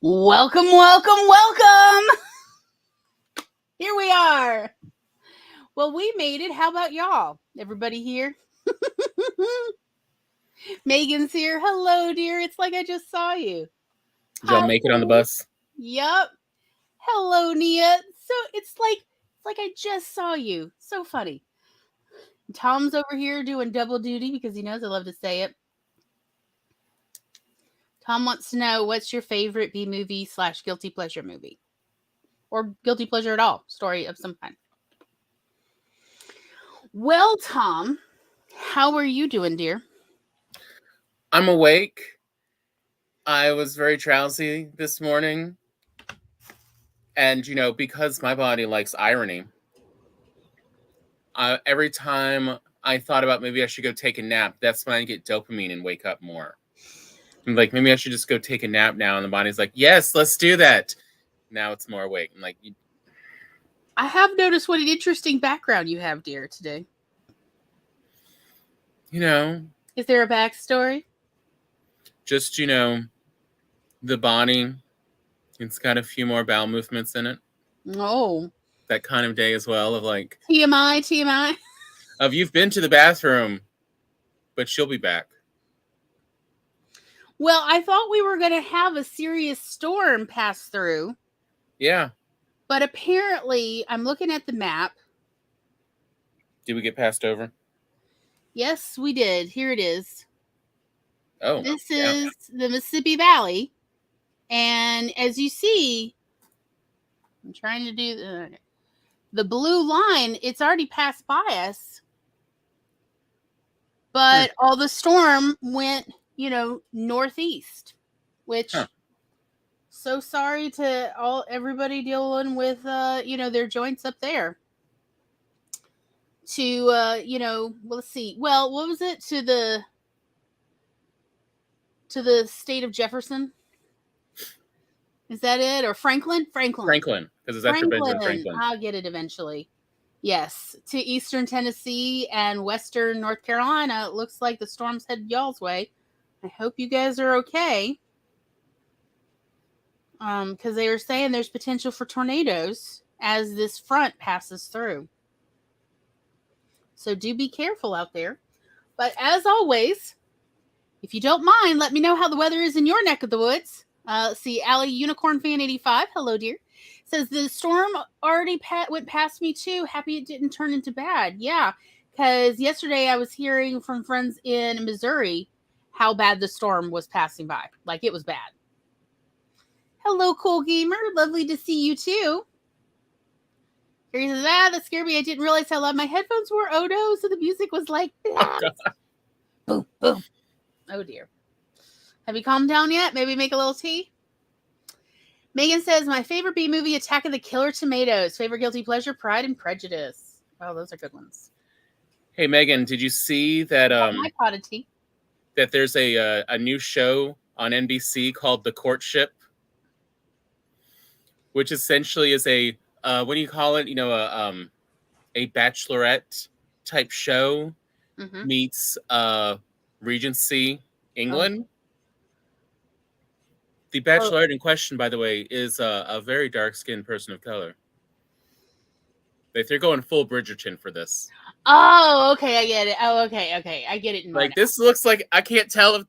Welcome, welcome, welcome! Here we are. Well, we made it. How about y'all? Everybody here? Megan's here. Hello, dear. It's like I just saw you. Did y'all make it on the bus? Yup. Hello, Nia. So it's like I just saw you. So funny. Tom's over here doing double duty because he knows I love to say it. Tom wants to know, what's your favorite B-movie / guilty pleasure movie? Or guilty pleasure at all. Story of some kind. Well, Tom, how are you doing, dear? I'm awake. I was very drowsy this morning. And, because my body likes irony, every time I thought about maybe I should go take a nap, that's when I get dopamine and wake up more. I'm like, maybe I should just go take a nap now. And the body's like, yes, let's do that. Now it's more awake. I'm like, I have noticed what an interesting background you have, dear, today. Is there a backstory? Just, the body, it's got a few more bowel movements in it. Oh. That kind of day as well of like... TMI. Of you've been to the bathroom, but she'll be back. Well, I thought we were going to have a serious storm pass through. Yeah. But apparently, I'm looking at the map. Did we get passed over? Yes, we did. Here it is. Oh. This is the Mississippi Valley. And as you see, I'm trying to do the blue line. It's already passed by us. But all the storm went, northeast, which so sorry to everybody dealing with, their joints up there. To, let's see. Well, what was it? To the state of Jefferson? Is that it? Or Franklin? Franklin, because it's after Benjamin Franklin. I'll get it eventually. Yes, to eastern Tennessee and western North Carolina. It looks like the storm's headed y'all's way. I hope you guys are okay. Because they were saying there's potential for tornadoes as this front passes through. So do be careful out there. But as always, if you don't mind, let me know how the weather is in your neck of the woods. Let's see, Allie Unicorn Fan 85. Hello, dear. Says the storm already went past me too. Happy it didn't turn into bad. Yeah, because yesterday I was hearing from friends in Missouri how bad the storm was passing by. Like, it was bad. Hello, Cool Gamer. Lovely to see you too. Here he says, that scared me. I didn't realize how loud my headphones were. Oh no, so the music was like that. Boom, boom. Oh dear. Have you calmed down yet? Maybe make a little tea? Megan says, my favorite B movie, Attack of the Killer Tomatoes. Favorite guilty pleasure, Pride and Prejudice. Oh, those are good ones. Hey, Megan, did you see that my pot of tea. That there's a new show on NBC called The Courtship, which essentially is a what do you call it? A bachelorette type show meets Regency England. Oh. The bachelorette in question, by the way, is a very dark-skinned person of color. They're going full Bridgerton for this. Oh, okay, I get it. Oh, okay, I get it. Like, this looks like, I can't tell if,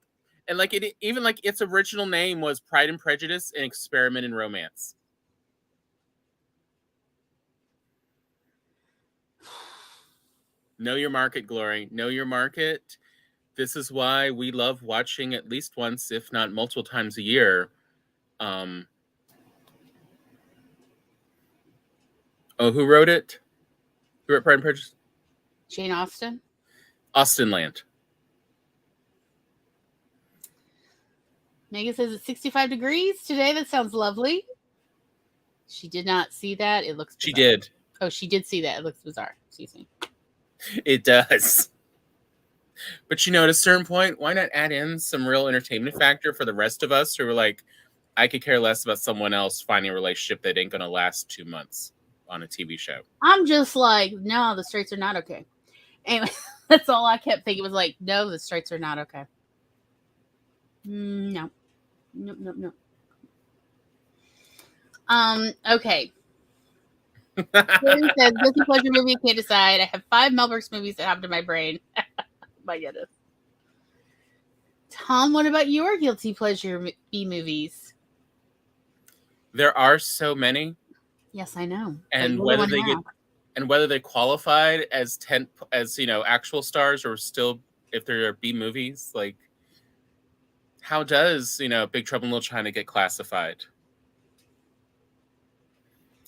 and like it, even like its original name was Pride and Prejudice: An Experiment in Romance. Know your market, Glory. Know your market. This is why we love watching at least once, if not multiple times a year. Who wrote it? Who wrote Pride and Prejudice? Jane Austen. Austenland. Megan says it's 65 degrees today. That sounds lovely. She did not see that. It looks bizarre. She did. Oh, she did see that. It looks bizarre. Excuse me. It does. But at a certain point, why not add in some real entertainment factor for the rest of us who are like, I could care less about someone else finding a relationship that ain't going to last 2 months on a TV show. I'm just like, no, the straights are not okay. Anyway, that's all I kept thinking was like, no, the straights are not okay. No. No. Okay. Karen says, guilty pleasure movie, I can't decide. I have 5 Mel Brooks movies that hop to my brain. My goodness. Tom, what about your guilty pleasure B movies? There are so many. Yes, I know. And whether they qualified as actual stars or still if they're B movies, like how does Big Trouble in Little China get classified?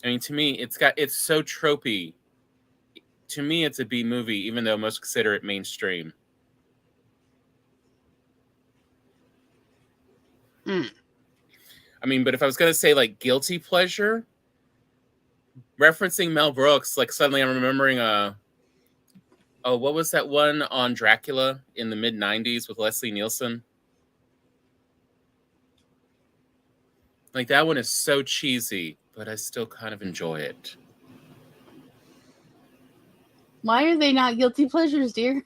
I mean, to me, it's so tropey. To me, it's a B movie, even though most consider it mainstream. I mean, but if I was gonna say like guilty pleasure, referencing Mel Brooks, like suddenly I'm remembering what was that one on Dracula in the mid-90s with Leslie Nielsen? Like that one is so cheesy, but I still kind of enjoy it. Why are they not guilty pleasures, dear?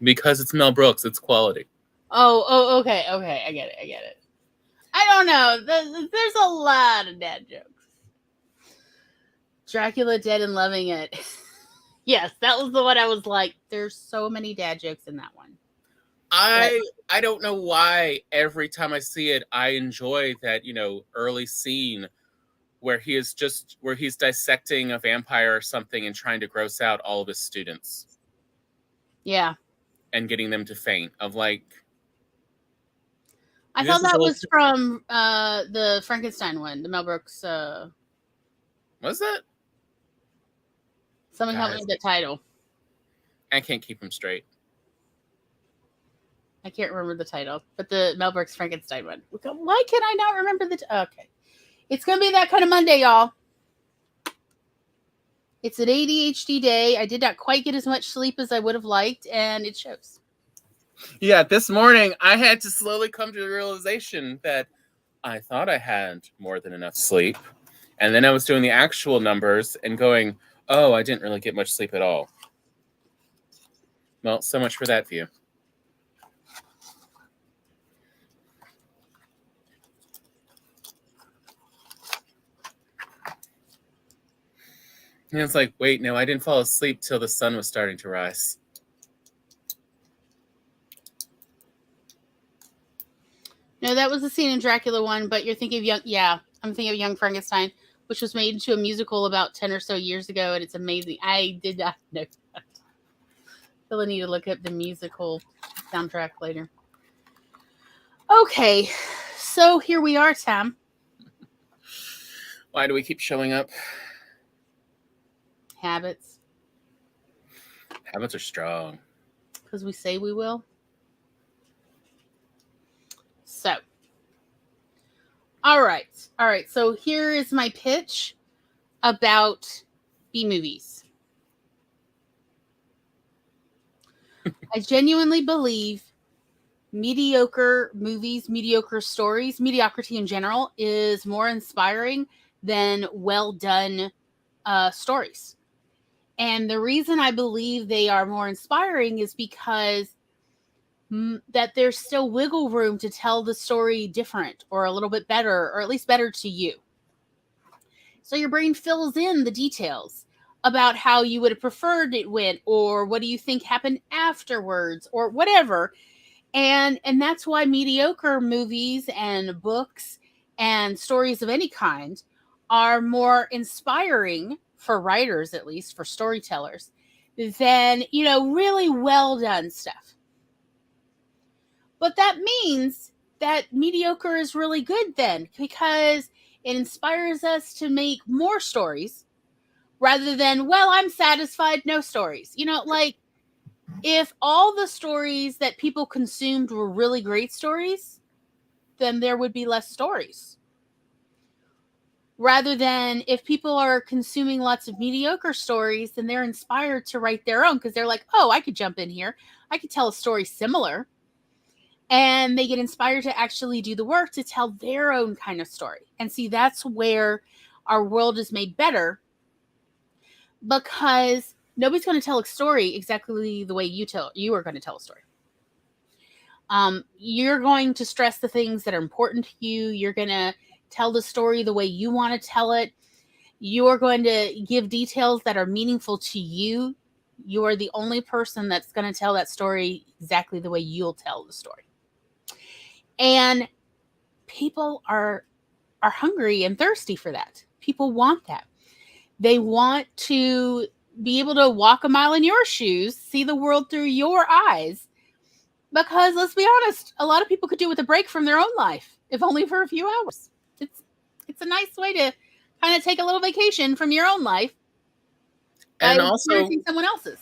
Because it's Mel Brooks, it's quality. Oh, okay. I get it. I don't know. There's a lot of dad jokes. Dracula Dead and Loving It. Yes, that was the one I was like, there's so many dad jokes in that one. I don't know why every time I see it, I enjoy that, early scene where he's dissecting a vampire or something and trying to gross out all of his students. Yeah. And getting them to faint of like. I thought that was from the Frankenstein one, the Mel Brooks. Was that? Someone help me with the title. I can't keep them straight. I can't remember the title, but the Mel Brooks Frankenstein one. Why can I not remember the okay. It's going to be that kind of Monday, y'all. It's an ADHD day. I did not quite get as much sleep as I would have liked, and it shows. Yeah, this morning I had to slowly come to the realization that I thought I had more than enough sleep. And then I was doing the actual numbers and going, oh, I didn't really get much sleep at all. Well, so much for that view. And it's like, wait, no, I didn't fall asleep till the sun was starting to rise. No, that was the scene in Dracula one, but you're thinking of I'm thinking of Young Frankenstein, which was made into a musical about 10 or so years ago, and it's amazing. I did not know that. I'll need to look up the musical soundtrack later. Okay, so here we are, Tam. Why do we keep showing up? Habits. Habits are strong. Because we say we will. So, all right. So here is my pitch about B movies. I genuinely believe mediocre movies, mediocre stories, mediocrity in general is more inspiring than well done stories. And the reason I believe they are more inspiring is because that there's still wiggle room to tell the story different or a little bit better, or at least better to you. So your brain fills in the details about how you would have preferred it went, or what do you think happened afterwards, or whatever. And that's why mediocre movies and books and stories of any kind are more inspiring for writers, at least for storytellers, than, really well done stuff. But that means that mediocre is really good then, because it inspires us to make more stories rather than, well, I'm satisfied, no stories. Like if all the stories that people consumed were really great stories, then there would be less stories. Rather than if people are consuming lots of mediocre stories, then they're inspired to write their own because they're like, oh, I could jump in here. I could tell a story similar. And they get inspired to actually do the work to tell their own kind of story. And see, that's where our world is made better, because nobody's going to tell a story exactly the way you are going to tell a story. You're going to stress the things that are important to you. You're going to tell the story the way you want to tell it. You're going to give details that are meaningful to you. You are the only person that's going to tell that story exactly the way you'll tell the story. And people are hungry and thirsty for that. People want that. They want to be able to walk a mile in your shoes, see the world through your eyes. Because let's be honest, a lot of people could do with a break from their own life, if only for a few hours. It's a nice way to kind of take a little vacation from your own life by And also, experiencing someone else's.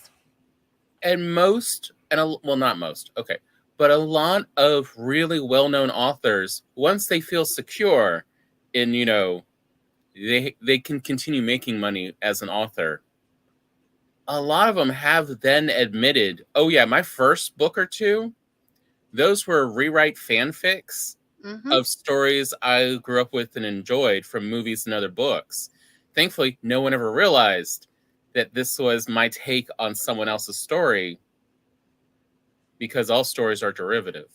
and well, not most, okay, but a lot of really well-known authors, once they feel secure in, they can continue making money as an author, a lot of them have then admitted, oh yeah, my first book or two, those were rewrite fanfics of stories I grew up with and enjoyed from movies and other books. Thankfully, no one ever realized that this was my take on someone else's story, because all stories are derivative.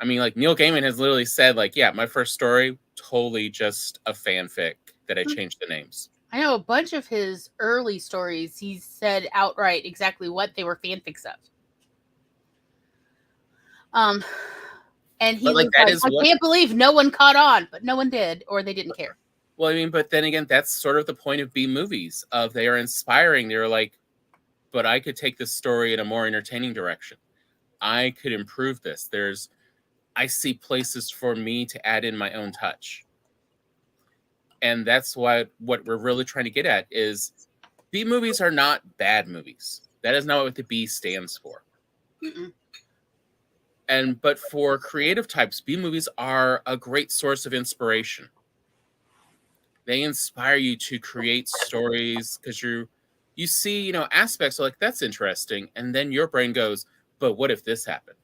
I mean, like, Neil Gaiman has literally said, like, yeah, my first story, totally just a fanfic that I changed the names. I know a bunch of his early stories, he said outright exactly what they were fanfics of. And he was like, I can't believe no one caught on, but no one did, or they didn't care. Well, I mean, but then again, that's sort of the point of B movies. Of they are inspiring. They're like, but I could take this story in a more entertaining direction. I could improve this. I see places for me to add in my own touch. And that's what we're really trying to get at is B movies are not bad movies. That is not what the B stands for. Mm-mm. But for creative types, B movies are a great source of inspiration. They inspire you to create stories because you see, aspects like, that's interesting. And then your brain goes, but what if this happened?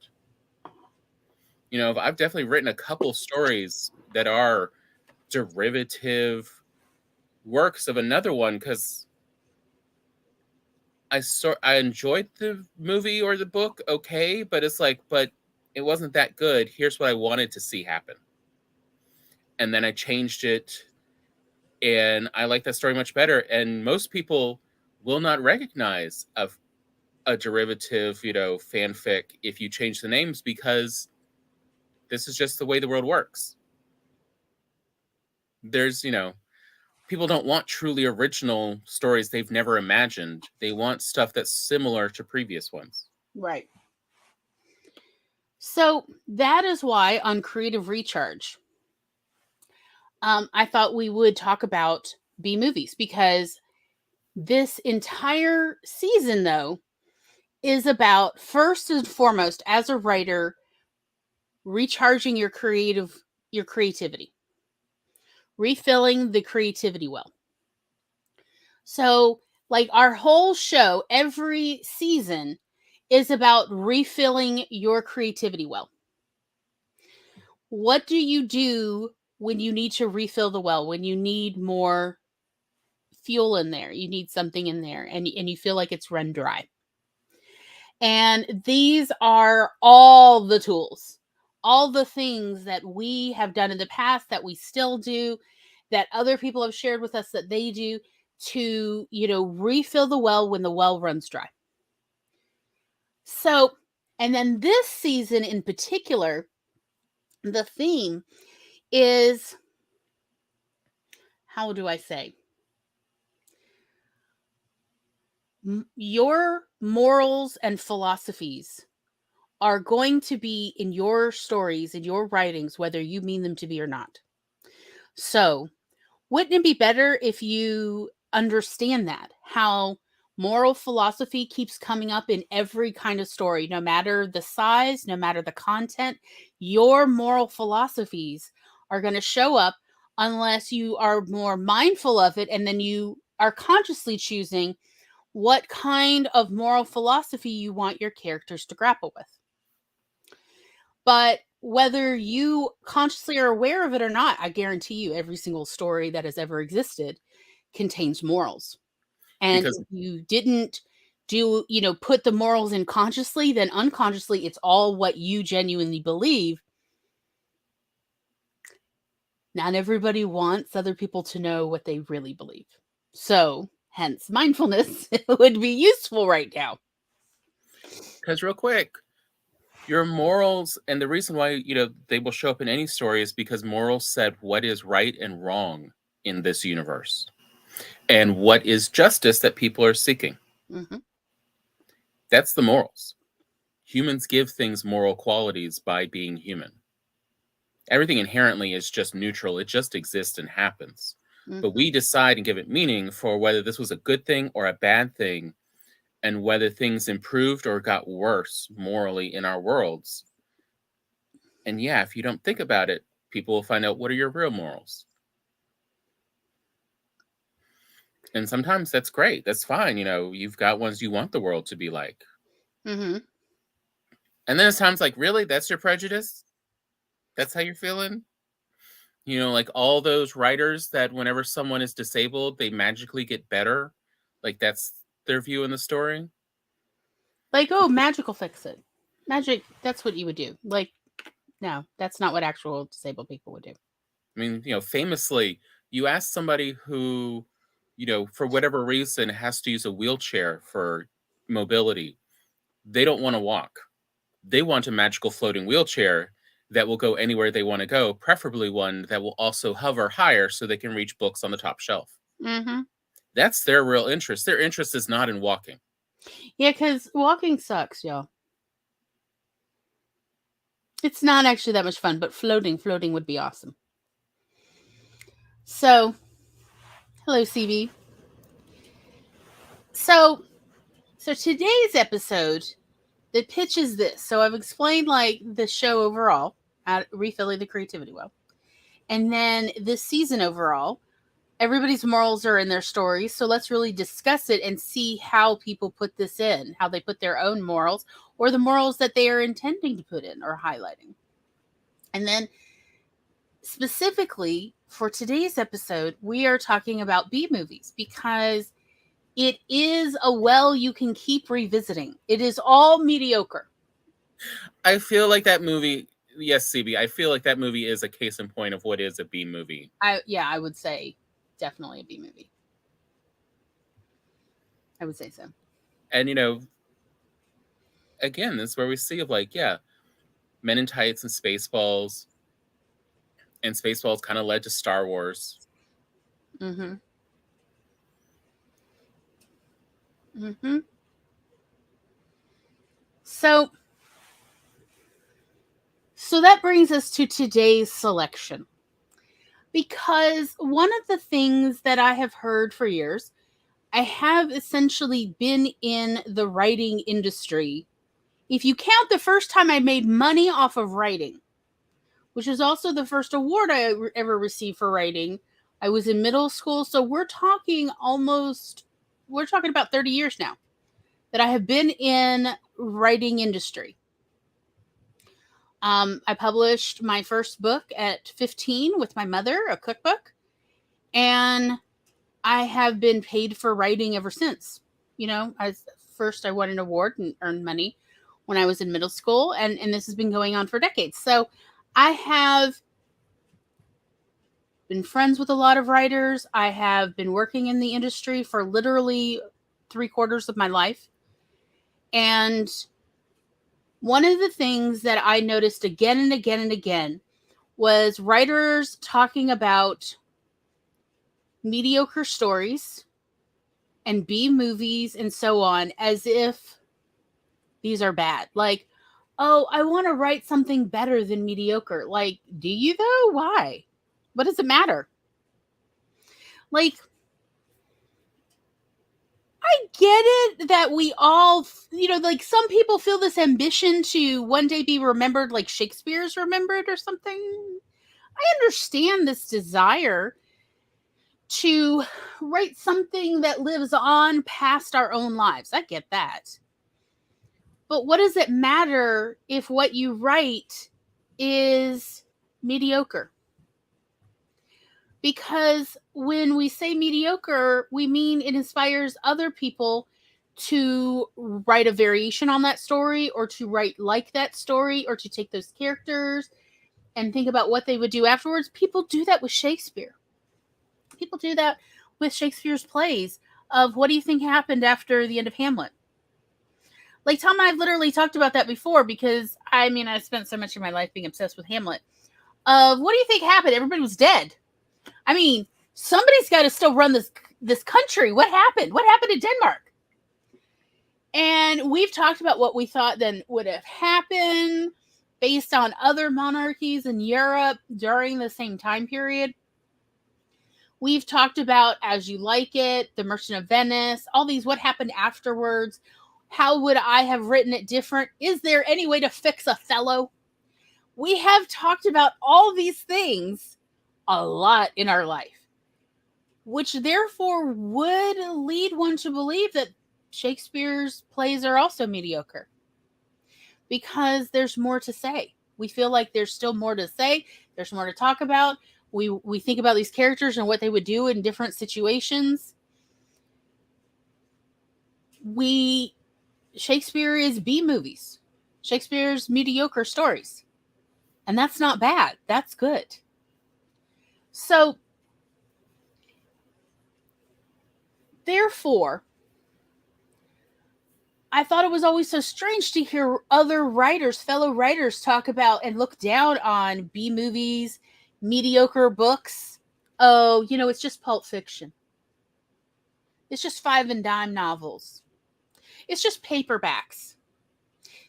I've definitely written a couple stories that are derivative works of another one because I enjoyed the movie or the book, okay, but it's like, but it wasn't that good. Here's what I wanted to see happen. And then I changed it, and I like that story much better. And most people will not recognize a derivative, fanfic if you change the names, because this is just the way the world works. There's, people don't want truly original stories they've never imagined. They want stuff that's similar to previous ones. Right. So that is why on Creative Recharge, I thought we would talk about B movies, because this entire season, though, is about, first and foremost, as a writer, recharging your creativity, refilling the creativity well. So, like, our whole show, every season, is about refilling your creativity well. What do you do when you need to refill the well, when you need more fuel in there, you need something in there, and you feel like it's run dry? And these are all the tools, all the things that we have done in the past, that we still do, that other people have shared with us that they do to, refill the well when the well runs dry. So, and then this season in particular, the theme is, how do I say? Your morals and philosophies are going to be in your stories, in your writings, whether you mean them to be or not. So, wouldn't it be better if you understand that, how moral philosophy keeps coming up in every kind of story, no matter the size, no matter the content? Your moral philosophies are going to show up unless you are more mindful of it and then you are consciously choosing what kind of moral philosophy you want your characters to grapple with. But whether you consciously are aware of it or not, I guarantee you every single story that has ever existed contains morals. And Because if you didn't put the morals in consciously, then unconsciously it's all what you genuinely believe. Not everybody wants other people to know what they really believe. So, hence, mindfulness would be useful right now. real quick, your morals, and the reason why they will show up in any story is because morals said what is right and wrong in this universe, and what is justice that people are seeking. Mm-hmm. That's the morals. Humans give things moral qualities by being human. Everything inherently is just neutral. It just exists and happens. Mm-hmm. But we decide and give it meaning for whether this was a good thing or a bad thing, and whether things improved or got worse morally in our worlds. And yeah, if you don't think about it, people will find out what are your real morals. And sometimes that's great. That's fine. You've got ones you want the world to be like. Mm-hmm. And then there's times like, really? That's your prejudice? That's how you're feeling? Like all those writers that whenever someone is disabled, they magically get better. Like that's their view in the story. Like, oh, magic will fix it. Magic, that's what you would do. Like, no, that's not what actual disabled people would do. I mean, famously, you ask somebody who, for whatever reason has to use a wheelchair for mobility, they don't want to walk. They want a magical floating wheelchair that will go anywhere they want to go, preferably one that will also hover higher so they can reach books on the top shelf. Mm-hmm. That's their real interest. Their interest is not in walking. Yeah, because walking sucks, y'all. It's not actually that much fun, but floating would be awesome. So, hello, CB. So today's episode, the pitch is this. So I've explained like the show overall, refilling the creativity well, and then this season overall. Everybody's morals are in their stories, so let's really discuss it and see how people put this in, how they put their own morals or the morals that they are intending to put in or highlighting. And then specifically for today's episode, we are talking about B movies because it is a well you can keep revisiting. It is all mediocre. I feel like that movie, yes, CB, I feel like that movie is a case in point of what is a B movie. I would say definitely a B movie. I would say so. And again, this is where we see of like, yeah, Men in Tights and Spaceballs. And Spaceballs kind of led to Star Wars. Mm-hmm. Mm-hmm. So that brings us to today's selection. Because one of the things that I have heard for years, I have essentially been in the writing industry. If you count the first time I made money off of writing, which is also the first award I ever received for writing, I was in middle school. So we're talking about 30 years now that I have been in writing industry. I published my first book at 15 with my mother, a cookbook, and I have been paid for writing ever since. First I won an award and earned money when I was in middle school, and this has been going on for decades. So I have been friends with a lot of writers. I have been working in the industry for literally 3/4 of my life. And one of the things that I noticed again and again and again was writers talking about mediocre stories and B movies and so on as if these are bad. Like, oh, I want to write something better than mediocre. Like, do you though? Why? What does it matter? Like, I get it that we all, like some people feel this ambition to one day be remembered like Shakespeare's remembered or something. I understand this desire to write something that lives on past our own lives. I get that. But what does it matter if what you write is mediocre? Because when we say mediocre, we mean it inspires other people to write a variation on that story, or to write like that story, or to take those characters and think about what they would do afterwards. People do that with Shakespeare. People do that with Shakespeare's plays of what do you think happened after the end of Hamlet? Like Tom and I've literally talked about that before, because I spent so much of my life being obsessed with Hamlet. Of what do you think happened? Everybody was dead. I mean, somebody's got to still run this country. What happened? What happened in Denmark? And we've talked about what we thought then would have happened based on other monarchies in Europe during the same time period. We've talked about As You Like It, The Merchant of Venice, all these, what happened afterwards. How would I have written it different? Is there any way to fix Othello? We have talked about all these things a lot in our life, which therefore would lead one to believe that Shakespeare's plays are also mediocre, because there's more to say. We feel like there's still more to say. There's more to talk about. We think about these characters and what they would do in different situations. Shakespeare is B movies. Shakespeare's mediocre stories. And that's not bad. That's good. So, therefore, I thought it was always so strange to hear other writers, fellow writers, talk about and look down on B movies, mediocre books. Oh, it's just Pulp Fiction. It's just 5 and dime novels. It's just paperbacks.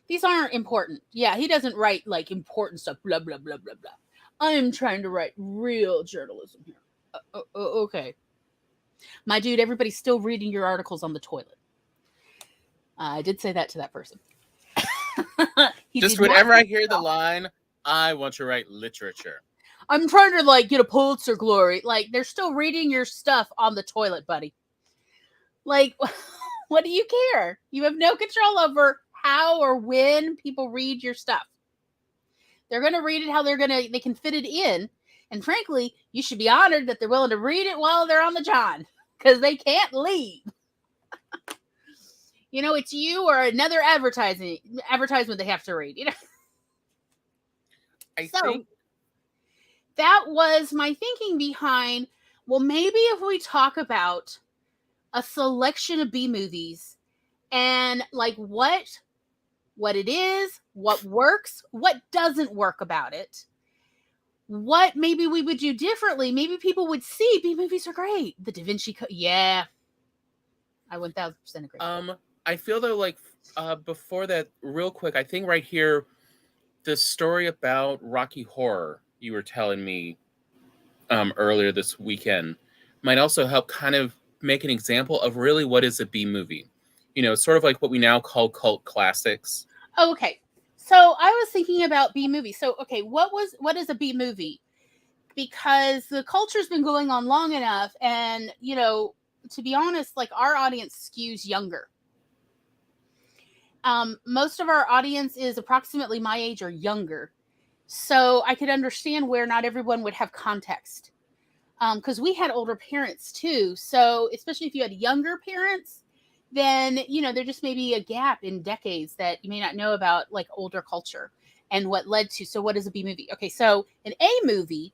These aren't important. Yeah, he doesn't write like important stuff, blah, blah, blah, blah, blah. I am trying to write real journalism here. Okay. My dude, everybody's still reading your articles on the toilet. I did say that to that person. Just whenever I hear the line, I want to write literature. I'm trying to get a Pulitzer glory. They're still reading your stuff on the toilet, buddy. What do you care? You have no control over how or when people read your stuff. They're going to read it how they can fit it in. And frankly, you should be honored that they're willing to read it while they're on the john, because they can't leave. It's you or another advertisement they have to read. I think that was my thinking behind, well, maybe if we talk about a selection of B movies and what it is, what works, what doesn't work about it, what maybe we would do differently. Maybe people would see B movies are great. The Da Vinci Code, yeah, I 1000% agree. I feel though, before that, real quick, I think right here, the story about Rocky Horror you were telling me earlier this weekend might also help kind of make an example of really what is a B movie. Sort of like what we now call cult classics. Oh, okay. So I was thinking about B movies. So, okay, what is a B movie? Because the culture's been going on long enough, and, to be honest, our audience skews younger. Most of our audience is approximately my age or younger. So I could understand where not everyone would have context. Because we had older parents too. So especially if you had younger parents, then, there just may be a gap in decades that you may not know about, older culture and what led to. So what is a B movie? Okay, so an A movie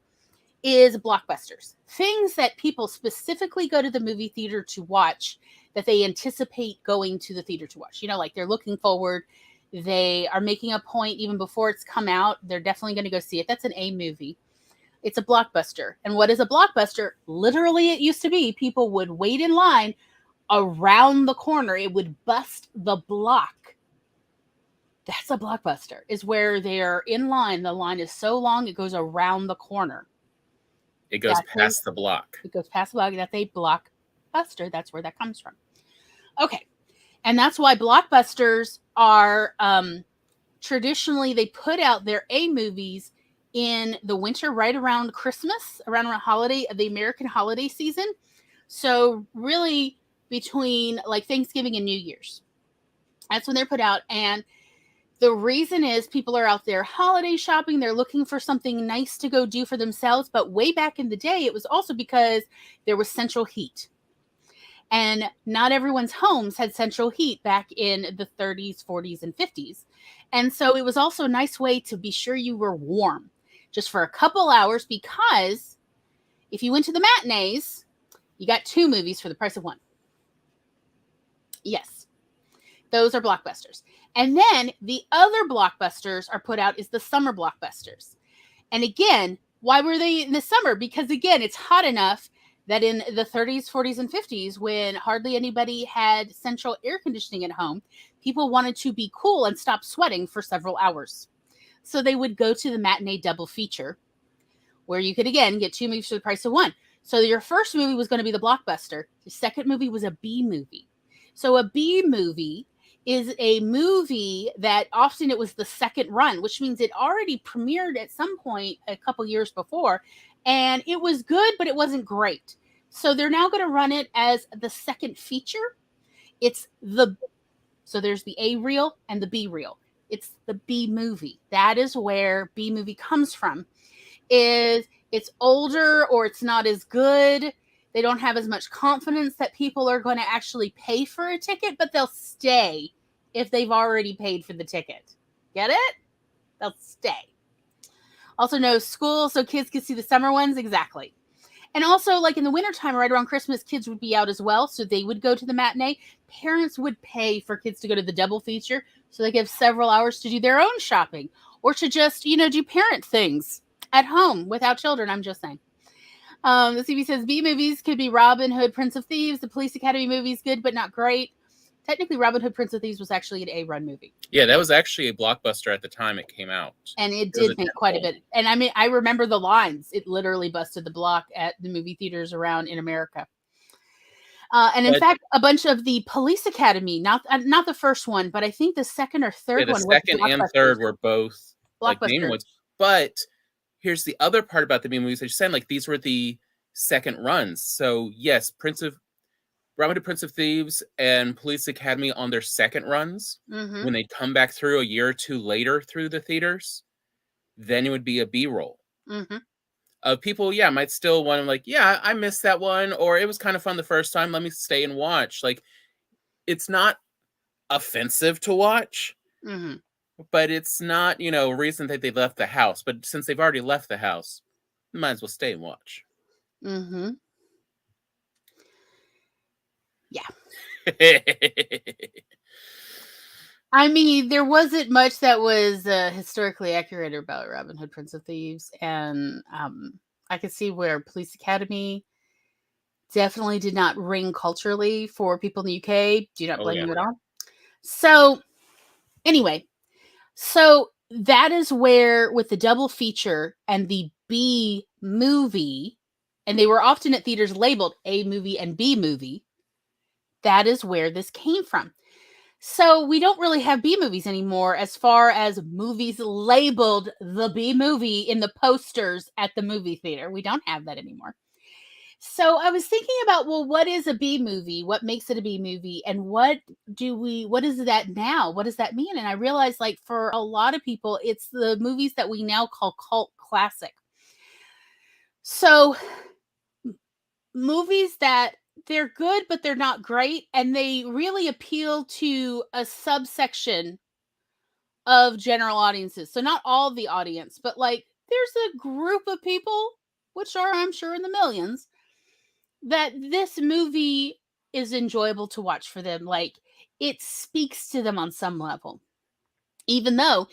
is blockbusters. Things that people specifically go to the movie theater to watch, that they anticipate going to the theater to watch. They're looking forward. They are making a point even before it's come out. They're definitely going to go see it. That's an A movie. It's a blockbuster. And what is a blockbuster? Literally, it used to be people would wait in line around the corner. It would bust the block. That's a blockbuster, is where they're in line. The line is so long, it goes around the corner. It goes past the block. It goes past the block. That's a blockbuster. That's where that comes from. Okay. And that's why blockbusters are traditionally, they put out their A movies in the winter, right around Christmas, around the American holiday season. So really between like Thanksgiving and New Year's. That's when they're put out. And the reason is people are out there holiday shopping. They're looking for something nice to go do for themselves. But way back in the day, it was also because there was central heat. And not everyone's homes had central heat back in the 30s, 40s, and 50s. And so it was also a nice way to be sure you were warm just for a couple hours, because if you went to the matinees, you got 2 movies for the price of 1. Yes, those are blockbusters. And then the other blockbusters are put out is the summer blockbusters. And again, why were they in the summer? Because again, it's hot enough that in the 30s, 40s, and 50s, when hardly anybody had central air conditioning at home, people wanted to be cool and stop sweating for several hours. So they would go to the matinee double feature, where you could, again, get 2 movies for the price of 1. So your first movie was going to be the blockbuster. The second movie was a B movie. So a B movie is a movie that often it was the second run, which means it already premiered at some point a couple years before, and it was good, but it wasn't great. So they're now going to run it as the second feature. So there's the A reel and the B reel. It's the B movie. That is where B movie comes from. Is it's older or it's not as good. They don't have as much confidence that people are going to actually pay for a ticket, but they'll stay if they've already paid for the ticket. Get it? They'll stay. Also, no school, so kids can see the summer ones. Exactly. And also, like in the wintertime, right around Christmas, kids would be out as well, so they would go to the matinee. Parents would pay for kids to go to the double feature, so they have several hours to do their own shopping or to just, do parent things at home without children. I'm just saying. The CB says B movies could be Robin Hood, Prince of Thieves. The Police Academy movies, good but not great. Technically, Robin Hood, Prince of Thieves was actually an A-run movie. Yeah, that was actually a blockbuster at the time it came out. And it did make quite a bit. And I mean, I remember the lines. It literally busted the block at the movie theaters around in America. And in fact, a bunch of the Police Academy, not the first one, but I think the second or third one. The second and third were both like main ones. But here's the other part about the B movies. I just said, like, these were the second runs. So yes, Robin Hood, Prince of Thieves and Police Academy on their second runs, when they come back through a year or 2 later through the theaters, then it would be a B-roll. People, might still want to, like, I missed that one, or it was kind of fun the first time, let me stay and watch. Like, it's not offensive to watch, but it's not, a reason that they left the house. But since they've already left the house, you might as well stay and watch. Yeah. I mean, there wasn't much that was historically accurate about Robin Hood, Prince of Thieves. And I could see where Police Academy definitely did not ring culturally for people in the UK. Do not blame them at all. So anyway, that is where with the double feature and the B movie, and they were often at theaters labeled A movie and B movie, that is where this came from. So we don't really have B movies anymore as far as movies labeled the B movie in the posters at the movie theater. We don't have that anymore. So I was thinking about, well, what is a B movie? What makes it a B movie? And what is that now? What does that mean? And I realized, like, for a lot of people, it's the movies that we now call cult classic. So movies that they're good, but they're not great. And they really appeal to a subsection of general audiences. So not all the audience, but like there's a group of people, which are, I'm sure, in the millions, that this movie is enjoyable to watch for them. Like, it speaks to them on some level, even though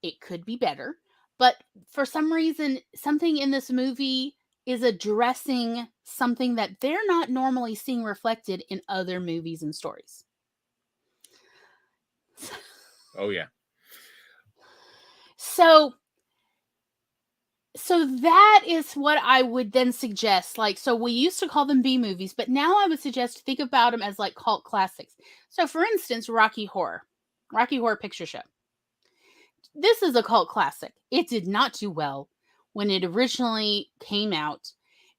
it could be better. But for some reason, something in this movie is addressing something that they're not normally seeing reflected in other movies and stories. Oh, yeah. So that is what I would then suggest. Like, so we used to call them B movies, but now I would suggest think about them as like cult classics. So for instance, Rocky Horror Picture Show. This is a cult classic. It did not do well. when it originally came out,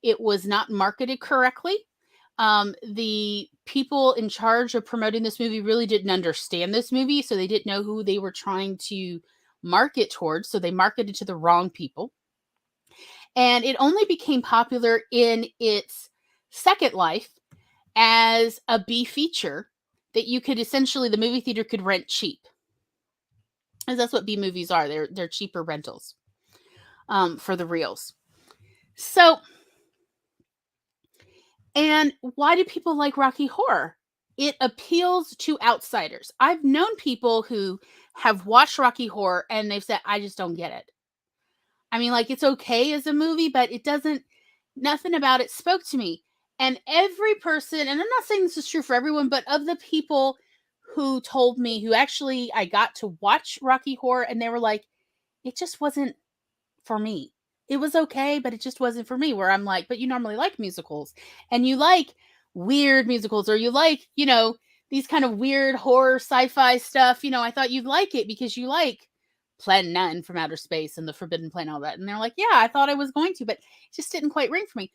it was not marketed correctly. The people in charge of promoting this movie really didn't understand this movie, so they didn't know who they were trying to market towards, so they marketed to the wrong people. And it only became popular in its second life as a B feature that you could essentially, the movie theater could rent cheap. Because that's what B movies are. They're cheaper rentals for the reels. So, and why do people like Rocky Horror? It appeals to outsiders. I've known people who have watched Rocky Horror and they've said, I just don't get it. I mean, like, it's okay as a movie, but it doesn't, nothing about it spoke to me. And every person, and I'm not saying this is true for everyone, but of the people who told me, who actually I got to watch Rocky Horror, and they were like, it just wasn't for me. It was okay, but it just wasn't for me. Where I'm like, but you normally like musicals, and you like weird musicals, or you like, you know, these kind of weird horror sci-fi stuff. You know, I thought you'd like it because you like Plan 9 from Outer Space and The Forbidden Planet, all that. And they're like, yeah, I thought I was going to, but it just didn't quite ring for me.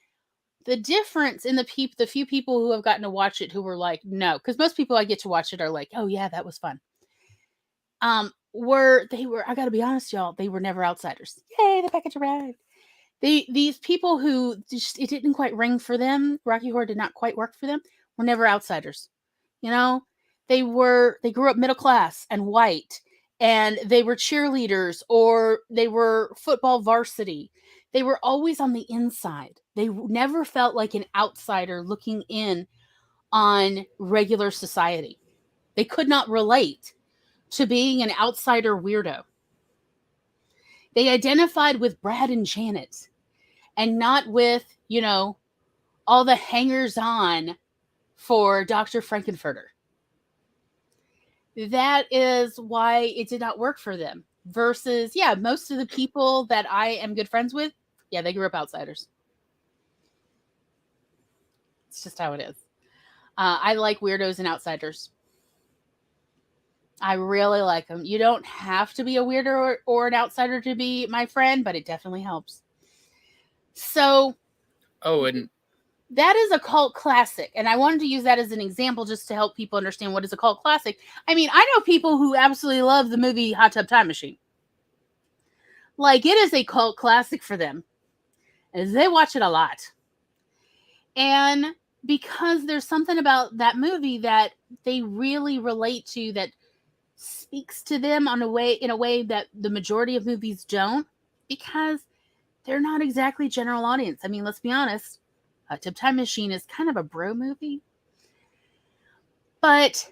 The difference in the few people who have gotten to watch it who were like, no, because most people I get to watch it are like, oh yeah, that was fun. I gotta be honest, y'all, they were never outsiders. Yay, the package arrived. These people who just, it didn't quite ring for them, Rocky Horror did not quite work for them, were never outsiders. You know, they grew up middle class and white, and they were cheerleaders or they were football varsity. They were always on the inside. They never felt like an outsider looking in on regular society. They could not relate to being an outsider weirdo. They identified with Brad and Janet and not with, you know, all the hangers on for Dr. Frankenfurter. That is why it did not work for them. Versus, yeah, most of the people that I am good friends with, yeah, they grew up outsiders. It's just how it is. I like weirdos and outsiders. I really like them. You don't have to be a weirdo or an outsider to be my friend, but it definitely helps. So, and that is a cult classic, and I wanted to use that as an example just to help people understand what is a cult classic. I mean, I know people who absolutely love the movie Hot Tub Time Machine. Like, it is a cult classic for them, as they watch it a lot. And because there's something about that movie that they really relate to, that speaks to them in a way that the majority of movies don't, because they're not exactly general audience. I mean, let's be honest, Hot Tub Time Machine is kind of a bro movie, but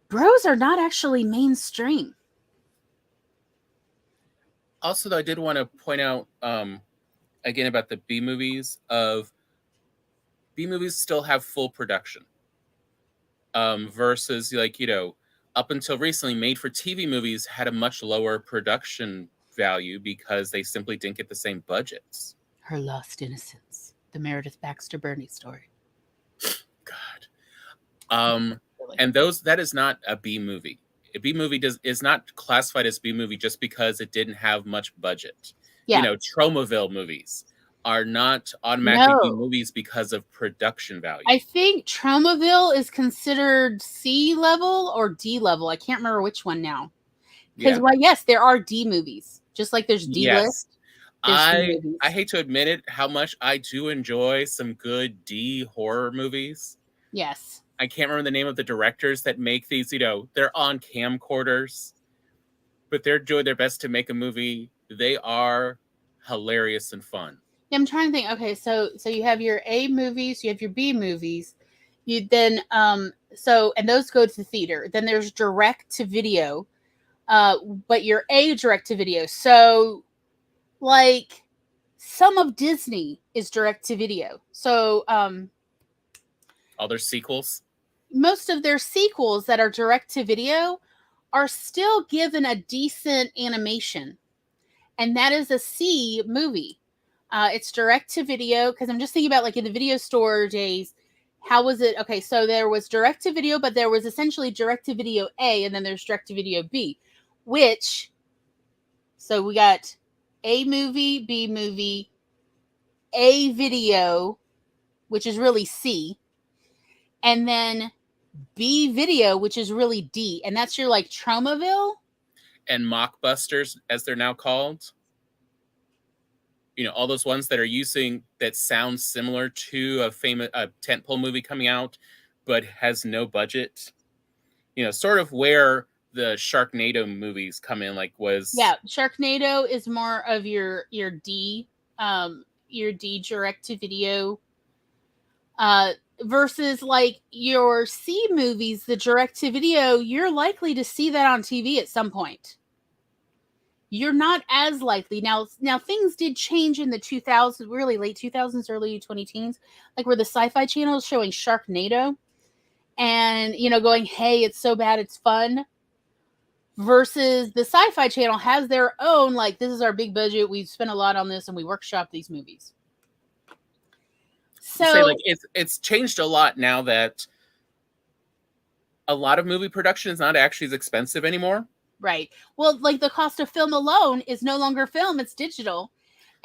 bros are not actually mainstream. Also, though, I did want to point out again about the B movies. B movies still have full production versus, like, you know, up until recently, made-for-TV movies had a much lower production value because they simply didn't get the same budgets. Her Lost Innocence, the Meredith Baxter Burney story. God. And that is not a B movie. A B movie is not classified as B movie just because it didn't have much budget. Yeah. You know, Tromaville movies are not automatically B movies because of production value. I think Tromaville is considered C level or D level. I can't remember which one now. Because, well, yes, there are D movies. Just like there's D list. I hate to admit it, how much I do enjoy some good D horror movies. Yes. I can't remember the name of the directors that make these, you know, they're on camcorders, but they're doing their best to make a movie. They are hilarious and fun. Yeah, I'm trying to think. Okay, so you have your A movies, you have your B movies. You then and those go to the theater. Then there's direct to video. But your A direct to video. So, like, some of Disney is direct to video. So all their sequels? Most of their sequels that are direct to video are still given a decent animation. And that is a C movie. It's direct to video, because I'm just thinking about, like, in the video store days, how was it? Okay, so there was direct to video, but there was essentially direct to video A, and then there's direct to video B, so we got A movie, B movie, A video, which is really C, and then B video, which is really D, and that's your like Tromaville. And mockbusters, as they're now called. All those ones that are using that sound similar to a famous tentpole movie coming out, but has no budget. Sort of where the Sharknado movies come in. Sharknado is more of your D, your D direct to video, versus like your C movies, the direct to video. You're likely to see that on TV at some point. You're not as likely now. Things did change in the 2000s, really late 2000s, early 2010s, like where the Sci-Fi Channel is showing Sharknado, and going, "Hey, it's so bad, it's fun." Versus the Sci-Fi Channel has their own, like, this is our big budget. We've spent a lot on this, and we workshop these movies. So it's changed a lot now that a lot of movie production is not actually as expensive anymore. Right. Well, like the cost of film alone is no longer film; it's digital.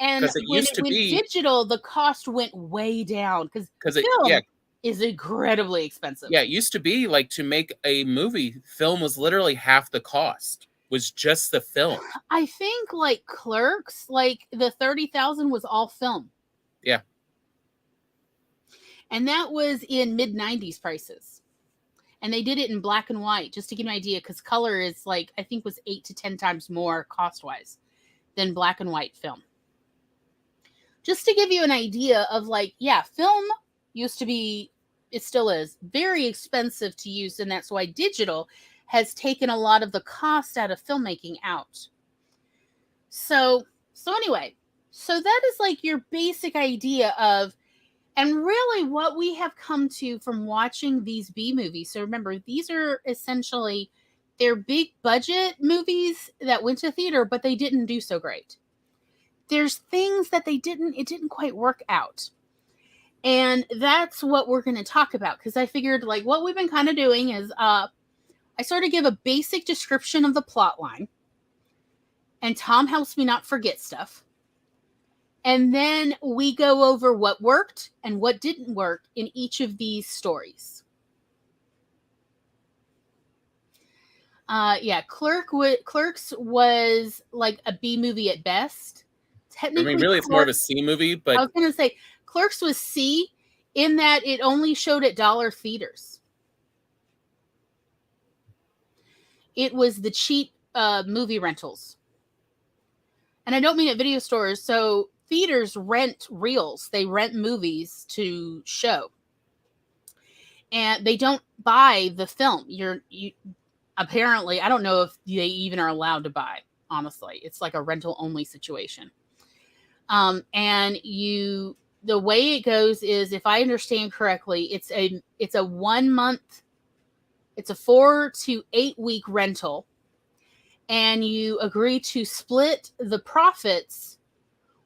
And when it went digital, the cost went way down because film is incredibly expensive. Yeah, it used to be like to make a movie, film was literally half the cost. Was just the film. I think like Clerks, like the $30,000 was all film. Yeah. And that was in mid-90s prices. And they did it in black and white, just to give you an idea, because color is like, I think was 8 to 10 times more cost-wise than black and white film. Just to give you an idea of like, yeah, film used to be, it still is, very expensive to use, and that's why digital has taken a lot of the cost out of filmmaking out. So anyway, so that is like your basic idea of, and really what we have come to from watching these B movies. So remember, these are essentially, they're big budget movies that went to theater, but they didn't do so great. There's things that it didn't quite work out. And that's what we're going to talk about. Because I figured like what we've been kind of doing is I sort of give a basic description of the plot line. And Tom helps me not forget stuff. And then we go over what worked and what didn't work in each of these stories. Clerks was like a B movie at best. Technically, really, it's more of a C movie, but I was going to say Clerks was C in that it only showed at dollar theaters. It was the cheap movie rentals. And I don't mean at video stores. So theaters rent reels. They rent movies to show. And they don't buy the film. Apparently, I don't know if they even are allowed to buy, honestly. It's like a rental only situation. And the way it goes is, if I understand correctly, it's a 1 month, it's a 4 to 8 week rental. And you agree to split the profits,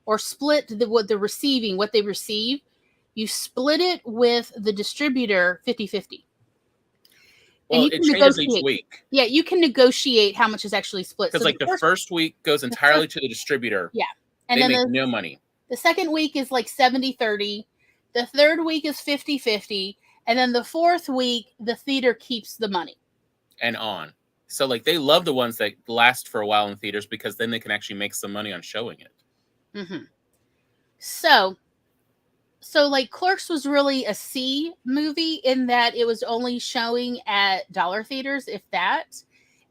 or split what they receive. You split it with the distributor 50-50. Well, it changes each week. Yeah, you can negotiate how much is actually split. Because the first week goes entirely to the distributor. Yeah. And they make no money. The second week is like 70-30. The third week is 50-50. And then the fourth week, the theater keeps the money. And on. So like they love the ones that last for a while in theaters, because then they can actually make some money on showing it. Mm-hmm. So like Clerks was really a C movie in that it was only showing at dollar theaters, if that.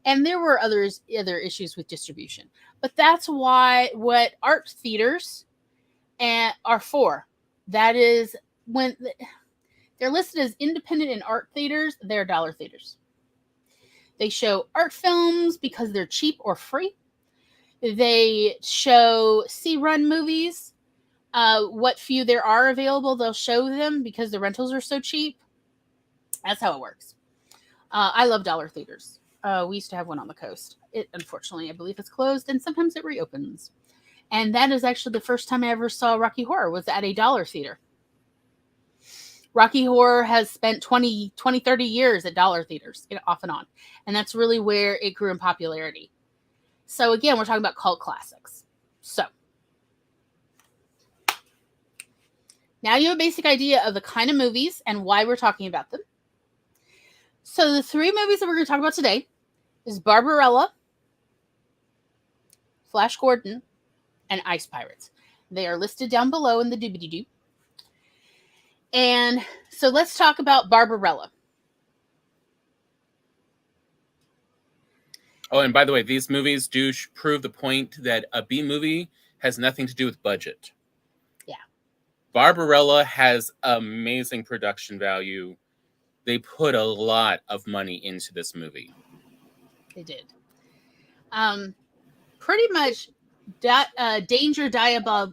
And there were other issues with distribution. But that's what art theaters are for. That is, when they're listed as independent and art theaters, they're dollar theaters. They show art films because they're cheap or free. They show C-run movies. What few there are available, they'll show them because the rentals are so cheap. That's how it works. I love dollar theaters. We used to have one on the coast. It, unfortunately, I believe it's closed, and sometimes it reopens. And that is actually the first time I ever saw Rocky Horror, was at a dollar theater. Rocky Horror has spent 20, 30 years at dollar theaters, off and on. And that's really where it grew in popularity. So again, we're talking about cult classics. So, now you have a basic idea of the kind of movies and why we're talking about them. So, the 3 movies that we're going to talk about today is Barbarella, Flash Gordon, and Ice Pirates. They are listed down below in the doobity-doo. And so let's talk about Barbarella. Oh, and by the way, these movies do prove the point that a B movie has nothing to do with budget. Yeah. Barbarella has amazing production value. They put a lot of money into this movie. They did. Pretty much Danger Diabolique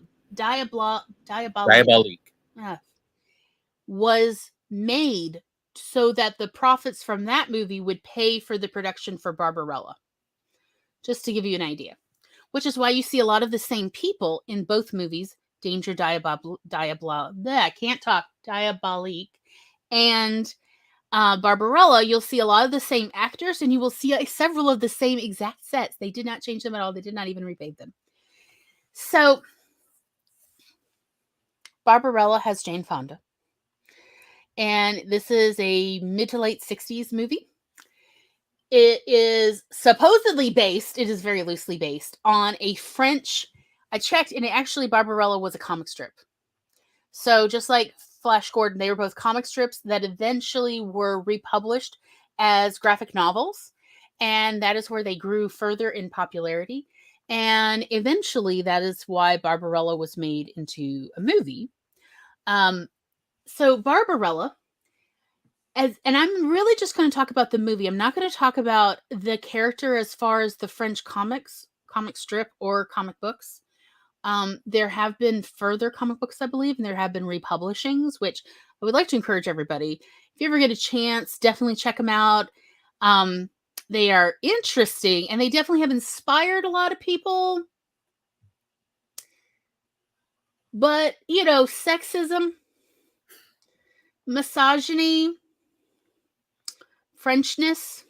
was made so that the profits from that movie would pay for the production for Barbarella. Just to give you an idea. Which is why you see a lot of the same people in both movies, Danger Diabolique, and Barbarella. You'll see a lot of the same actors, and you will see several of the same exact sets. They did not change them at all. They did not even repave them. So, Barbarella has Jane Fonda. And this is a mid to late 60s movie. It is supposedly based, it is very loosely based, on a French, I checked, and actually Barbarella was a comic strip. So just like Flash Gordon, they were both comic strips that eventually were republished as graphic novels. And that is where they grew further in popularity. And eventually that is why Barbarella was made into a movie. So Barbarella, and I'm really just going to talk about the movie. I'm not going to talk about the character as far as the French comic strip, or comic books. There have been further comic books, I believe, and there have been republishings, which I would like to encourage everybody. If you ever get a chance, definitely check them out. They are interesting, and they definitely have inspired a lot of people. But, sexism, misogyny, Frenchness.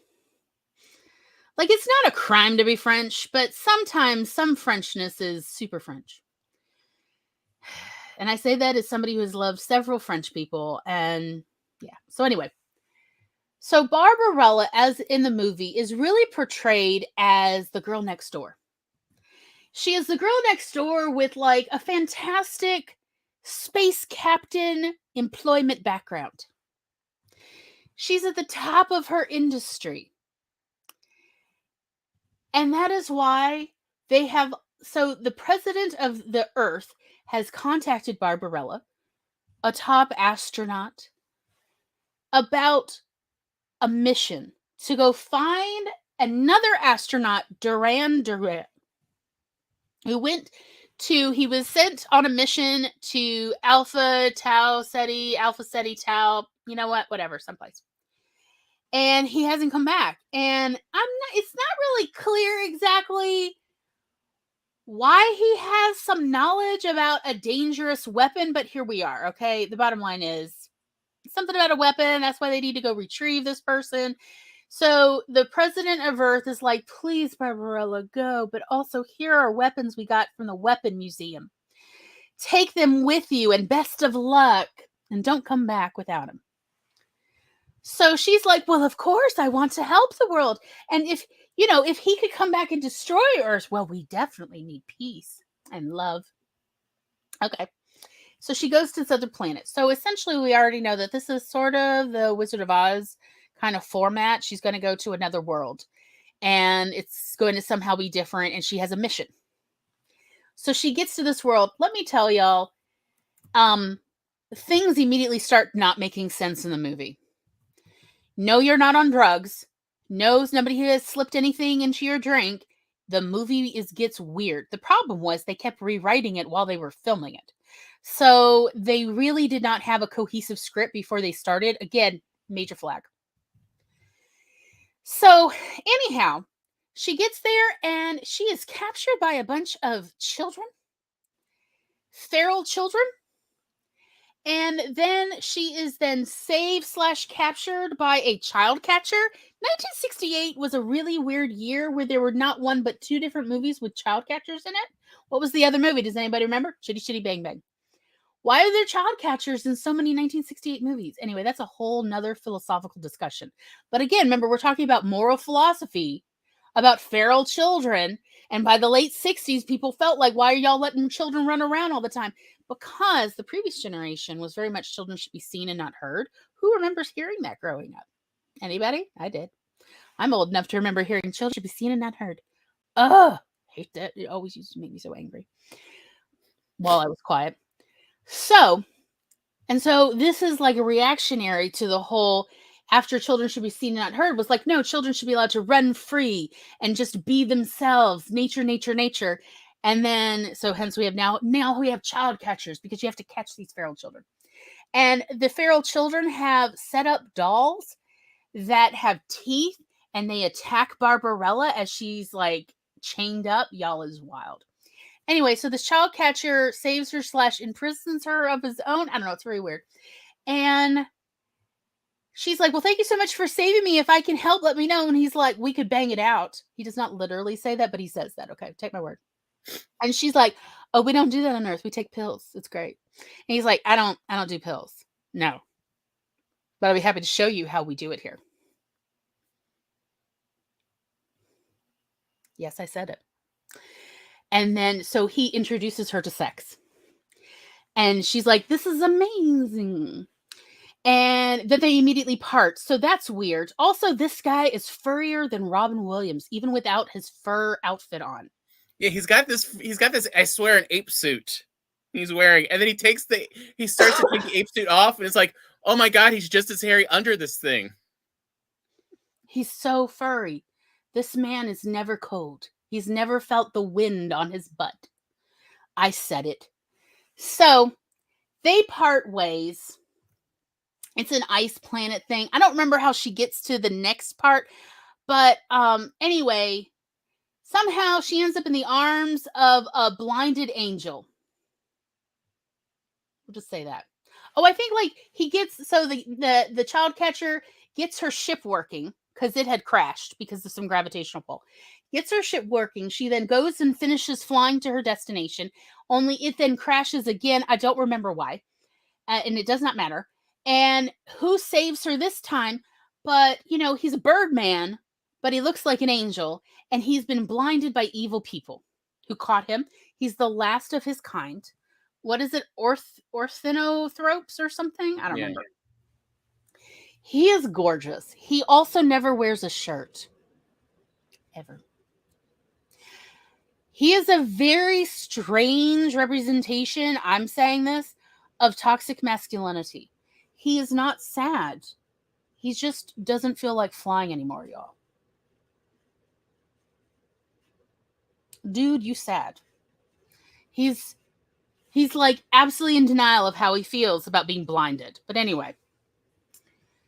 Like, it's not a crime to be French, but sometimes some Frenchness is super French. And I say that as somebody who has loved several French people. And yeah. So anyway. So Barbarella, as in the movie, is really portrayed as the girl next door. She is the girl next door with like a fantastic space captain employment background. She's at the top of her industry. And that is why so the president of the Earth has contacted Barbarella, a top astronaut, about a mission to go find another astronaut, Duran, who he was sent on a mission to Alpha Ceti Tau, whatever, someplace. And he hasn't come back. And it's not really clear exactly why he has some knowledge about a dangerous weapon, but here we are, okay? The bottom line is something about a weapon. That's why they need to go retrieve this person. So the president of Earth is like, please, Barbarella, go. But also, here are weapons we got from the Weapon Museum. Take them with you, and best of luck. And don't come back without them. So she's like, well, of course, I want to help the world. And if he could come back and destroy Earth, well, we definitely need peace and love. Okay. So she goes to this other planet. So essentially, we already know that this is sort of the Wizard of Oz kind of format. She's going to go to another world. And it's going to somehow be different. And she has a mission. So she gets to this world. Let me tell y'all, things immediately start not making sense in the movie. No, you're not on drugs. No, nobody has slipped anything into your drink. The movie gets weird. The problem was they kept rewriting it while they were filming it. So they really did not have a cohesive script before they started. Again, major flag. So anyhow, she gets there and she is captured by a bunch of children. Feral children. And then she is then saved/captured by a child catcher. 1968 was a really weird year where there were not one but 2 different movies with child catchers in it. What was the other movie? Does anybody remember? Chitty Chitty Bang Bang. Why are there child catchers in so many 1968 movies? Anyway, that's a whole nother philosophical discussion. But again, remember, we're talking about moral philosophy, about feral children. And by the late 60s, people felt like, why are y'all letting children run around all the time? Because the previous generation was very much children should be seen and not heard. Who remembers hearing that growing up? Anybody? I did. I'm old enough to remember hearing children should be seen and not heard. Ugh, hate that. It always used to make me so angry while I was quiet. So this is like a reactionary to the whole after children should be seen and not heard was like, no, children should be allowed to run free and just be themselves. Nature, nature, nature. And then, so hence we have now we have child catchers because you have to catch these feral children. And the feral children have set up dolls that have teeth and they attack Barbarella as she's like chained up. Y'all is wild. Anyway, so this child catcher saves her / imprisons her of his own. I don't know. It's very weird. And she's like, well, thank you so much for saving me. If I can help, let me know. And he's like, we could bang it out. He does not literally say that, but he says that. Okay, take my word. And she's like, oh, we don't do that on Earth. We take pills. It's great. And he's like, I don't do pills. No. But I'll be happy to show you how we do it here. Yes, I said it. And then, so he introduces her to sex. And she's like, this is amazing. And then they immediately part. So that's weird. Also, this guy is furrier than Robin Williams, even without his fur outfit on. Yeah, he's got this, I swear, an ape suit he's wearing. And then he starts to take the ape suit off. And it's like, oh my God, he's just as hairy under this thing. He's so furry. This man is never cold. He's never felt the wind on his butt. I said it. So they part ways. It's an ice planet thing. I don't remember how she gets to the next part. But anyway, somehow she ends up in the arms of a blinded angel. We'll just say that. Oh, I think like he gets, so the child catcher gets her ship working because it had crashed because of some gravitational pull. Gets her ship working. She then goes and finishes flying to her destination. Only it then crashes again. I don't remember why. And it does not matter. And who saves her this time? But, he's a Birdman, but he looks like an angel. And he's been blinded by evil people who caught him. He's the last of his kind. What is it? Orthinothropes or something? I don't remember. He is gorgeous. He also never wears a shirt. Ever. He is a very strange representation, I'm saying this, of toxic masculinity. He is not sad. He just doesn't feel like flying anymore, y'all. Dude, you sad. He's like absolutely in denial of how he feels about being blinded. But anyway.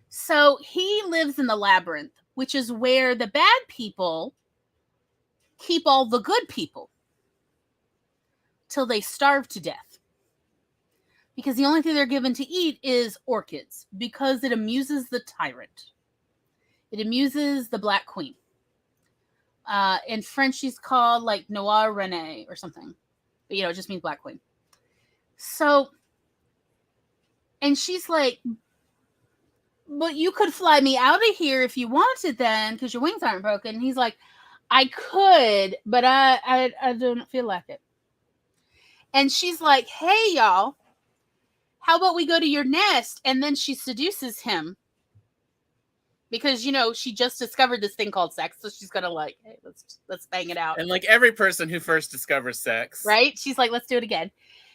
So he lives in the labyrinth, which is where the bad people keep all the good people till they starve to death. Because the only thing they're given to eat is orchids, because it amuses the tyrant. It amuses the Black Queen. In French, she's called like Noire Renee or something. But, it just means Black Queen. So, and she's like, but you could fly me out of here if you wanted then, because your wings aren't broken. And he's like, I could, but I don't feel like it. And she's like, hey, y'all, how about we go to your nest? And then she seduces him because, she just discovered this thing called sex. So she's going to like, hey, let's bang it out. And like every person who first discovers sex. Right? She's like, let's do it again.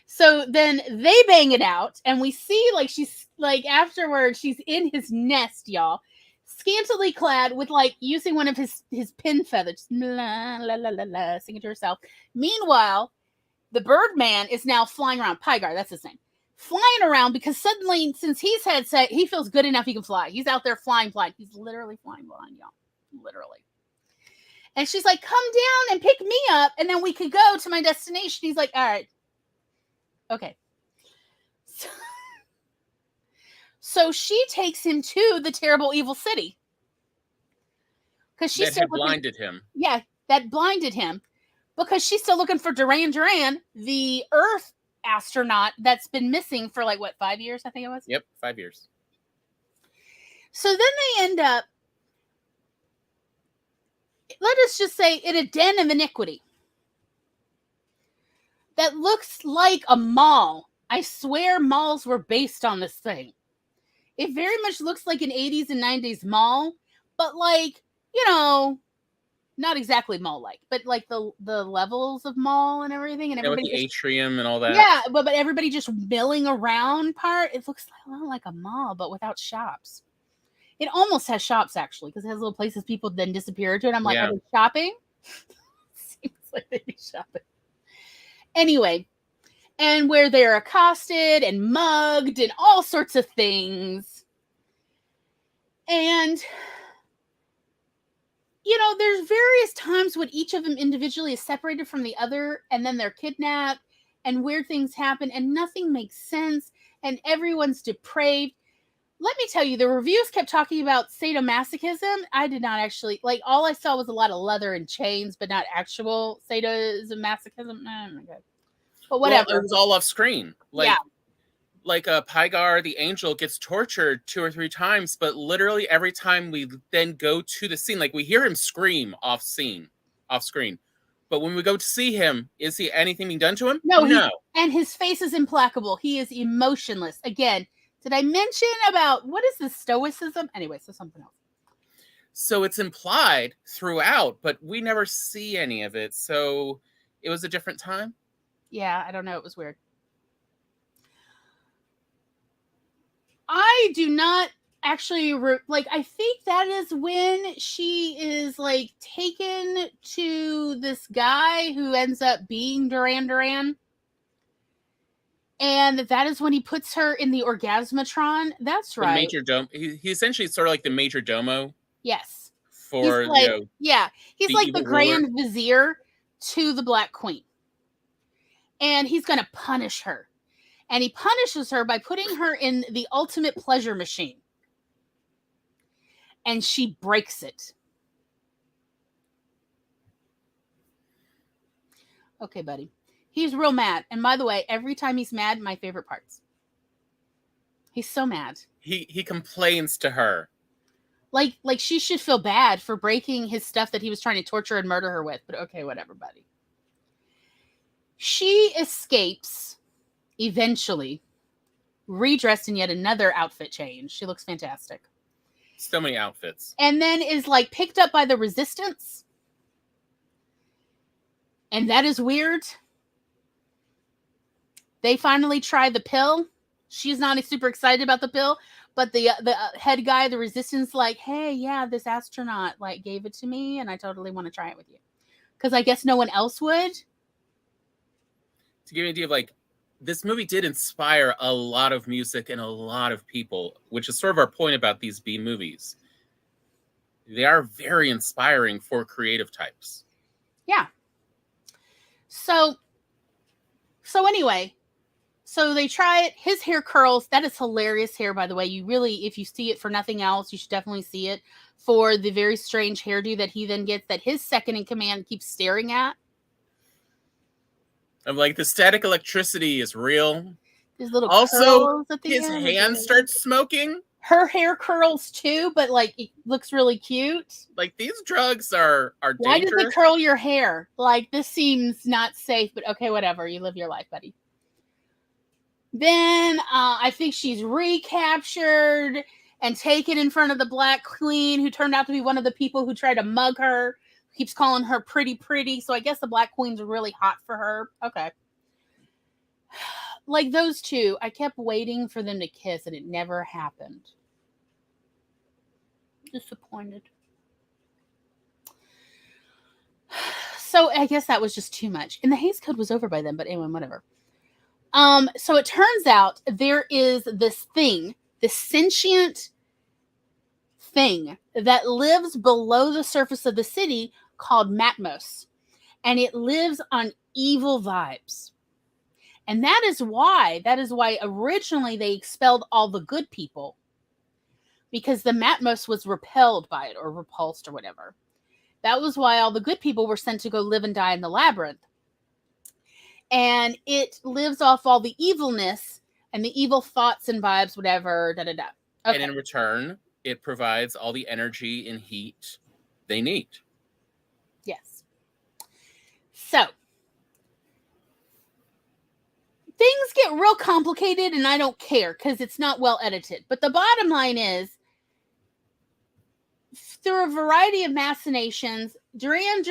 So then they bang it out. And we see like, she's like, afterwards, she's in his nest, y'all. Scantily clad with like using one of his pin feathers. La, la, la, la, la, singing to herself. Meanwhile, the Birdman is now flying around. Pygar, that's his name. Flying around because suddenly, since he's had sex, he feels good enough he can fly. He's out there flying blind. He's literally flying blind, y'all. Literally. And she's like, come down and pick me up, and then we could go to my destination. He's like, all right. Okay. So she takes him to the terrible evil city. Because she had blinded him. Yeah, that blinded him. because she's still looking for Duran Duran, the Earth astronaut that's been missing for like, what, 5 years, I think it was? Yep, 5 years. So then they end up, let us just say, in a den of iniquity that looks like a mall. I swear malls were based on this thing. It very much looks like an 80s and 90s mall, but like, you know, not exactly mall-like, but like the levels of mall and everything, and Yeah, with everybody the just, atrium and all that. yeah, but everybody just milling around part. It looks like a mall, but without shops. It almost has shops, actually, because it has little places people then disappear to, and I'm like, Yeah. are they shopping? Seems like they'd be shopping. Anyway, and where they're accosted and mugged and all sorts of things. And, you know, there's various times when each of them individually is separated from the other, and then they're kidnapped, and weird things happen, and nothing makes sense, and everyone's depraved. Let me tell you, the reviews kept talking about sadomasochism. I did not actually, like, all I saw was a lot of leather and chains, but not actual sadomasochism. Oh my God. But whatever. Well, it was all off screen. Yeah. Like Pygar, the angel, gets tortured 2 or 3 times, but literally every time we then go to the scene, like we hear him scream off screen, off screen. But when we go to see him, is he anything being done to him? No. And his face is implacable. He is emotionless. Again, did I mention about what is the stoicism? Anyway, so something else. So it's implied throughout, but we never see any of it. So it was a different time. Yeah, I don't know. It was weird. I do not actually like, I think that is when she is like taken to this guy who ends up being Duran Duran. And that is when he puts her in the orgasmatron. That's right. The major dome. He essentially is sort of like the major domo. Yes. For, he's like, you know, yeah, he's the like the evil Grand ruler. Vizier to the Black Queen. And he's going to punish her. And he punishes her by putting her in the ultimate pleasure machine. And she breaks it. Okay, buddy. He's real mad. And by the way, every time he's mad, my favorite parts. He's so mad. He complains to her. Like she should feel bad for breaking his stuff that he was trying to torture and murder her with. But okay, whatever, buddy. She escapes eventually, redressed in yet another outfit change. She looks fantastic. So many outfits. And then is like picked up by the resistance. And that is weird. They finally try the pill. She's not super excited about the pill, but the head guy, the resistance, like, hey, yeah, this astronaut like gave it to me, and I totally want to try it with you, because I guess no one else would. To give you an idea of like, this movie did inspire a lot of music and a lot of people, which is sort of our point about these B movies. They are very inspiring for creative types. Yeah. So anyway, so they try it. His hair curls. That is hilarious hair, by the way. You really, if you see it for nothing else, you should definitely see it for the very strange hairdo that he then gets, that his second in command keeps staring at. I'm like, the static electricity is real. His little also, curls at the his end. hand starts smoking. Her hair curls too, but like it looks really cute. Like, these drugs are Why dangerous. did they curl your hair? Like, this seems not safe, but okay, whatever. You live your life, buddy. Then I think she's recaptured and taken in front of the Black Queen, who turned out to be one of the people who tried to mug her. Keeps calling her pretty. So I guess the Black Queen's really hot for her. Okay. Like those two, I kept waiting for them to kiss, and it never happened. Disappointed. So I guess that was just too much. And the Hays Code was over by then, but anyway, whatever. So it turns out there is this thing, this sentient thing that lives below the surface of the city called Matmos. And it lives on evil vibes. And that is why originally they expelled all the good people, because the Matmos was repelled by it, or repulsed, or whatever. That was why all the good people were sent to go live and die in the labyrinth. And it lives off all the evilness and the evil thoughts and vibes, whatever, Okay. And in return, it provides all the energy and heat they need. Yes. So, things get real complicated, and I don't care because it's not well edited. But the bottom line is, through a variety of machinations, Duran,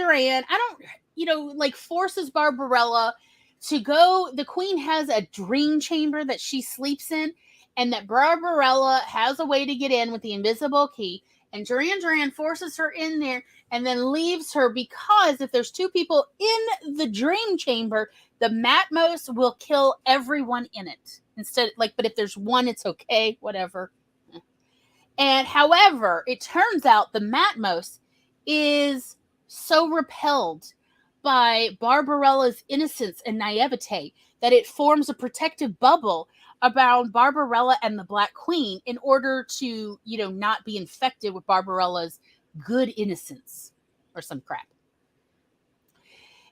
forces Barbarella to go. The queen has a dream chamber that she sleeps in, and that Barbarella has a way to get in with the invisible key. And Duran forces her in there and then leaves her, because if there's two people in the dream chamber, the Matmos will kill everyone in it. But if there's one, it's okay, whatever. And however, it turns out the Matmos is so repelled by Barbarella's innocence and naivete that it forms a protective bubble around Barbarella and the Black Queen in order to, not be infected with Barbarella's good innocence or some crap.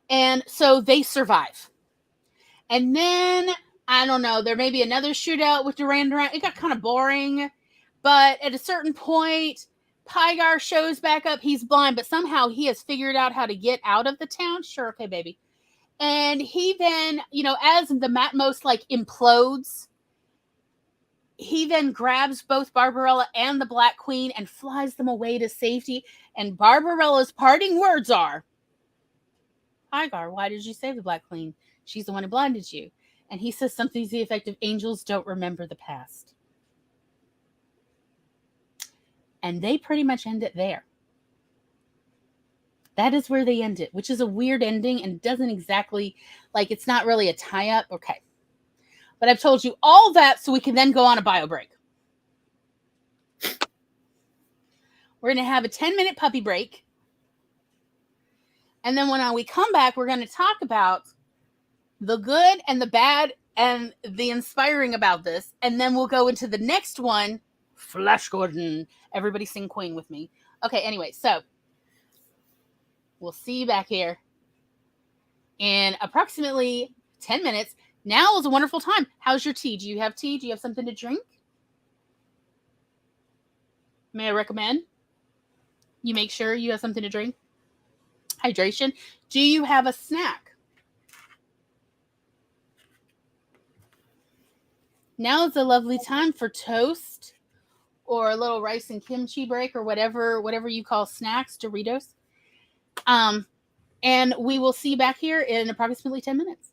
And so they survive. And then, I don't know, there may be another shootout with Duran. It got kind of boring. But at a certain point, Pygar shows back up. He's blind, but somehow he has figured out how to get out of the town. Sure, okay, baby. And he then, as the Matmos implodes, he then grabs both Barbarella and the Black Queen and flies them away to safety. And Barbarella's parting words are, Pygar, why did you save the Black Queen? She's the one who blinded you. And he says something to the effect of, angels don't remember the past. And they pretty much end it there. That is where they end it, which is a weird ending and doesn't exactly, it's not really a tie-up. Okay. But I've told you all that so we can then go on a bio break. We're going to have a 10-minute puppy break. And then when we come back, we're going to talk about the good and the bad and the inspiring about this. And then we'll go into the next one, Flash Gordon. Everybody sing Queen with me. Okay, anyway, so we'll see you back here in approximately 10 minutes. Now is a wonderful time. How's your tea? Do you have tea? Do you have something to drink? May I recommend you make sure you have something to drink? Hydration. Do you have a snack? Now is a lovely time for toast or a little rice and kimchi break or whatever you call snacks, Doritos. And we will see you back here in approximately 10 minutes.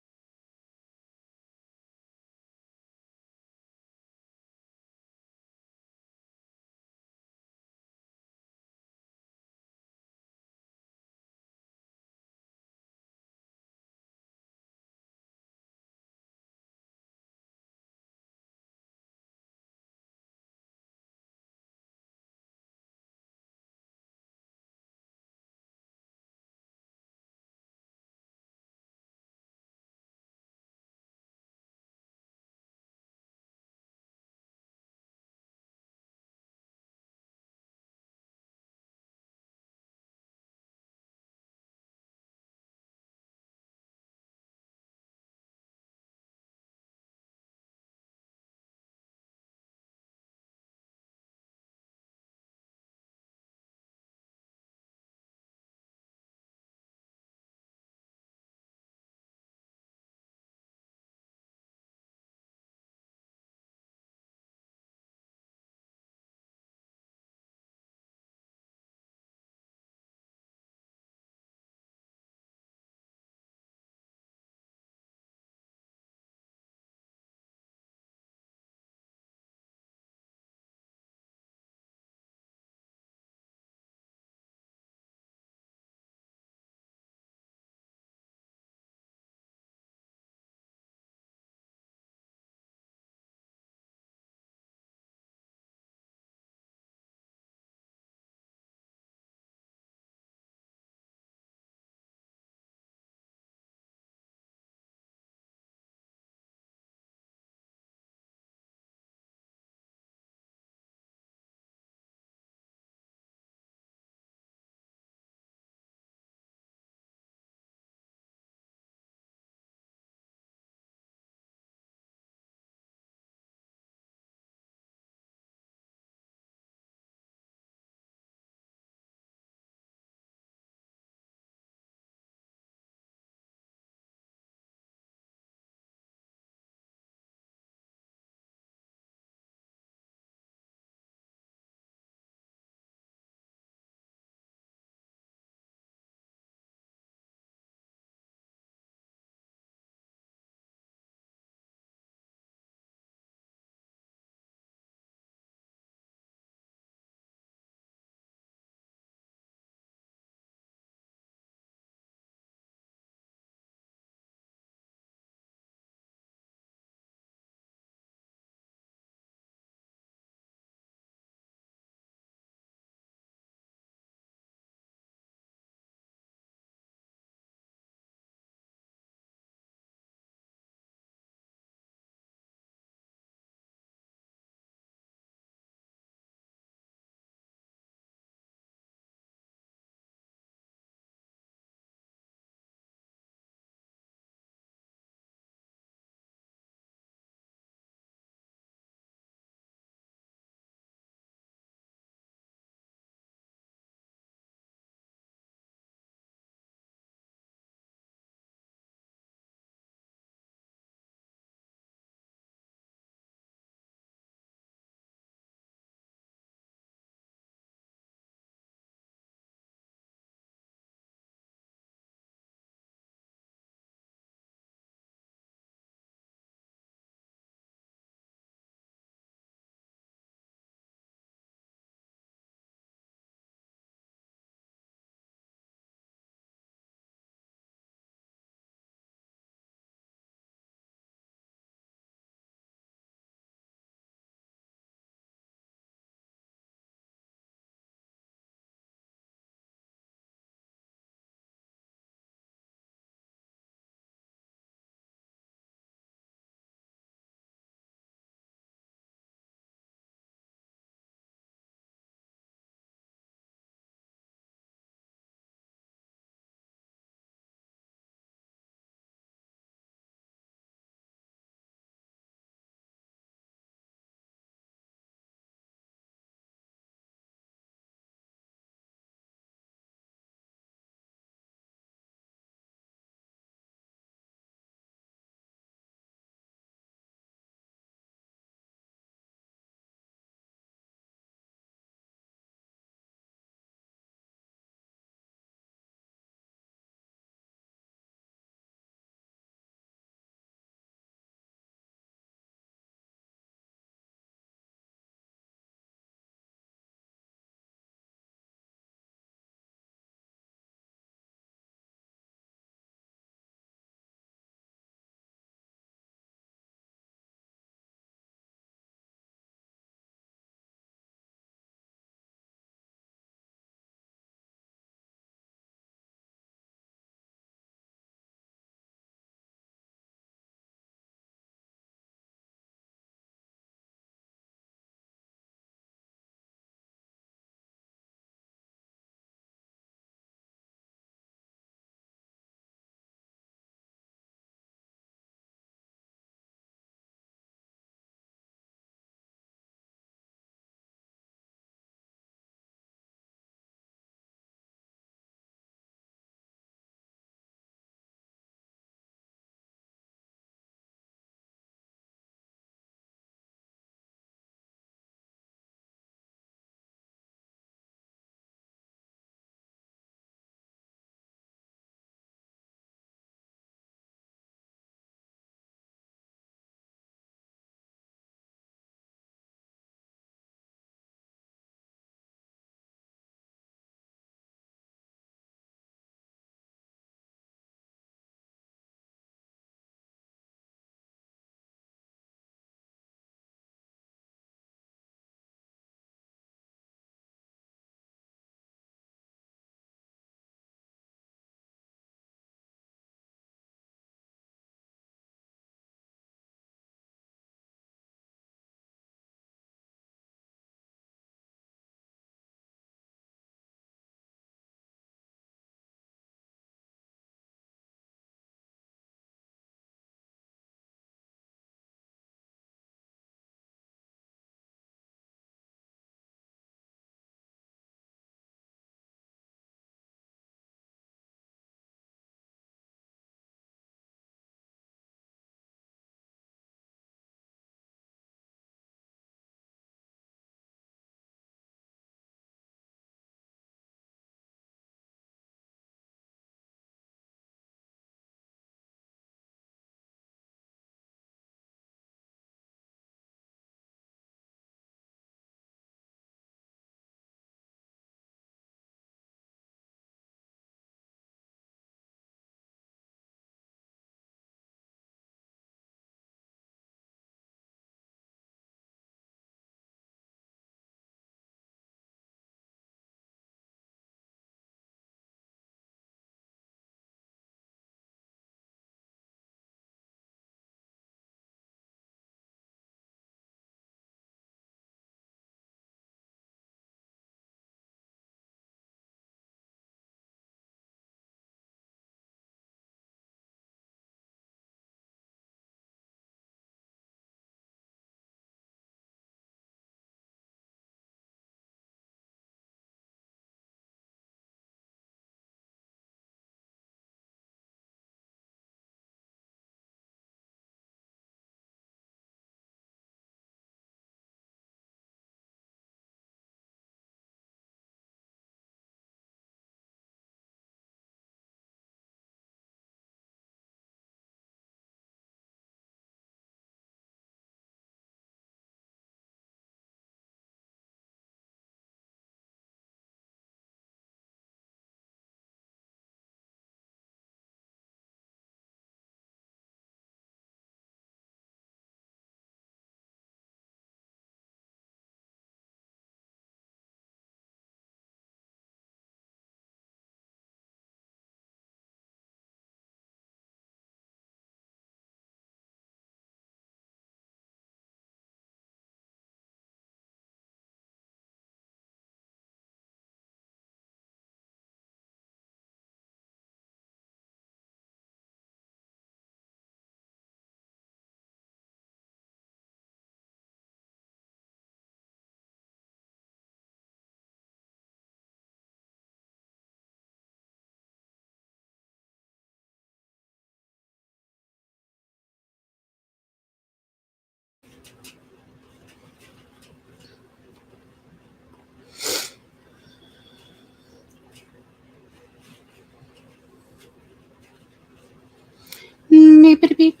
Beep beep.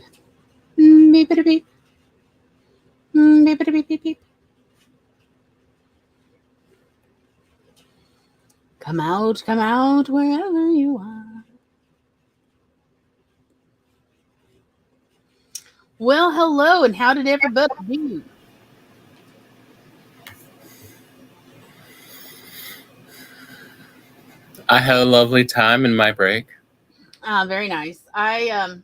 Beep beep beep. Beep beep beep beep. Come out wherever you are. Well, hello, and how did everybody do? I had a lovely time in my break. Very nice. I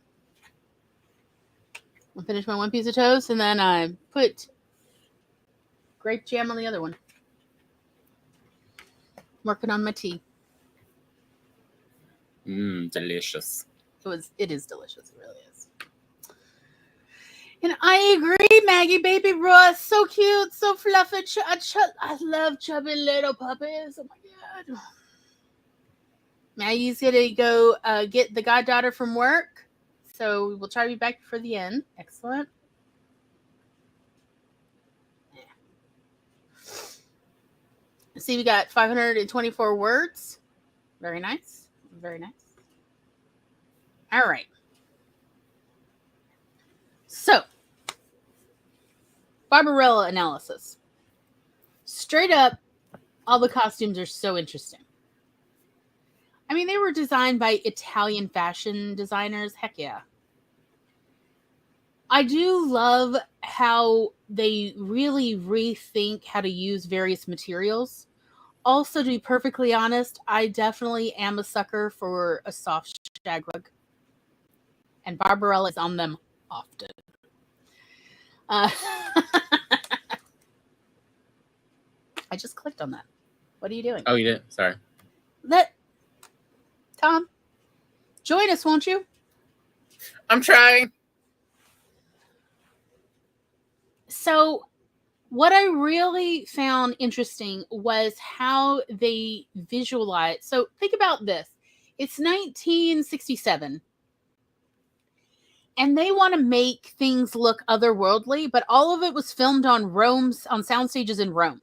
finished my one piece of toast, and then I put grape jam on the other one. Working on my tea. Delicious. It is delicious. It really is. And I agree, Maggie, baby Ross, so cute, so fluffy. I love chubby little puppies. Oh my god. Maggie's gonna go get the goddaughter from work, so we'll try to be back before the end. Excellent. See, we got 524 words. Very nice. Very nice. All right. So, Barbarella analysis. Straight up, all the costumes are so interesting. I mean, they were designed by Italian fashion designers. Heck yeah. I do love how they really rethink how to use various materials. Also, to be perfectly honest, I definitely am a sucker for a soft shag rug. And Barbarella is on them often. I just clicked on that. What are you doing? Oh, you did? Sorry. Tom, join us, won't you? I'm trying. So, what I really found interesting was how they visualize. So, think about this. It's 1967. And they want to make things look otherworldly, but all of it was filmed on sound stages in Rome.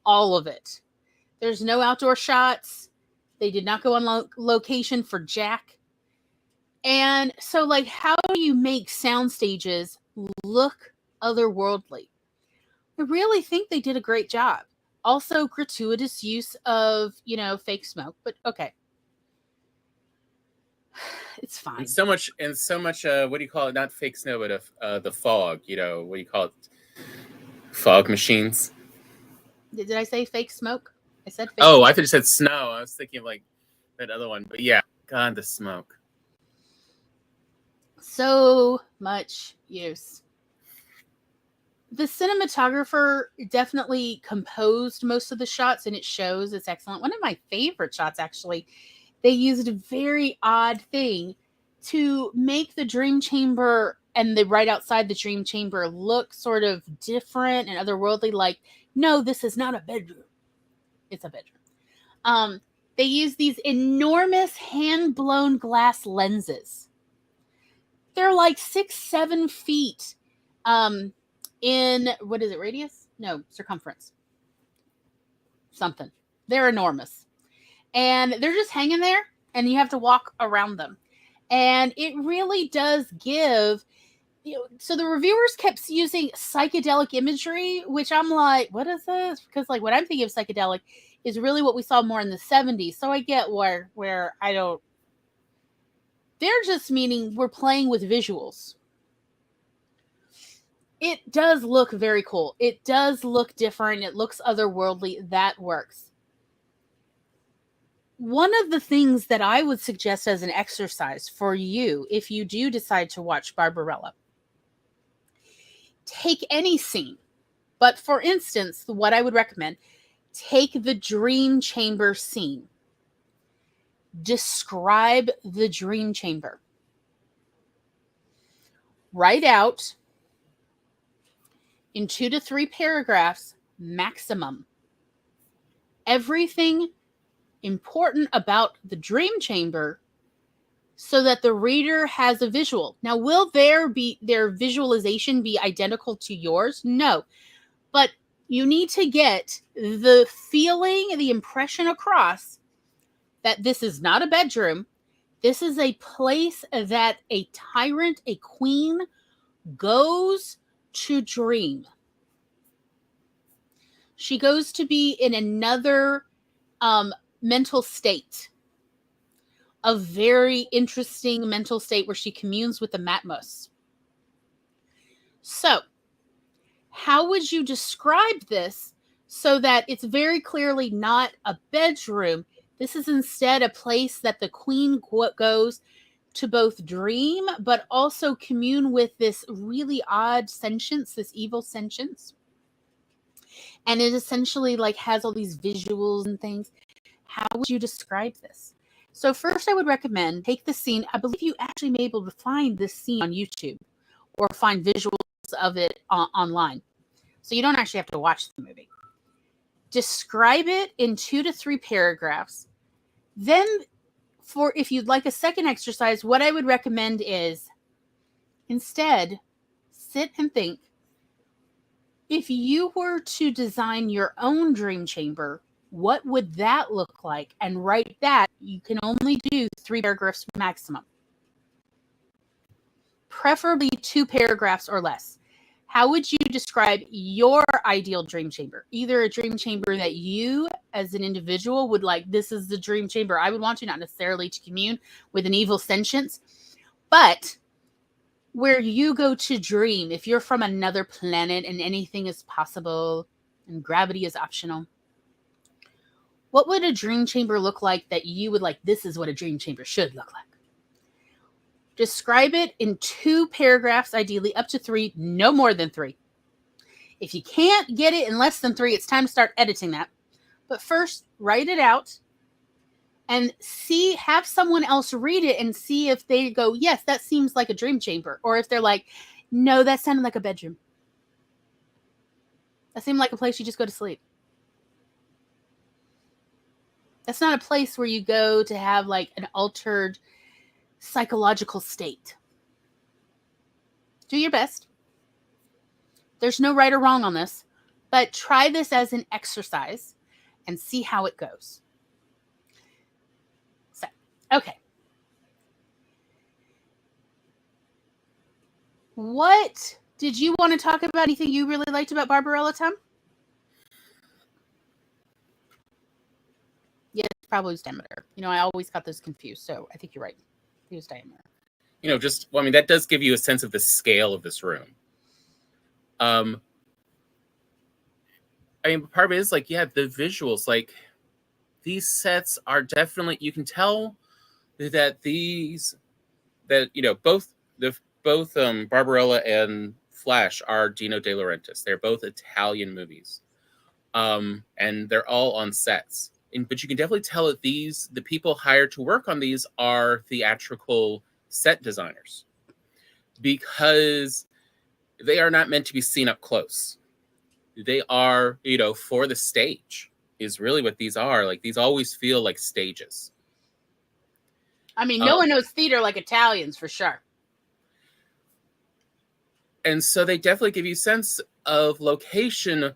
All of it. There's no outdoor shots. They did not go on location for Jack. And so, like, how do you make sound stages look otherworldly? I really think they did a great job. Also, gratuitous use of, fake smoke, but okay. It's fine. And so much, what do you call it? Not fake snow, but the fog, what do you call it? Fog machines. Did I say fake smoke? I said fake Oh, smoke. I thought you said snow. I was thinking of like that other one. But yeah, God, the smoke. So much use. The cinematographer definitely composed most of the shots, and it shows. It's excellent. One of my favorite shots, actually, they used a very odd thing to make the dream chamber and the right outside the dream chamber look sort of different and otherworldly. Like, no, this is not a bedroom. It's a bedroom. They use these enormous hand-blown glass lenses. They're like 6-7 feet in, what is it, radius? No, circumference. Something. They're enormous. And they're just hanging there, and you have to walk around them. And it really does give, so the reviewers kept using psychedelic imagery, which I'm like, what is this? Because like what I'm thinking of psychedelic is really what we saw more in the 70s. So I get where I don't, they're just meaning we're playing with visuals. It does look very cool. It does look different. It looks otherworldly. That works. One of the things that I would suggest as an exercise for you, if you do decide to watch Barbarella, take any scene. But for instance, what I would recommend, take the dream chamber scene. Describe the dream chamber. Write out in 2 to 3 paragraphs maximum everything important about the dream chamber so that the reader has a visual. Now, will their visualization be identical to yours? No. But you need to get the feeling, the impression across that this is not a bedroom. This is a place that a tyrant, a queen, goes to dream. She goes to be in another mental state, a very interesting mental state where she communes with the Matmos. So, how would you describe this so that it's very clearly not a bedroom? This is instead a place that the queen goes to both dream, but also commune with this really odd sentience, this evil sentience. And it essentially like has all these visuals and things. How would you describe this? So first I would recommend take the scene. I believe you actually may be able to find this scene on YouTube or find visuals of it online. So you don't actually have to watch the movie. Describe it in 2 to 3 paragraphs. Then for if you'd like a second exercise, what I would recommend is instead sit and think, if you were to design your own dream chamber, what would that look like? And write that. You can only do 3 paragraphs maximum. Preferably 2 paragraphs or less. How would you describe your ideal dream chamber? Either a dream chamber that you as an individual would like, this is the dream chamber I would want to, not necessarily to commune with an evil sentience, but where you go to dream. If you're from another planet and anything is possible and gravity is optional, what would a dream chamber look like that you would like, this is what a dream chamber should look like? Describe it in 2 paragraphs, ideally up to 3, no more than 3. If you can't get it in less than 3, it's time to start editing that. But first, write it out and have someone else read it and see if they go, yes, that seems like a dream chamber. Or if they're like, no, that sounded like a bedroom. That seemed like a place you just go to sleep. That's not a place where you go to have like an altered psychological state. Do your best. There's no right or wrong on this, but try this as an exercise and see how it goes. So, okay. What did you want to talk about? Anything you really liked about Barbarella, Tom? Yes, probably was diameter. I always got those confused, so I think you're right. It was diameter. That does give you a sense of the scale of this room. Part of it is like, yeah, the visuals, like these sets are definitely, you can tell that both Barbarella and Flash are Dino De Laurentiis. They're both Italian movies. And they're all on sets. But you can definitely tell that the people hired to work on these are theatrical set designers, because they are not meant to be seen up close. They are, for the stage is really what these are. Like, these always feel like stages. No one knows theater like Italians, for sure. And so they definitely give you a sense of location,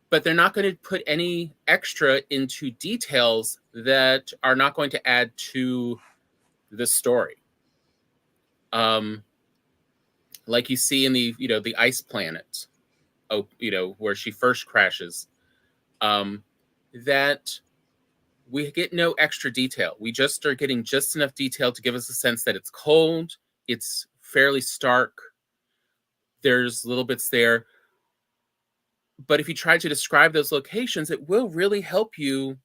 but they're not going to put any extra into details that are not going to add to the story. Like you see in the ice planet, where she first crashes, that we get no extra detail. We just are getting just enough detail to give us a sense that it's cold, it's fairly stark, there's little bits there. But if you try to describe those locations, it will really help you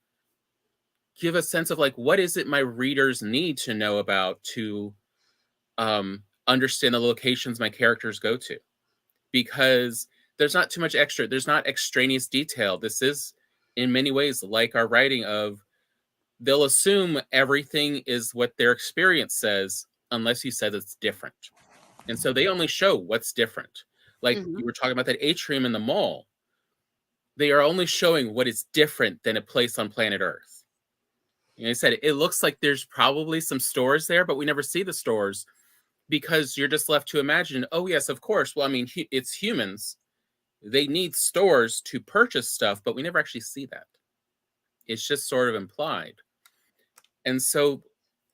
give a sense of like, what is it my readers need to know about to understand the locations my characters go to, because there's not too much extra. There's not extraneous detail. This is in many ways like our writing of, they'll assume everything is what their experience says unless you said it's different. And so they only show what's different. Like you were talking about that atrium in the mall. They are only showing what is different than a place on planet Earth. I said, it looks like there's probably some stores there, but we never see the stores because you're just left to imagine, oh, yes, of course. Well, I mean, it's humans. They need stores to purchase stuff, but we never actually see that. It's just sort of implied. And so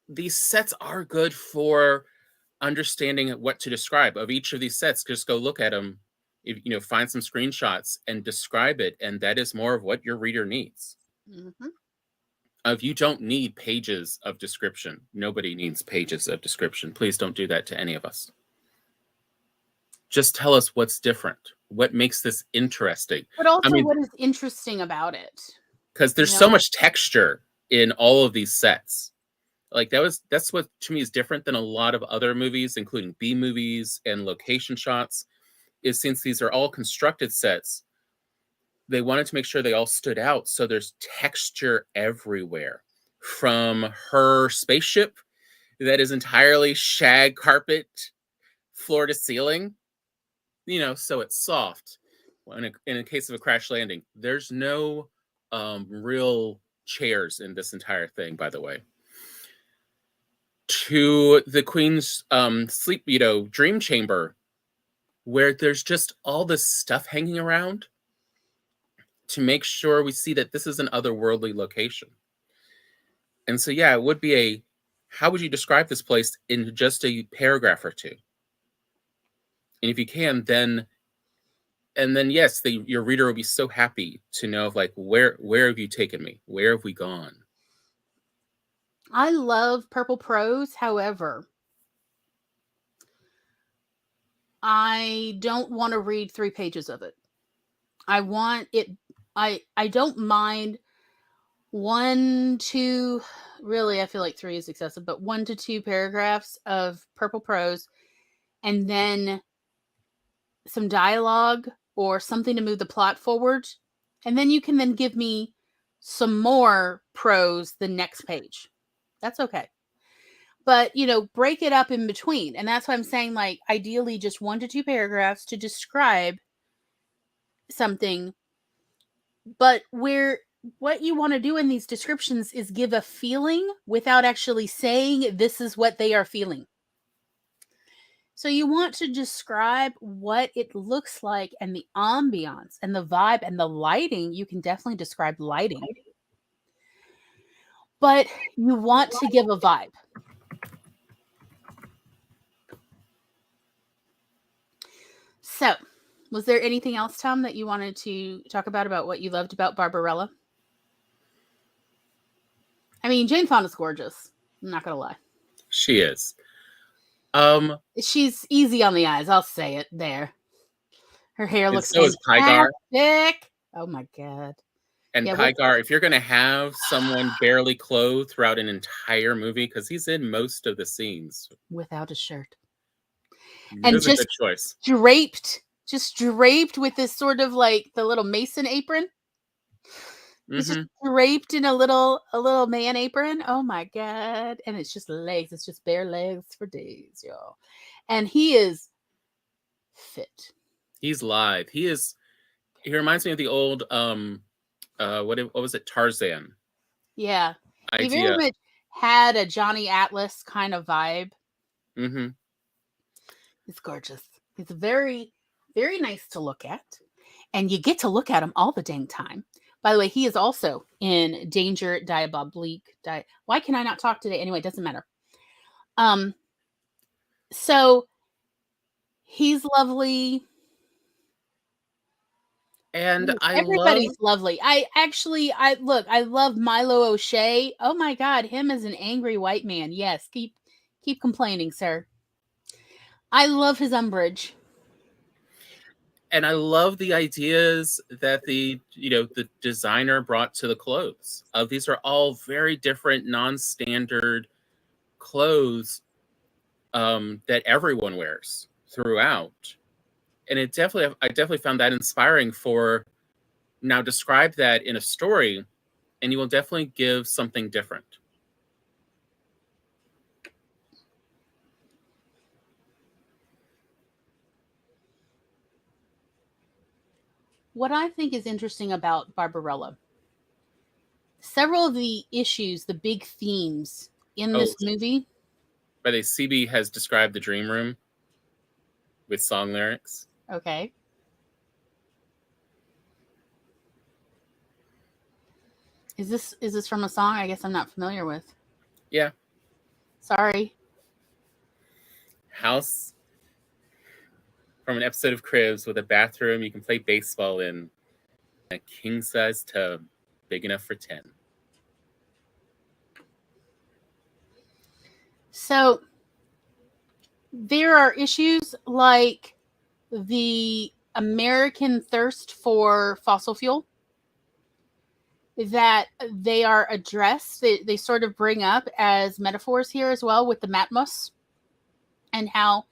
these sets are good for understanding what to describe of each of these sets. Just go look at them, find some screenshots and describe it. And that is more of what your reader needs. Mm-hmm. If you don't need pages of description, nobody needs pages of description. Please don't do that to any of us. Just tell us what's different. What makes this interesting? But also, what is interesting about it? Because there's so much texture in all of these sets. Like that's what to me is different than a lot of other movies, including B movies and location shots, is since these are all constructed sets, they wanted to make sure they all stood out. So there's texture everywhere, from her spaceship that is entirely shag carpet, floor to ceiling, so it's soft. In a case of a crash landing, there's no real chairs in this entire thing, by the way. To the Queen's sleep, dream chamber, where there's just all this stuff hanging around to make sure we see that this is an otherworldly location. And so, yeah, it would be how would you describe this place in just a paragraph or two? And if you can, then yes, your reader will be so happy to know of, like, where have you taken me? Where have we gone? I love purple prose. However, I don't want to read 3 pages of it. I want it. I don't mind 1, 2. Really, I feel like 3 is excessive, but 1 to 2 paragraphs of purple prose, and then some dialogue or something to move the plot forward, and then you can then give me some more prose the next page. That's okay. But, break it up in between. And that's why I'm saying, like, ideally just 1 to 2 paragraphs to describe something. But what you want to do in these descriptions is give a feeling without actually saying this is what they are feeling. So you want to describe what it looks like and the ambiance and the vibe and the lighting. You can definitely describe lighting. But you want to give a vibe. So, was there anything else, Tom, that you wanted to talk about what you loved about Barbarella? I mean, Jane Fonda's gorgeous. I'm not going to lie. She is. She's easy on the eyes. I'll say it there. Her hair looks so is Pygar. Oh my God. And yeah, Pygar, if you're going to have someone barely clothed throughout an entire movie, because he's in most of the scenes. Without a shirt. And just a good choice. Draped with this sort of like the little Mason apron. He's just draped in a little man apron. Oh my God. And it's just legs. It's just bare legs for days, y'all. And he is fit. He's live. He reminds me of the old what was it? Tarzan. Yeah. Idea. He very much had a Johnny Atlas kind of vibe. Mm-hmm. He's gorgeous. He's very, very nice to look at. And you get to look at him all the dang time. By the way, he is also in Danger Diabolique. Why can I not talk today? Anyway, it doesn't matter. So he's lovely. And everybody's lovely. I love Milo O'Shea. Oh my God, him as an angry white man. Yes, keep complaining, sir. I love his umbrage. And I love the ideas that the designer brought to the clothes. These are all very different, non-standard clothes that everyone wears throughout. And I definitely found that inspiring for now describe that in a story, and you will definitely give something different. What I think is interesting about Barbarella, several of the issues, the big themes in Oh. this movie. By the way, CB has described the dream room with song lyrics. Okay. Is this from a song I guess I'm not familiar with? Yeah. Sorry. House from an episode of Cribs with a bathroom you can play baseball in, a king-size tub big enough for 10. So there are issues like the American thirst for fossil fuel that they are addressed. They sort of bring up as metaphors here as well with the Matmos, and how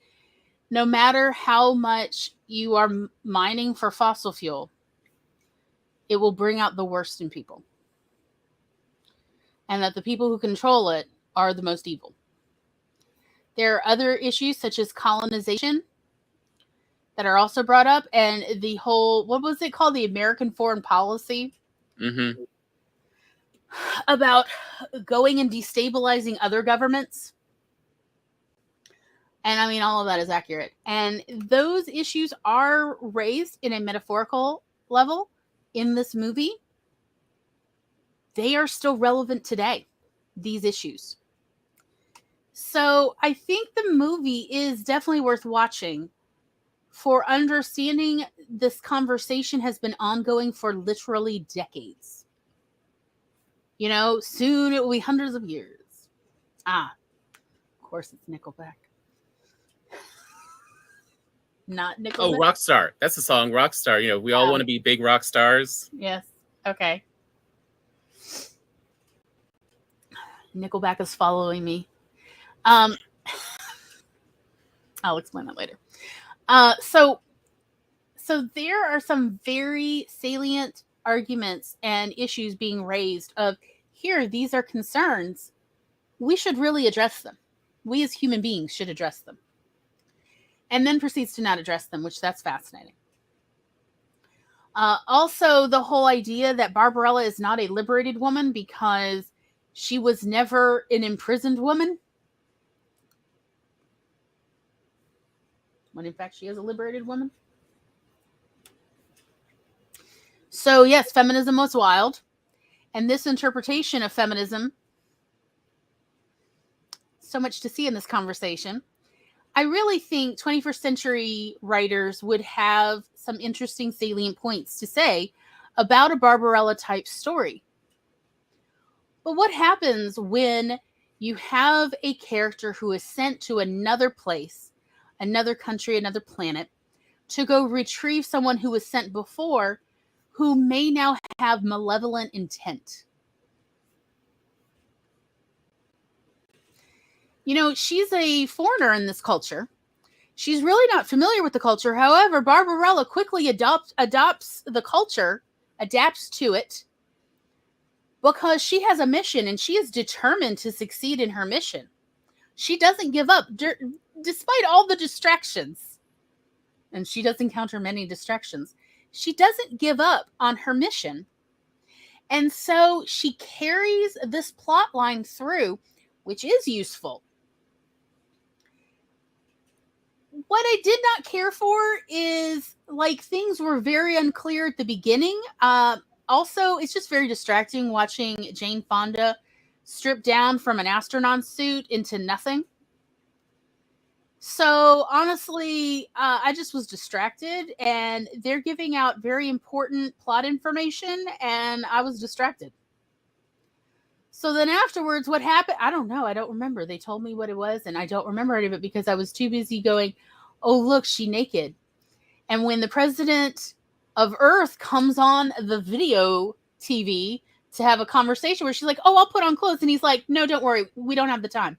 no matter how much you are mining for fossil fuel, it will bring out the worst in people. And that the people who control it are the most evil. There are other issues such as colonization that are also brought up, and the whole, what was it called? The American foreign policy. Mm-hmm. About going and destabilizing other governments. And I mean, all of that is accurate. And those issues are raised in a metaphorical level in this movie. They are still relevant today, these issues. So I think the movie is definitely worth watching for understanding this conversation has been ongoing for literally decades. You know, soon it will be hundreds of years. Of course it's Nickelback. Not Nickelback. Oh, Rockstar. That's the song, Rockstar. You know, we all want to be big rock stars. Yes. Okay. Nickelback is following me. I'll explain that later. So there are some very salient arguments and issues being raised of here, these are concerns. We should really address them. We as human beings should address them. And then proceeds to not address them, which that's fascinating. Also, the whole idea that Barbarella is not a liberated woman because she was never an imprisoned woman, when in fact she is a liberated woman. So yes, feminism was wild. And this interpretation of feminism, so much to see in this conversation. I really think 21st century writers would have some interesting salient points to say about a Barbarella type story. But what happens when you have a character who is sent to another place, another country, another planet, to go retrieve someone who was sent before, who may now have malevolent intent? You know, she's a foreigner in this culture. She's really not familiar with the culture. However, Barbarella quickly adopts the culture, adapts to it, because she has a mission and she is determined to succeed in her mission. She doesn't give up despite all the distractions. And she does encounter many distractions. She doesn't give up on her mission. And so she carries this plot line through, which is useful. What I did not care for is, like, things were very unclear at the beginning. Also, it's just very distracting watching Jane Fonda strip down from an astronaut suit into nothing. So honestly, I just was distracted, and they're giving out very important plot information, and I was distracted. So then afterwards, what happened? I don't know. I don't remember. They told me what it was, and I don't remember any of it because I was too busy going, oh, look, she naked. And when the president of Earth comes on the video TV to have a conversation where she's like, oh, I'll put on clothes. And he's like, no, don't worry. We don't have the time.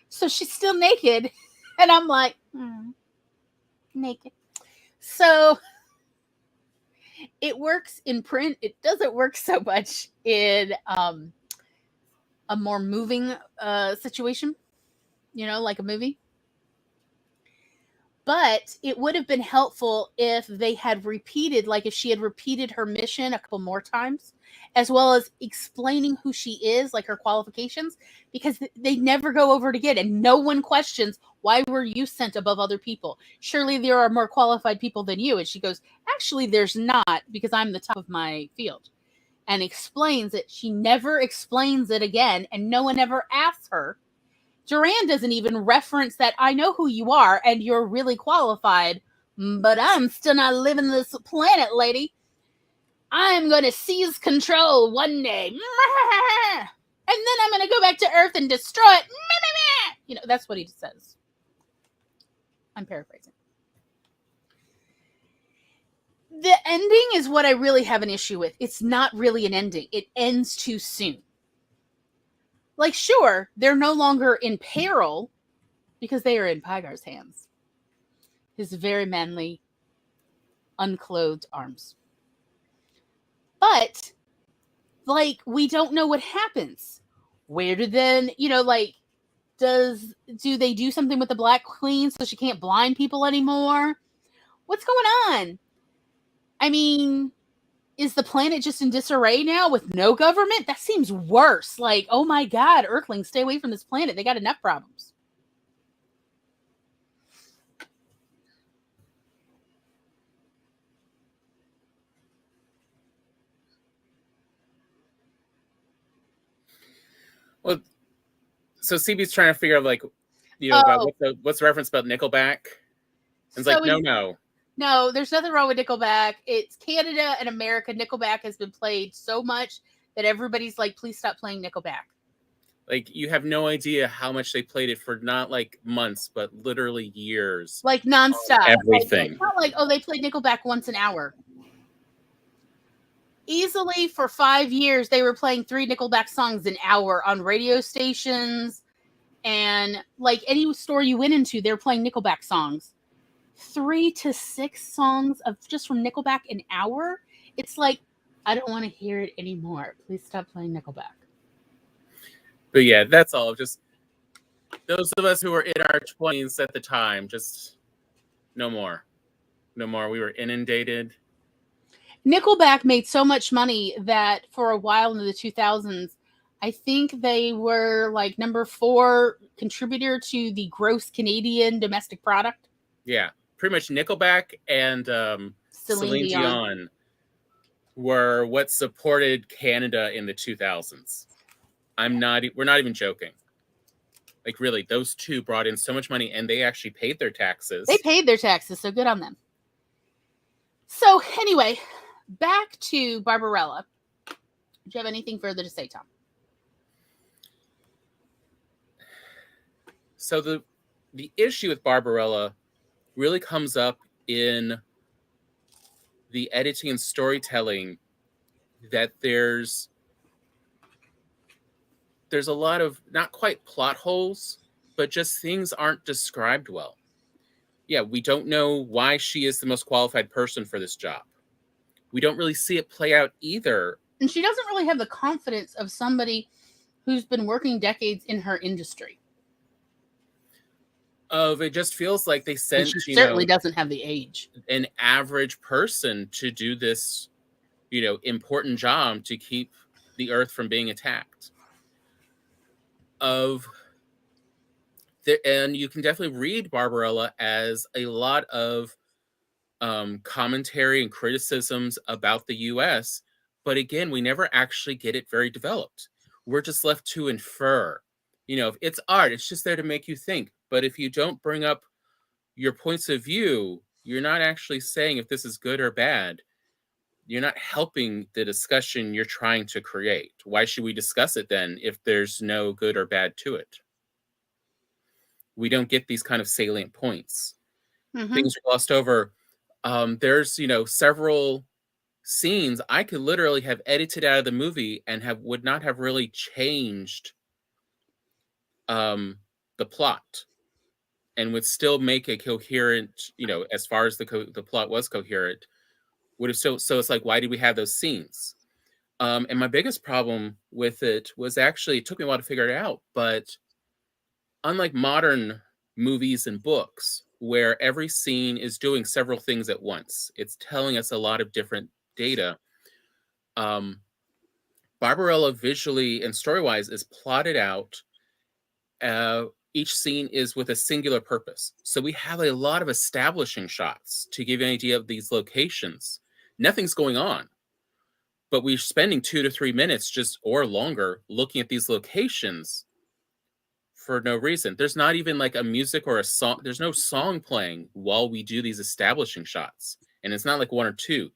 So she's still naked. And I'm like, naked. So it works in print. It doesn't work so much in a more moving situation, you know, like a movie. But it would have been helpful if they had repeated, like if she had repeated her mission a couple more times, as well as explaining who she is, like her qualifications, because they never go over it again. And no one questions, why were you sent above other people? Surely there are more qualified people than you. And she goes, actually, there's not, because I'm the top of my field. And explains it. She never explains it again, and no one ever asks her. Duran doesn't even reference that I know who you are and you're really qualified, but I'm still not living this planet, lady. I'm going to seize control one day. And then I'm going to go back to Earth and destroy it. You know, that's what he says. I'm paraphrasing. The ending is what I really have an issue with. It's not really an ending. It ends too soon. Like, sure, they're no longer in peril because they are in Pygar's hands. His very manly, unclothed arms. But, like, we don't know what happens. Where do then, you know, like, do they do something with the Black Queen so she can't blind people anymore? What's going on? I mean, is the planet just in disarray now with no government? That seems worse. Like, oh my God, Earthlings, stay away from this planet. They got enough problems. Well, so CB's trying to figure out, like, you know, about what's the reference about Nickelback? And it's So like, no. No, there's nothing wrong with Nickelback. It's Canada and America. Nickelback has been played so much that everybody's like, please stop playing Nickelback. Like, you have no idea how much they played it for, not like months, but literally years. Like nonstop. Everything. Like, it's not like, oh, they played Nickelback once an hour. Easily for 5 years, they were playing 3 Nickelback songs an hour on radio stations. And like any store you went into, they were playing Nickelback songs. 3 to 6 songs of just from Nickelback an hour. It's like, I don't want to hear it anymore. Please stop playing Nickelback. But yeah, that's all. Just those of us who were in our 20s at the time, just no more. No more. We were inundated. Nickelback made so much money that for a while in the 2000s, I think they were like number 4 contributor to the gross Canadian domestic product. Yeah, pretty much Nickelback and Celine Dion were what supported Canada in the 2000s. We're not even joking. Like, really, those two brought in so much money, and they actually paid their taxes. They paid their taxes, so good on them. So anyway, back to Barbarella. Do you have anything further to say, Tom? So the issue with Barbarella really comes up in the editing and storytelling, that there's a lot of not quite plot holes, but just things aren't described well. Yeah, we don't know why she is the most qualified person for this job. We don't really see it play out either. And she doesn't really have the confidence of somebody who's been working decades in her industry. It just feels like they sent, she certainly doesn't have the age, an average person to do this, important job to keep the Earth from being attacked. And you can definitely read Barbarella as a lot of commentary and criticisms about the U.S., but again, we never actually get it very developed. We're just left to infer. If it's art, it's just there to make you think. But if you don't bring up your points of view, you're not actually saying if this is good or bad. You're not helping the discussion you're trying to create. Why should we discuss it then if there's no good or bad to it? We don't get these kind of salient points. Mm-hmm. Things are glossed over. There's, several scenes I could literally have edited out of the movie and would not have really changed the plot, and would still make a coherent, as far as the plot was coherent, would have still. So it's like, why did we have those scenes? And my biggest problem with it was actually, it took me a while to figure it out, but unlike modern movies and books, where every scene is doing several things at once. It's telling us a lot of different data. Barbarella visually and story-wise is plotted out. Each scene is with a singular purpose. So we have a lot of establishing shots to give you an idea of these locations. Nothing's going on, but we're spending 2 to 3 minutes just or longer looking at these locations for no reason. There's not even like a music or a song. There's no song playing while we do these establishing shots. And it's not like one or two.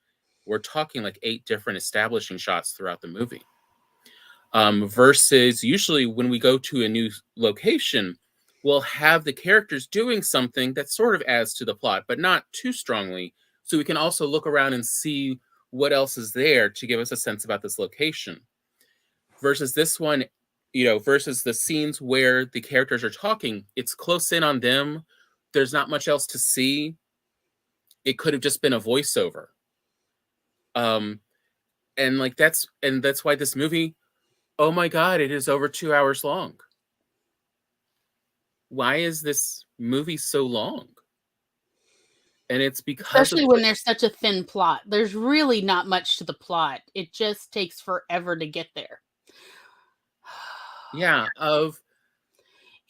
We're talking like 8 different establishing shots throughout the movie. Versus usually when we go to a new location, we'll have the characters doing something that sort of adds to the plot, but not too strongly. So we can also look around and see what else is there to give us a sense about this location. Versus this one, versus the scenes where the characters are talking, it's close in on them. There's not much else to see. It could have just been a voiceover. And that's why this movie, oh my God, it is over 2 hours long. Why is this movie so long? And it's because especially when there's such a thin plot. There's really not much to the plot. It just takes forever to get there.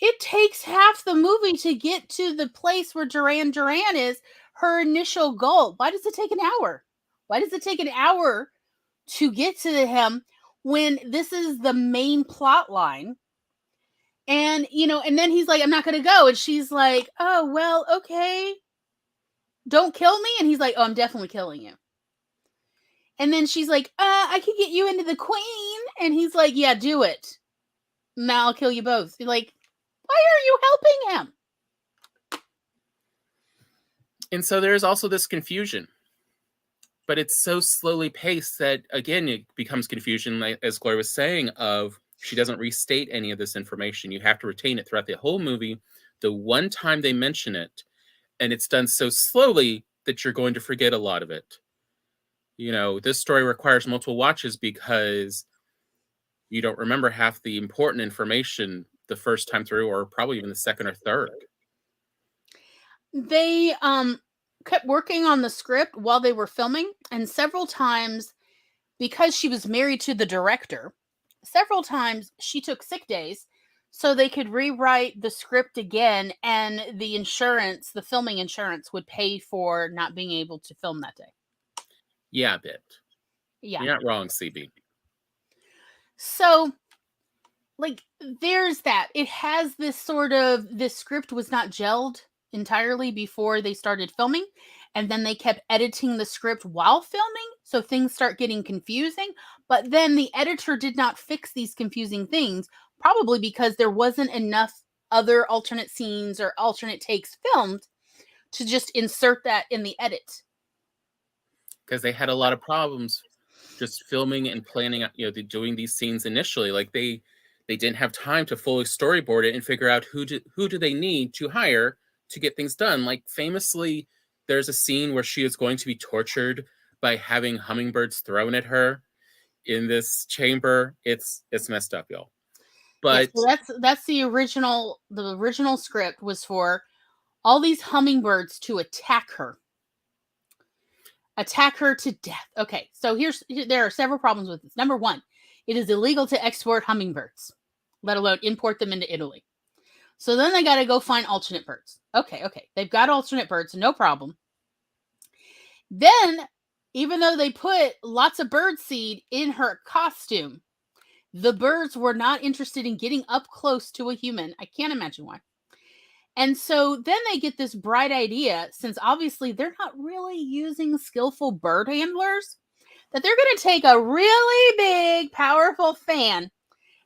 It takes half the movie to get to the place where Duran Duran is, her initial goal. Why does it take an hour? Why does it take an hour to get to him when this is the main plot line? And, and then he's like, I'm not going to go. And she's like, oh, well, okay. Don't kill me. And he's like, oh, I'm definitely killing you. And then she's like, I could get you into the queen. And he's like, yeah, do it. Now I'll kill you both. You're like, why are you helping him? And so there's also this confusion. But it's so slowly paced that, again, it becomes confusion, as Gloria was saying, of she doesn't restate any of this information. You have to retain it throughout the whole movie. The one time they mention it, and it's done so slowly that you're going to forget a lot of it. This story requires multiple watches because you don't remember half the important information the first time through, or probably even the second or third. They kept working on the script while they were filming, and several times, because she was married to the director, several times she took sick days so they could rewrite the script again, and the filming insurance would pay for not being able to film that day. Yeah, a bit. Yeah. You're not wrong, CB. So, there's that. It has this script was not gelled entirely before they started filming, and then they kept editing the script while filming, so things start getting confusing. But then the editor did not fix these confusing things, probably because there wasn't enough other alternate scenes or alternate takes filmed to just insert that in the edit. Because they had a lot of problems just filming and planning, doing these scenes initially. Like they didn't have time to fully storyboard it and figure out who do they need to hire to get things done. Like famously, there's a scene where she is going to be tortured by having hummingbirds thrown at her in this chamber. It's messed up, y'all. But yeah, so that's the original script was for all these hummingbirds to attack her to death. Okay, so there are several problems with this. Number one, it is illegal to export hummingbirds, let alone import them into Italy. So then they got to go find alternate birds. Okay, they've got alternate birds, no problem. Then, even though they put lots of bird seed in her costume, the birds were not interested in getting up close to a human. I can't imagine why. And so then they get this bright idea, since obviously they're not really using skillful bird handlers, that they're going to take a really big, powerful fan,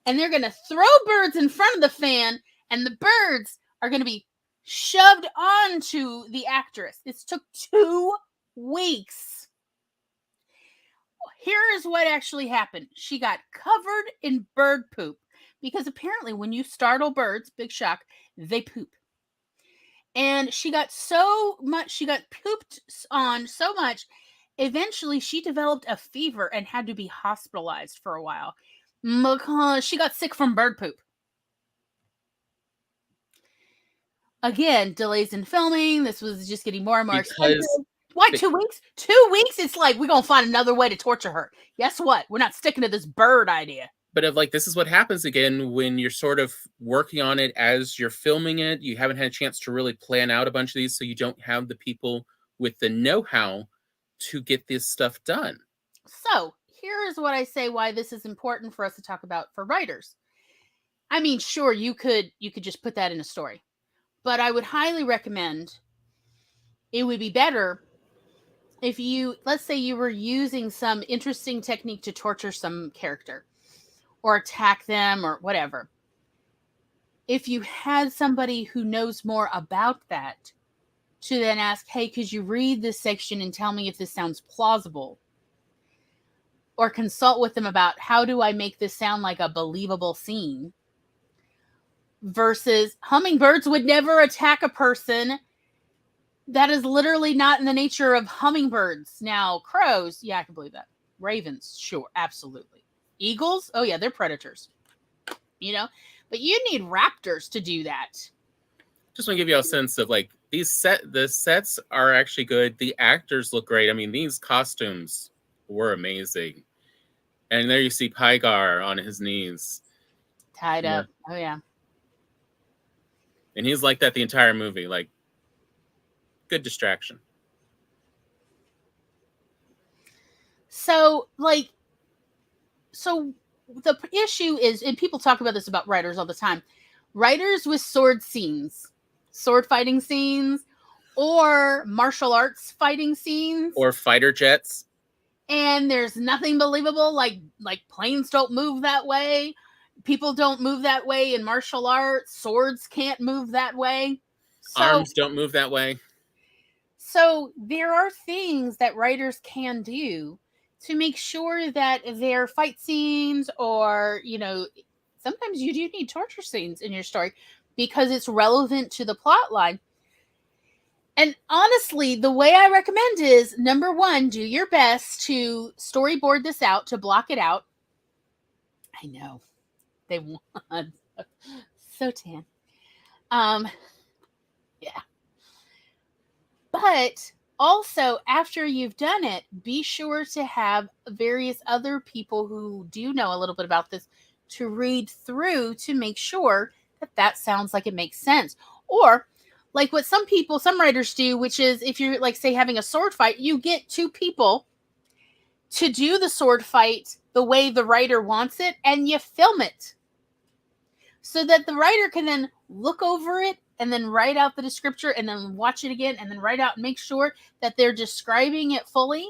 and they're going to throw birds in front of the fan, and the birds are going to be shoved onto the actress. This took 2 weeks. Here's what actually happened. She got covered in bird poop, because apparently when you startle birds, big shock, they poop. And she got pooped on so much, eventually she developed a fever and had to be hospitalized for a while because she got sick from bird poop. Again, delays in filming. This was just getting more and more expensive. Because Why 2 weeks? 2 weeks? It's like, we're going to find another way to torture her. Guess what? We're not sticking to this bird idea. But of like, this is what happens again when you're sort of working on it as you're filming it. You haven't had a chance to really plan out a bunch of these, so you don't have the people with the know-how to get this stuff done. So here is what I say why this is important for us to talk about for writers. I mean, sure, you could just put that in a story, but I would highly recommend, it would be better if you, let's say you were using some interesting technique to torture some character or attack them or whatever. If you had somebody who knows more about that to then ask, hey, could you read this section and tell me if this sounds plausible? Or consult with them about, how do I make this sound like a believable scene? Versus hummingbirds would never attack a person. That is literally not in the nature of hummingbirds. Now, crows, yeah, I can believe that. Ravens, sure, absolutely. Eagles, oh yeah, they're predators. You know, but you need raptors to do that. Just want to give you a sense of like, the sets are actually good. The actors look great. I mean, these costumes were amazing. And there you see Pygar on his knees. Tied up. Oh yeah. And he's like that the entire movie. Like, good distraction. So the issue is, and people talk about this about writers all the time, writers with sword fighting scenes, or martial arts fighting scenes, or fighter jets, and there's nothing believable. Like planes don't move that way, people don't move that way in martial arts, swords can't move that way, arms don't move that way. So there are things that writers can do to make sure that their fight scenes, or, you know, sometimes you do need torture scenes in your story because it's relevant to the plot line. And honestly, the way I recommend is, number one, do your best to storyboard this out, to block it out. I know they won. So tan. Yeah. But also, after you've done it, be sure to have various other people who do know a little bit about this to read through to make sure that that sounds like it makes sense. Or like what some writers do, which is, if you're like, say, having a sword fight, you get two people to do the sword fight the way the writer wants it, and you film it so that the writer can then look over it and then write out the descriptor and then watch it again and then write out and make sure that they're describing it fully.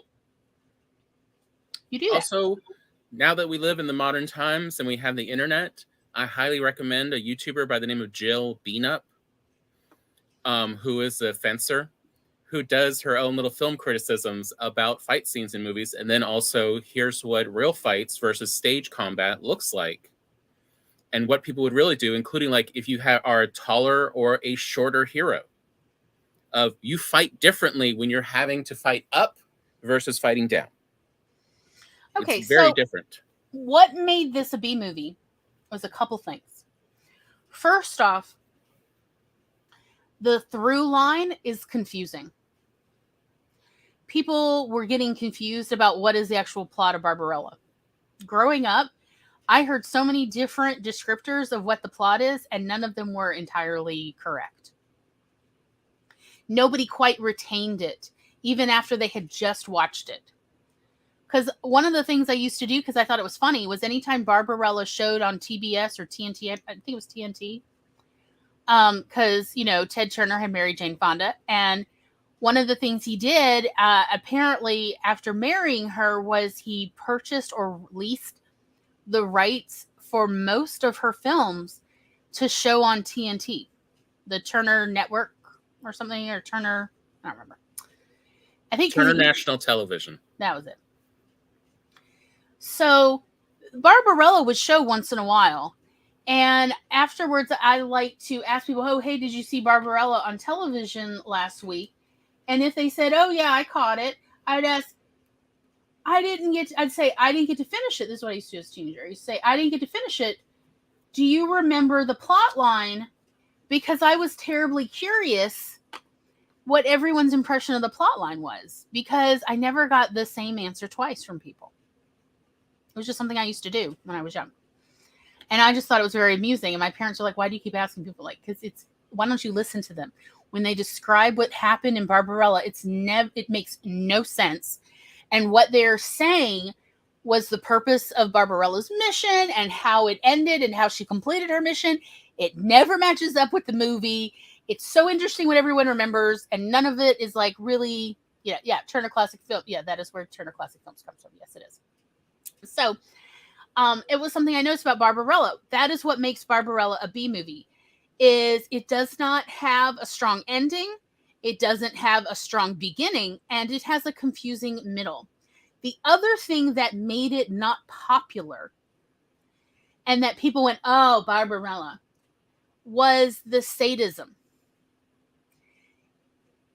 You do that. Also, now that we live in the modern times and we have the internet, I highly recommend a YouTuber by the name of Jill Beanup, who is a fencer, who does her own little film criticisms about fight scenes in movies, and then also here's what real fights versus stage combat looks like, and what people would really do, including like if you are a taller or a shorter hero. Of you fight differently when you're having to fight up versus fighting down. Okay, it's very so different. What made this a B movie was a couple things. First off, the through line is confusing. People were getting confused about what is the actual plot of Barbarella. Growing up, I heard so many different descriptors of what the plot is, and none of them were entirely correct. Nobody quite retained it, even after they had just watched it. Because one of the things I used to do, because I thought it was funny, was anytime Barbarella showed on TBS or TNT, I think it was TNT, because, you know, Ted Turner had married Jane Fonda, and one of the things he did, apparently after marrying her, was he purchased or leased the rights for most of her films to show on TNT, the Turner Network or something, or Turner, I don't remember. I think Turner National Television. That was it. So Barbarella would show once in a while, and afterwards I like to ask people, oh, hey, did you see Barbarella on television last week? And if they said, oh yeah, I caught it, I'd ask, I'd say, I didn't get to finish it. This is what I used to do as a teenager. I used to say, I didn't get to finish it. Do you remember the plot line because I was terribly curious what everyone's impression of the plot line was, because I never got the same answer twice from people. It was just something I used to do when I was young. And I just thought it was very amusing. And my parents are like, why do you keep asking people? Like, because why don't you listen to them? When they describe what happened in Barbarella, it makes no sense. And what they're saying was the purpose of Barbarella's mission and how it ended and how she completed her mission. It never matches up with the movie. It's so interesting what everyone remembers, and none of it is like really, Turner Classic Film. Yeah, that is where Turner Classic Films comes from. Yes, it is. So it was something I noticed about Barbarella. That is what makes Barbarella a B movie, is it does not have a strong ending, it doesn't have a strong beginning, and it has a confusing middle. The other thing that made it not popular and that people went, oh, Barbarella, was the sadism.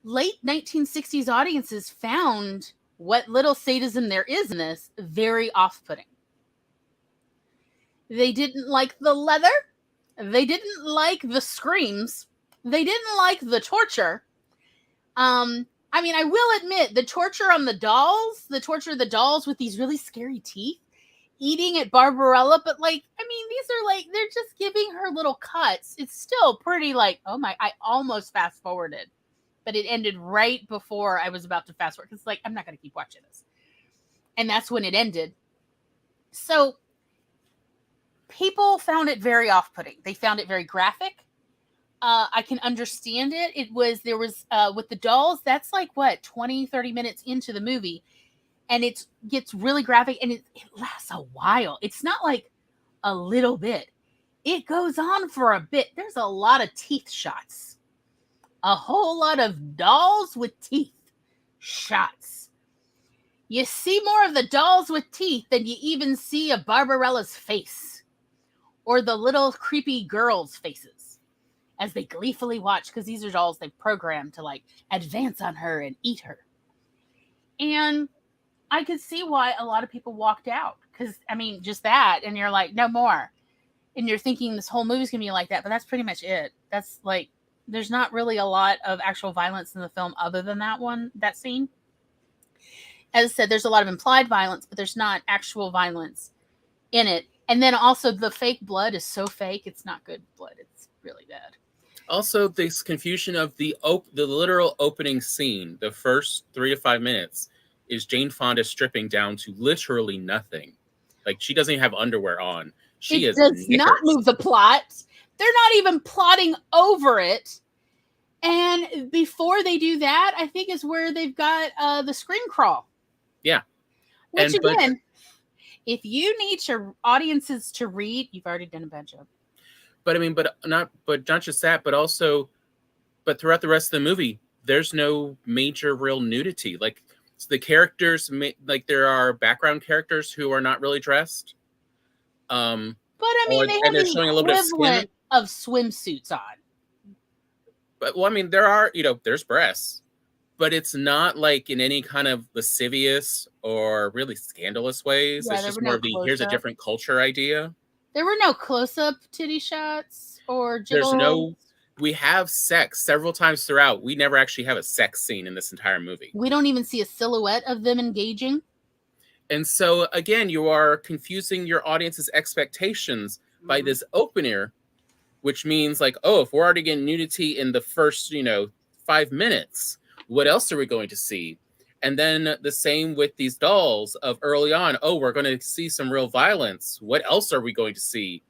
Late 1960s audiences found what little sadism there is in this very off-putting. They didn't like the leather. They didn't like the screams. They didn't like the torture. I mean, I will admit, the torture on the dolls, with these really scary teeth, eating at Barbarella, but like, I mean, these are like, they're just giving her little cuts. It's still pretty like, oh my, I almost fast forwarded, but it ended right before I was about to fast forward. It's like, I'm not going to keep watching this. And that's when it ended. So people found it very off-putting. They found it very graphic. I can understand it. There was with the dolls, that's like what, 20, 30 minutes into the movie. And it gets really graphic, and it lasts a while. It's not like a little bit. It goes on for a bit. There's a lot of teeth shots. A whole lot of dolls with teeth shots. You see more of the dolls with teeth than you even see of Barbarella's face. Or the little creepy girls' faces as they gleefully watch, because these are dolls they've programmed to like advance on her and eat her. And I could see why a lot of people walked out, because I mean, just that, and you're like, no more, and you're thinking this whole movie's gonna be like that, but that's pretty much it. That's like, there's not really a lot of actual violence in the film other than that scene. As I said, there's a lot of implied violence, but there's not actual violence in it. And then also the fake blood is so fake, it's not good blood. It's really bad. Also, this confusion of the literal opening scene, the first 3 to 5 minutes, is Jane Fonda stripping down to literally nothing. Like, she doesn't even have underwear on. She it does not move the plot. They're not even plotting over it. And before they do that, I think is where they've got the screen crawl. Yeah. Which again, if you need your audiences to read, you've already done a bad job. But I mean, but not just that, but also, but throughout the rest of the movie, there's no major real nudity. Like, the characters, like, there are background characters who are not really dressed. But I mean, they have the equivalent of swimsuits on. But well, I mean, there are, there's breasts, but it's not like in any kind of lascivious or really scandalous ways. Yeah, it's just more of the here's a different culture idea. There were no close-up titty shots or jiggles. We have sex several times throughout. We never actually have a sex scene in this entire movie. We don't even see a silhouette of them engaging. And so, again, you are confusing your audience's expectations by this opener, which means like, oh, if we're already getting nudity in the first, 5 minutes, what else are we going to see? And then the same with these dolls of early on. Oh, we're going to see some real violence. What else are we going to see?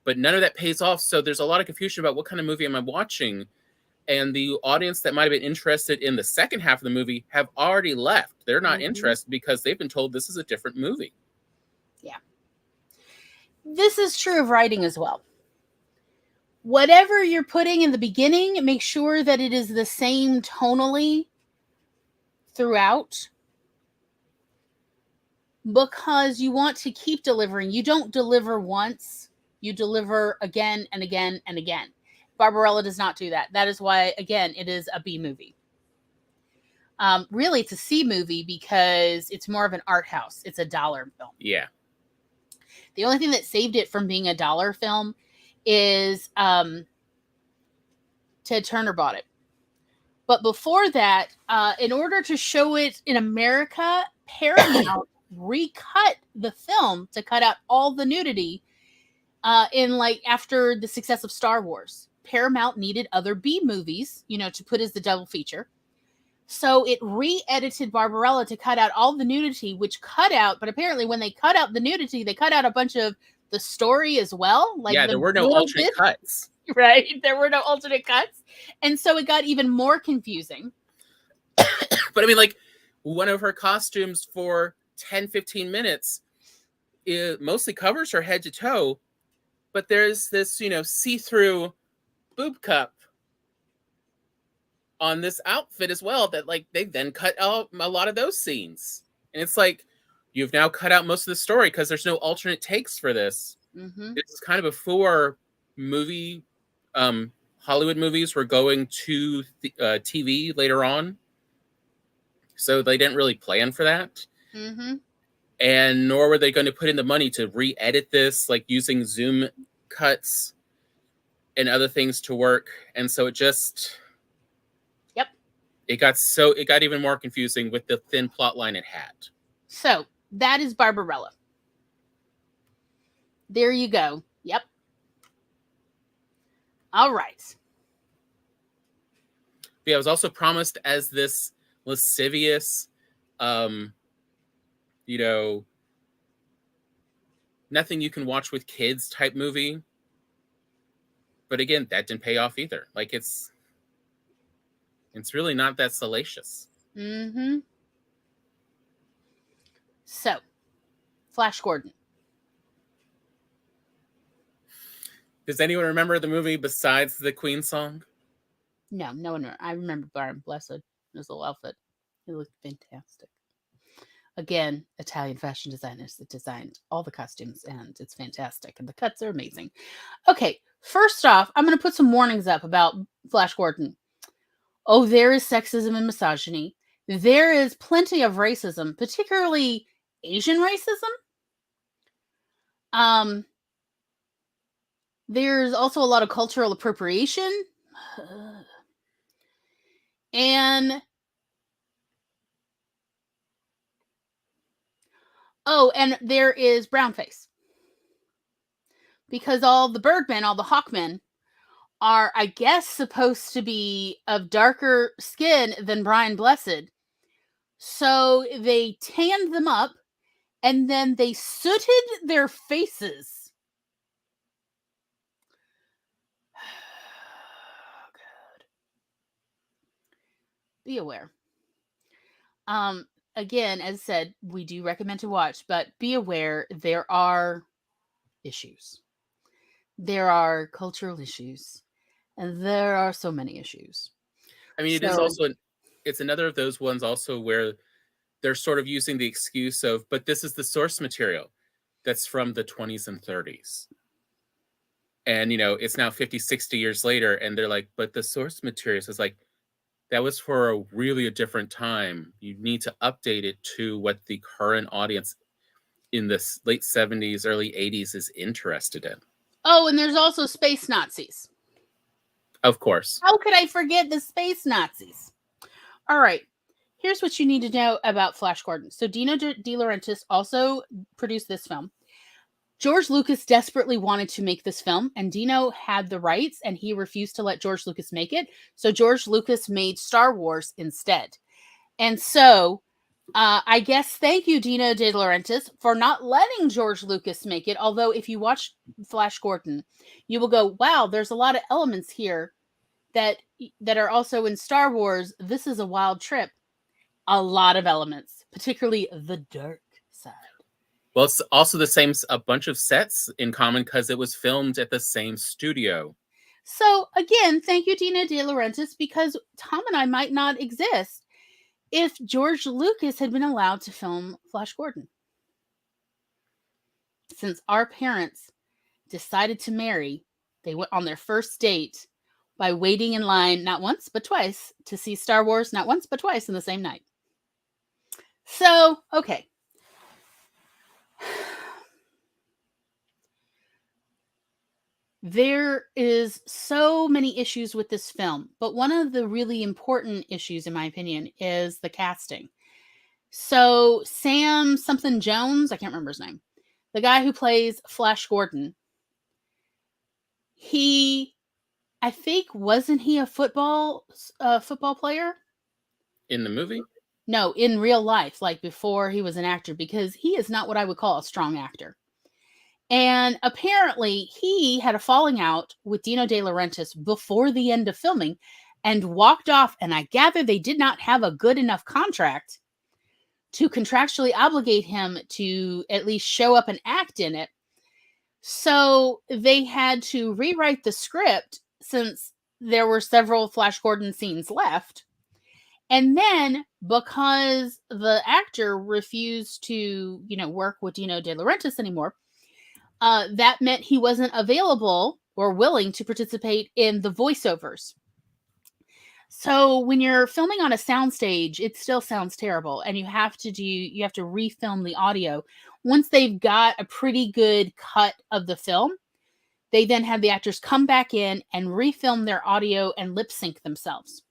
But none of that pays off. So there's a lot of confusion about what kind of movie am I watching? And the audience that might have been interested in the second half of the movie have already left. They're not interested because they've been told this is a different movie. Yeah. This is true of writing as well. Whatever you're putting in the beginning, make sure that it is the same tonally throughout, because you want to keep delivering. You don't deliver once, you deliver again and again and again. Barbarella does not do that. That is why, again, it is a B movie. Really, it's a C movie because it's more of an art house. It's a dollar film. Yeah. The only thing that saved it from being a dollar film is Ted Turner bought it. But before that, in order to show it in America, Paramount recut the film to cut out all the nudity in like after the success of Star Wars. Paramount needed other B movies, to put as the double feature. So it re-edited Barbarella to cut out all the nudity, which cut out, but apparently when they cut out the nudity, they cut out a bunch of the story as well. Like Yeah, there were no alternate cuts. Right? There were no alternate cuts. And so it got even more confusing. But I mean, like, one of her costumes for 10, 15 minutes, it mostly covers her head to toe, but there's this, see-through boob cup on this outfit as well that, like, they then cut out a lot of those scenes. And it's like, you've now cut out most of the story because there's no alternate takes for this. Mm-hmm. This is kind of before Hollywood movies were going to TV later on. So they didn't really plan for that. Mm-hmm. And nor were they going to put in the money to re-edit this, like using Zoom cuts and other things to work. And so it just... Yep. It got even more confusing with the thin plot line it had. So that is Barbarella. There you go. Yep. All right. Yeah, it was also promised as this lascivious, nothing you can watch with kids type movie. But again, that didn't pay off either. Like, it's really not that salacious. Mm-hmm. So, Flash Gordon. Does anyone remember the movie besides the Queen song? No one. I remember Byron Blessed. His little outfit. It looked fantastic. Again, Italian fashion designers that designed all the costumes, and it's fantastic. And the cuts are amazing. Okay, first off, I'm going to put some warnings up about Flash Gordon. Oh, there is sexism and misogyny. There is plenty of racism, particularly Asian racism. There's also a lot of cultural appropriation. And there is brownface. Because all the Birdmen, all the Hawkmen, are, I guess, supposed to be of darker skin than Brian Blessed. So they tanned them up, and then they sooted their faces. Oh, God. Be aware. Again, as said, we do recommend to watch, but be aware there are issues. There are cultural issues, and there are so many issues. I mean, it is also it's another of those ones also where they're sort of using the excuse of, but this is the source material that's from the 20s and 30s. And, it's now 50, 60 years later, and they're like, but the source material is like, that was for a different time. You need to update it to what the current audience in the late 70s, early 80s is interested in. Oh, and there's also space Nazis. Of course. How could I forget the space Nazis? All right. Here's what you need to know about Flash Gordon. So Dino De Laurentiis also produced this film. George Lucas desperately wanted to make this film, and Dino had the rights, and he refused to let George Lucas make it. So George Lucas made Star Wars instead. And so, I guess thank you, Dino De Laurentiis, for not letting George Lucas make it. Although if you watch Flash Gordon, you will go, wow, there's a lot of elements here that are also in Star Wars. This is a wild trip. A lot of elements, particularly the dark side. Well, it's also a bunch of sets in common because it was filmed at the same studio. So again, thank you, Dino De Laurentiis, because Tom and I might not exist if George Lucas had been allowed to film Flash Gordon. Since our parents decided to marry, they went on their first date by waiting in line not once but twice to see Star Wars, not once but twice in the same night. So, okay. There is so many issues with this film, but one of the really important issues, in my opinion, is the casting. So Sam something Jones, I can't remember his name, the guy who plays Flash Gordon, I think, wasn't he a football player? In the movie? No, in real life, like before he was an actor, because he is not what I would call a strong actor. And apparently he had a falling out with Dino De Laurentiis before the end of filming and walked off. And I gather they did not have a good enough contract to contractually obligate him to at least show up and act in it. So they had to rewrite the script since there were several Flash Gordon scenes left. And then because the actor refused to, work with Dino De Laurentiis anymore, that meant he wasn't available or willing to participate in the voiceovers. So when you're filming on a soundstage, it still sounds terrible, and you have to refilm the audio. Once they've got a pretty good cut of the film, they then have the actors come back in and refilm their audio and lip sync themselves.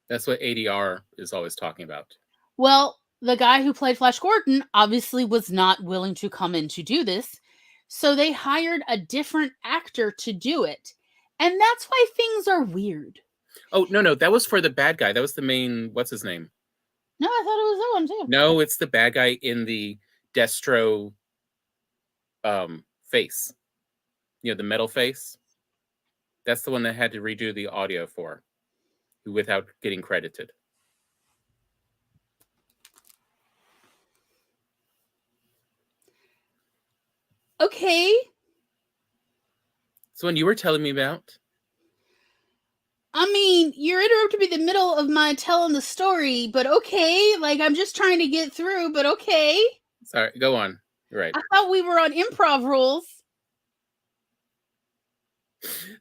That's what ADR is always talking about. Well, the guy who played Flash Gordon obviously was not willing to come in to do this. So they hired a different actor to do it. And that's why things are weird. Oh, no. That was for the bad guy. That was the main, what's his name? No, I thought it was that one too. No, it's the bad guy in the Destro face. The metal face. That's the one that had to redo the audio for without getting credited. Okay. So when you were telling me about? I mean, you're interrupting me in the middle of my telling the story, but okay. Like, I'm just trying to get through, but okay. Sorry, go on. You're right. I thought we were on improv rules.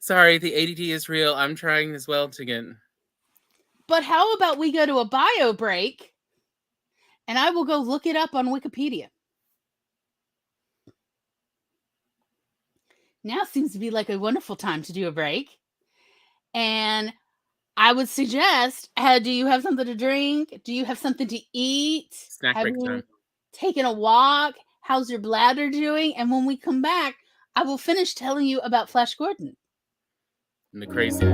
Sorry, the ADD is real. I'm trying as well to get... But how about we go to a bio break, and I will go look it up on Wikipedia. Now seems to be like a wonderful time to do a break. And I would suggest, do you have something to drink? Do you have something to eat? Snack break time. Taken a walk? How's your bladder doing? And when we come back, I will finish telling you about Flash Gordon. And the crazy...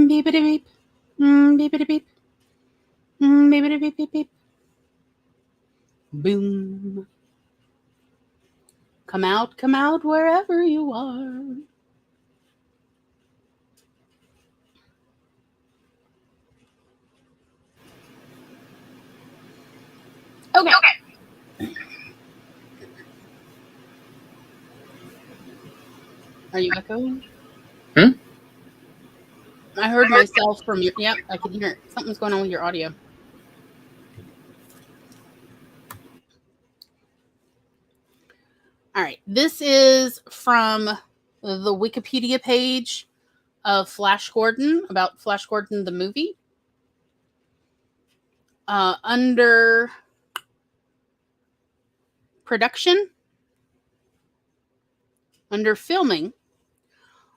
Beepity beep. Beepity beep. Beepity beep beep beep. Boom. Come out wherever you are. Okay. Are you echoing? Hmm? I heard myself from your. Yep, I can hear it. Something's going on with your audio. All right. This is from the Wikipedia page of Flash Gordon, about Flash Gordon the movie. Under production, under filming,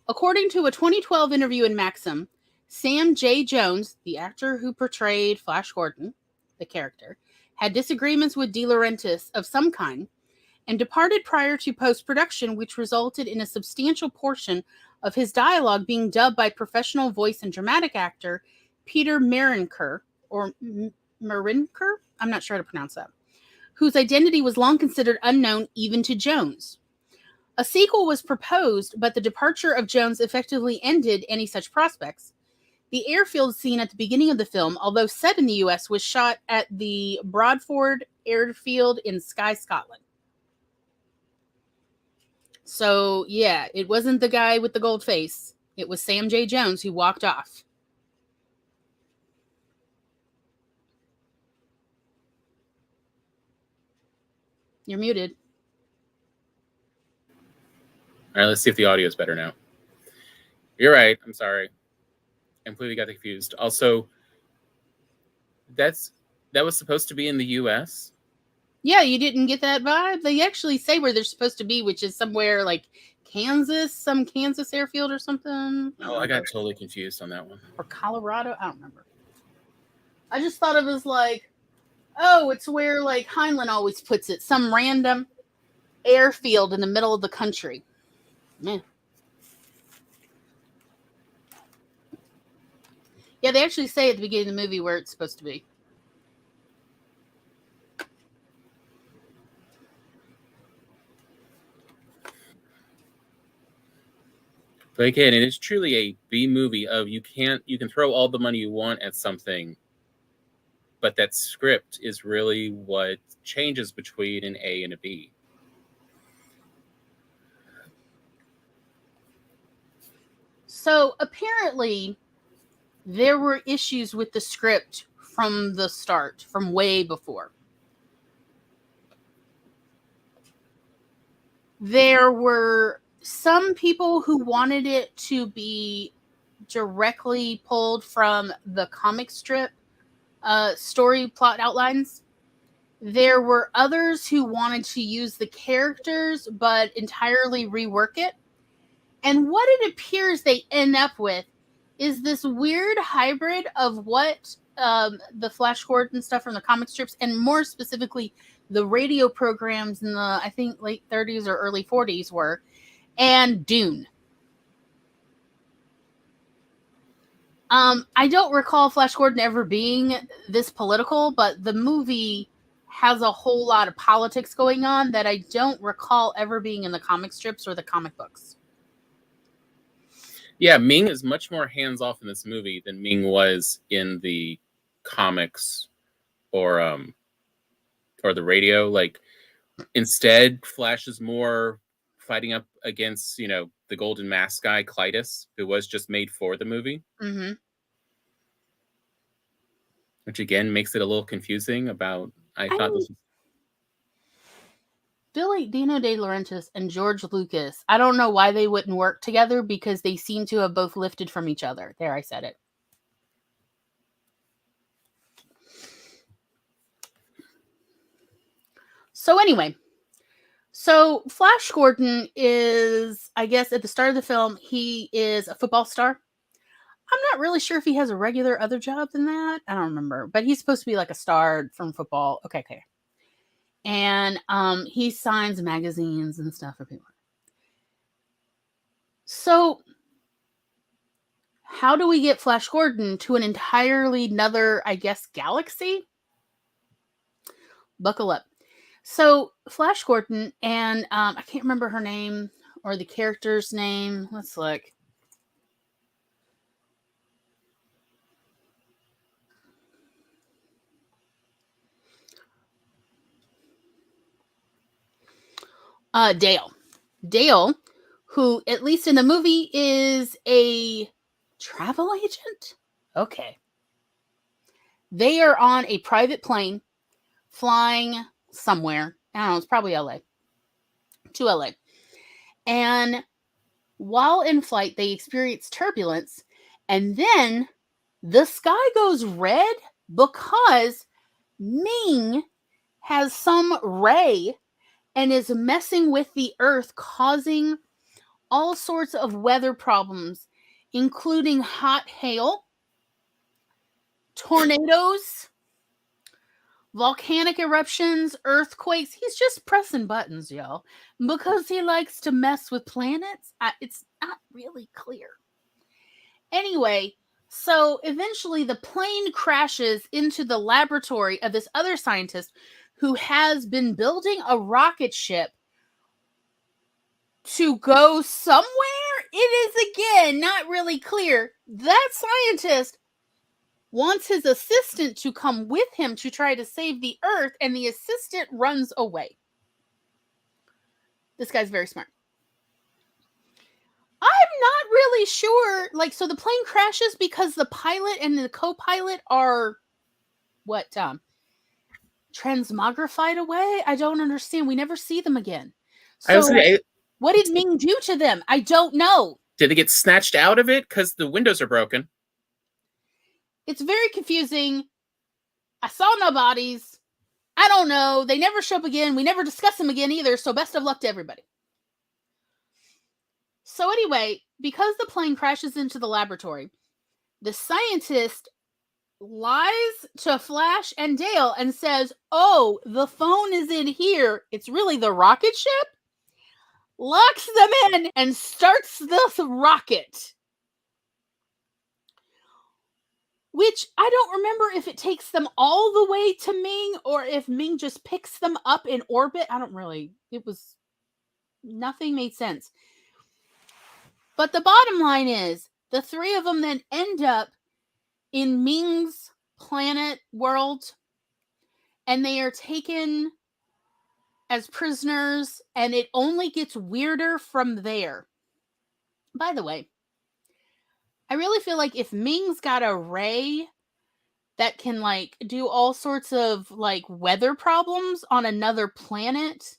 according to a 2012 interview in Maxim, Sam J. Jones, the actor who portrayed Flash Gordon, the character, had disagreements with De Laurentiis of some kind and departed prior to post-production, which resulted in a substantial portion of his dialogue being dubbed by professional voice and dramatic actor Peter Marinker, or Marinker? I'm not sure how to pronounce that, whose identity was long considered unknown even to Jones. A sequel was proposed, but the departure of Jones effectively ended any such prospects. The airfield scene at the beginning of the film, although set in the US, was shot at the Broadford Airfield in Skye, Scotland. So, yeah, it wasn't the guy with the gold face. It was Sam J. Jones who walked off. You're muted. All right, let's see if the audio is better now. You're right. I'm sorry. I completely got confused. Also, that was supposed to be in the U.S. Yeah, you didn't get that vibe? They actually say where they're supposed to be, which is somewhere like Kansas, some Kansas airfield or something. Oh, I got totally confused on that one. Or Colorado. I don't remember. I just thought of it as like, oh, it's where like Heinlein always puts it, some random airfield in the middle of the country. Man. Yeah, they actually say at the beginning of the movie where it's supposed to be. But again, it is truly a B movie of you can throw all the money you want at something, but that script is really what changes between an A and a B. So apparently there were issues with the script from the start, from way before. There were some people who wanted it to be directly pulled from the comic strip story plot outlines. There were others who wanted to use the characters but entirely rework it. And what it appears they end up with is this weird hybrid of what the Flash Gordon stuff from the comic strips, and more specifically the radio programs in the, I think, late 30s or early 40s were, and Dune. I don't recall Flash Gordon ever being this political, but the movie has a whole lot of politics going on that I don't recall ever being in the comic strips or the comic books. Yeah, Ming is much more hands-off in this movie than Ming was in the comics or the radio. Like, instead, Flash is more fighting up against, the Golden Mask guy, Clytus, who was just made for the movie. Mm-hmm. Which, again, makes it a little confusing about, I thought this was... Billy Dino De Laurentiis and George Lucas, I don't know why they wouldn't work together, because they seem to have both lifted from each other. There, I said it. So anyway, Flash Gordon is, I guess, at the start of the film, he is a football star. I'm not really sure if he has a regular other job than that. I don't remember, but he's supposed to be like a star from football. Okay. And he signs magazines and stuff for people. So How do we get Flash Gordon to an entirely another, I guess, galaxy? Buckle up. So Flash Gordon and I can't remember her name or the character's name. Let's look. Dale. Dale, who at least in the movie is a travel agent. Okay. They are on a private plane flying somewhere. I don't know, it's probably LA. To LA. And while in flight, they experience turbulence, and then the sky goes red because Ming has some ray and is messing with the earth, causing all sorts of weather problems, including hot hail, tornadoes, volcanic eruptions, earthquakes. He's just pressing buttons, y'all, because he likes to mess with planets. It's not really clear. Anyway, so eventually the plane crashes into the laboratory of this other scientist who has been building a rocket ship to go somewhere. It is again not really clear. That scientist wants his assistant to come with him to try to save the Earth, and the assistant runs away. This guy's very smart. I'm not really sure. Like, so the plane crashes because the pilot and the co-pilot are what? Transmogrified away? I don't understand. We never see them again. So what did Ming do to them? I don't know. Did they get snatched out of it because the windows are broken? It's very confusing. I saw no bodies. I don't know. They never show up again. We never discuss them again either. So best of luck to everybody. So anyway, because the plane crashes into the laboratory, the scientist lies to Flash and Dale and says, "Oh, the phone is in here. It's really the rocket ship." Locks them in and starts the rocket. Which I don't remember if it takes them all the way to Ming or if Ming just picks them up in orbit. Nothing made sense. But the bottom line is, the three of them then end up in Ming's planet world, and they are taken as prisoners, and it only gets weirder from there. By the way, I really feel like if Ming's got a ray that can like do all sorts of like weather problems on another planet,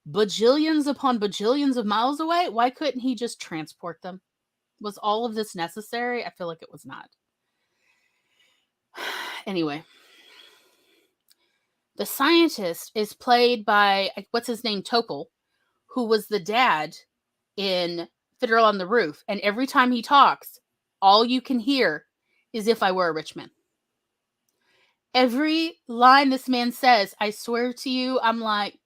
bajillions upon bajillions of miles away, why couldn't he just transport them? Was all of this necessary? I feel like it was not. Anyway, the scientist is played by, what's his name, Topol, who was the dad in Fiddler on the Roof. And every time he talks, all you can hear is "If I Were a Rich Man." Every line this man says, I swear to you, I'm like,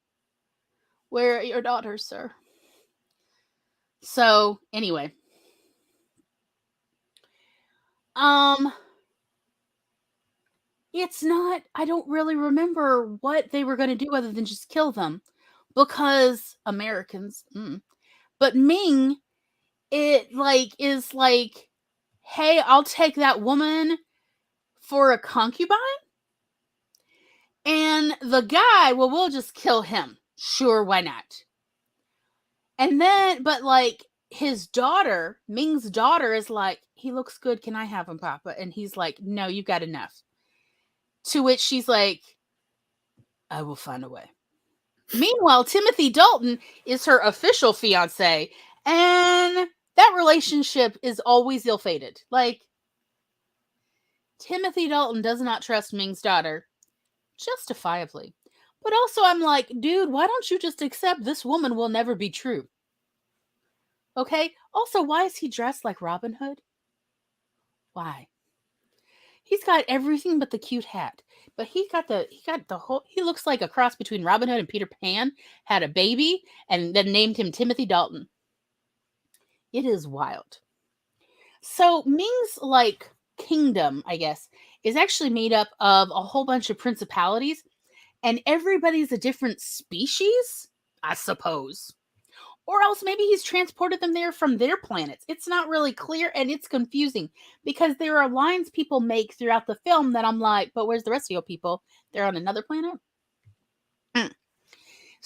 where are your daughters, sir? So, anyway. It's not, I don't really remember what they were going to do other than just kill them. Because Americans. But Ming, it is like, hey, I'll take that woman for a concubine. And the guy, well, we'll just kill him. Sure, why not? And then, but like his daughter, Ming's daughter, is like, he looks good. Can I have him, Papa? And he's like, no, you've got enough. To which she's like, I will find a way. Meanwhile, Timothy Dalton is her official fiance, and that relationship is always ill-fated. Like, Timothy Dalton does not trust Ming's daughter, justifiably. But also, I'm like, dude, why don't you just accept this woman will never be true? Okay? Also, why is he dressed like Robin Hood? Why? He's got everything but the cute hat. But he got the whole, he looks like a cross between Robin Hood and Peter Pan, had a baby, and then named him Timothy Dalton. It is wild. So Ming's like kingdom, I guess, is actually made up of a whole bunch of principalities, and everybody's a different species, I suppose. Or else maybe he's transported them there from their planets. It's not really clear, and it's confusing because there are lines people make throughout the film that I'm like, but where's the rest of your people? They're on another planet?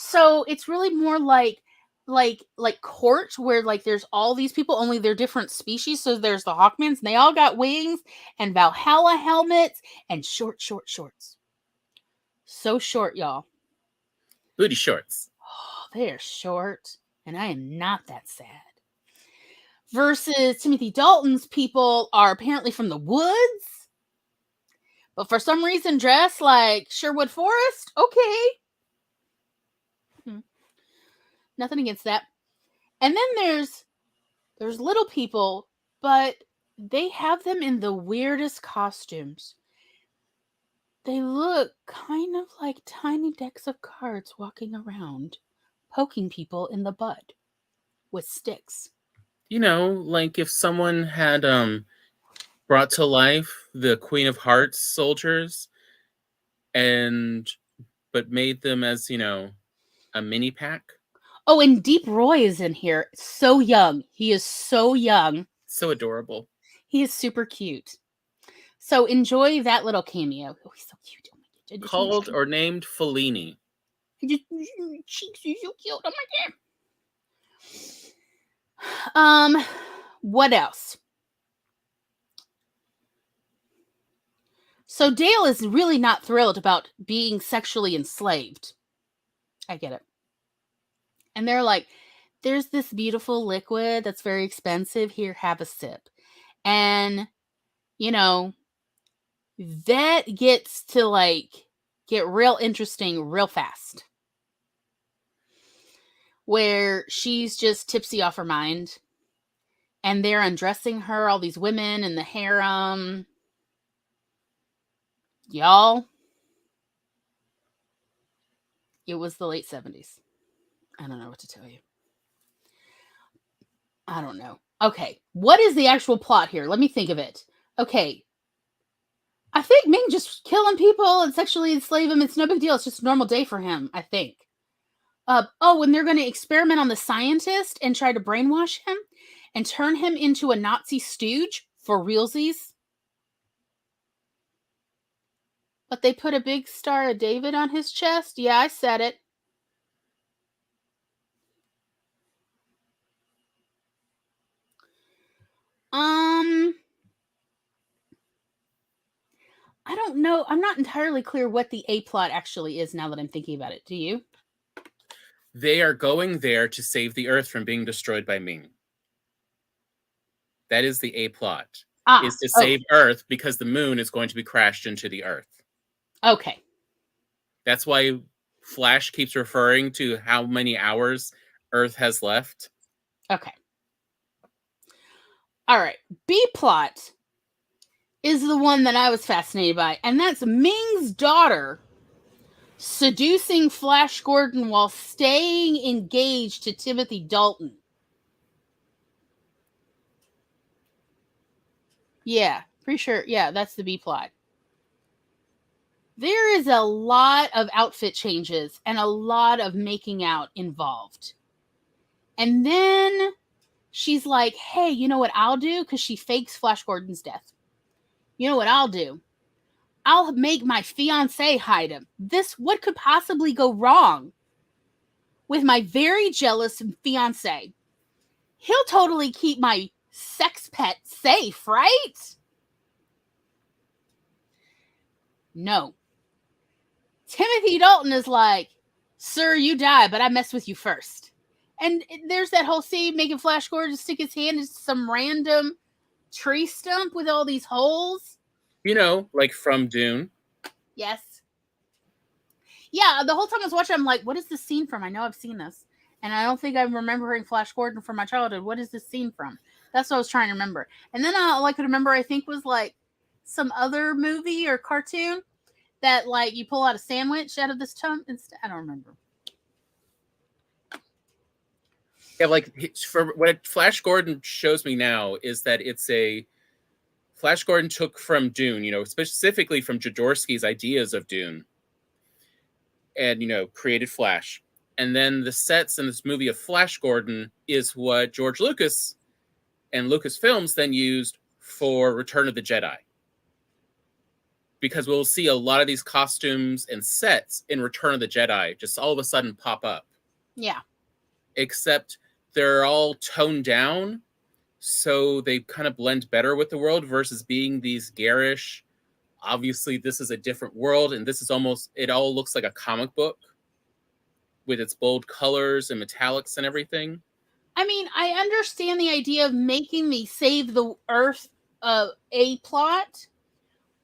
So it's really more like court, where like there's all these people, only they're different species. So there's the Hawkmans, and they all got wings and Valhalla helmets and shorts. So short, y'all. Booty shorts. Oh, they're short, and I am not that sad. Versus Timothy Dalton's people are apparently from the woods, but for some reason dressed like Sherwood Forest. Okay. Nothing against that. And then there's little people, but they have them in the weirdest costumes. They look kind of like tiny decks of cards walking around, poking people in the butt with sticks. You know, like if someone had brought to life the Queen of Hearts soldiers but made them as, a mini pack. Oh, and Deep Roy is in here. So young. He is so young. So adorable. He is super cute. So enjoy that little cameo. Oh, he's so cute. Oh my God. Called or named Fellini. Cheeks are so cute. Oh my God. What else? So Dale is really not thrilled about being sexually enslaved. I get it. And they're like, there's this beautiful liquid that's very expensive. Here, have a sip. And, that gets to like get real interesting real fast. Where she's just tipsy off her mind. And they're undressing her, all these women in the harem. Y'all, it was the late 70s. I don't know what to tell you. I don't know. Okay, what is the actual plot here? Let me think of it. Okay, I think Ming just killing people and sexually enslave him. It's no big deal. It's just a normal day for him, I think. And they're going to experiment on the scientist and try to brainwash him and turn him into a Nazi stooge for realsies. But they put a big Star of David on his chest. Yeah, I said it. I don't know. I'm not entirely clear what the A plot actually is now that I'm thinking about it. Do you? They are going there to save the Earth from being destroyed by Ming. That is the A plot. Is to save Earth because the moon is going to be crashed into the Earth. Okay. That's why Flash keeps referring to how many hours Earth has left. Okay. All right. B plot is the one that I was fascinated by, and that's Ming's daughter seducing Flash Gordon while staying engaged to Timothy Dalton. Yeah, pretty sure. Yeah, that's the B plot. There is a lot of outfit changes and a lot of making out involved. And then she's like, hey, you know what I'll do? Because she fakes Flash Gordon's death. You know what I'll do? I'll make my fiance hide him. What could possibly go wrong with my very jealous fiance? He'll totally keep my sex pet safe, right? No. Timothy Dalton is like, sir, you die, but I messed with you first. And there's that whole scene making Flash Gordon stick his hand into some random tree stump with all these holes. Like from Dune. Yes. Yeah, the whole time I was watching, I'm like, what is this scene from? I know I've seen this. And I don't think I'm remembering Flash Gordon from my childhood. What is this scene from? That's what I was trying to remember. And then all I could remember, I think, was like some other movie or cartoon that like you pull out a sandwich out of this tongue. I don't remember. Yeah, like for what Flash Gordon shows me now is that it's a Flash Gordon took from Dune, specifically from Jodorowsky's ideas of Dune, and created Flash. And then the sets in this movie of Flash Gordon is what George Lucas and Lucasfilms then used for Return of the Jedi. Because we'll see a lot of these costumes and sets in Return of the Jedi just all of a sudden pop up. Yeah. Except they're all toned down, so they kind of blend better with the world versus being these garish. Obviously, this is a different world, and this is almost, it all looks like a comic book with its bold colors and metallics and everything. I mean, I understand the idea of making the Save the Earth a plot,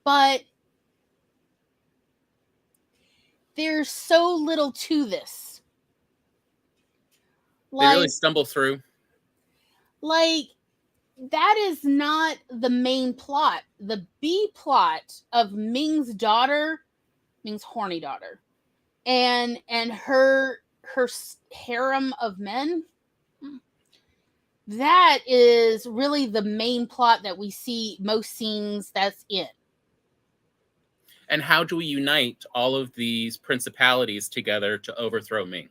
but there's so little to this. They really stumble through. Like, that is not the main plot. The B plot of Ming's daughter, Ming's horny daughter, and her harem of men, that is really the main plot that we see most scenes that's in. And how do we unite all of these principalities together to overthrow Ming?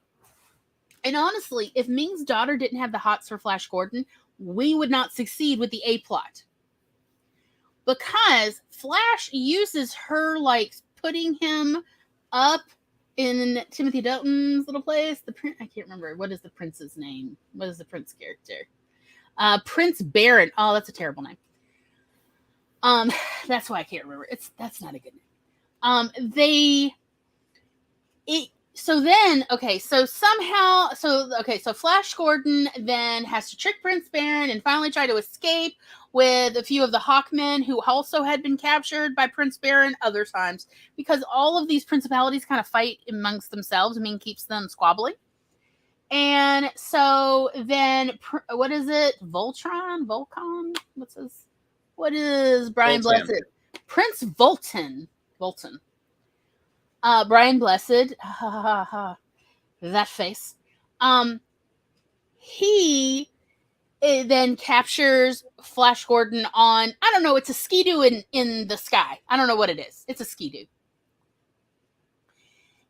And honestly, if Ming's daughter didn't have the hots for Flash Gordon, we would not succeed with the A plot. Because Flash uses her, like, putting him up in Timothy Dalton's little place. I can't remember. What is the prince's name? What is the prince character? Prince Baron. Oh, that's a terrible name. That's why I can't remember. That's not a good name. So Flash Gordon then has to trick Prince Baron and finally try to escape with a few of the Hawkmen who also had been captured by Prince Baron other times, because all of these principalities kind of fight amongst themselves. I mean, keeps them squabbling. And so then, what is it? Voltron? Volcon? What is Brian Voltan. Blessed? Prince Voltan. Brian Blessed. That face. He then captures Flash Gordon on, I don't know, it's a skidoo in the sky. I don't know what it is. It's a skidoo.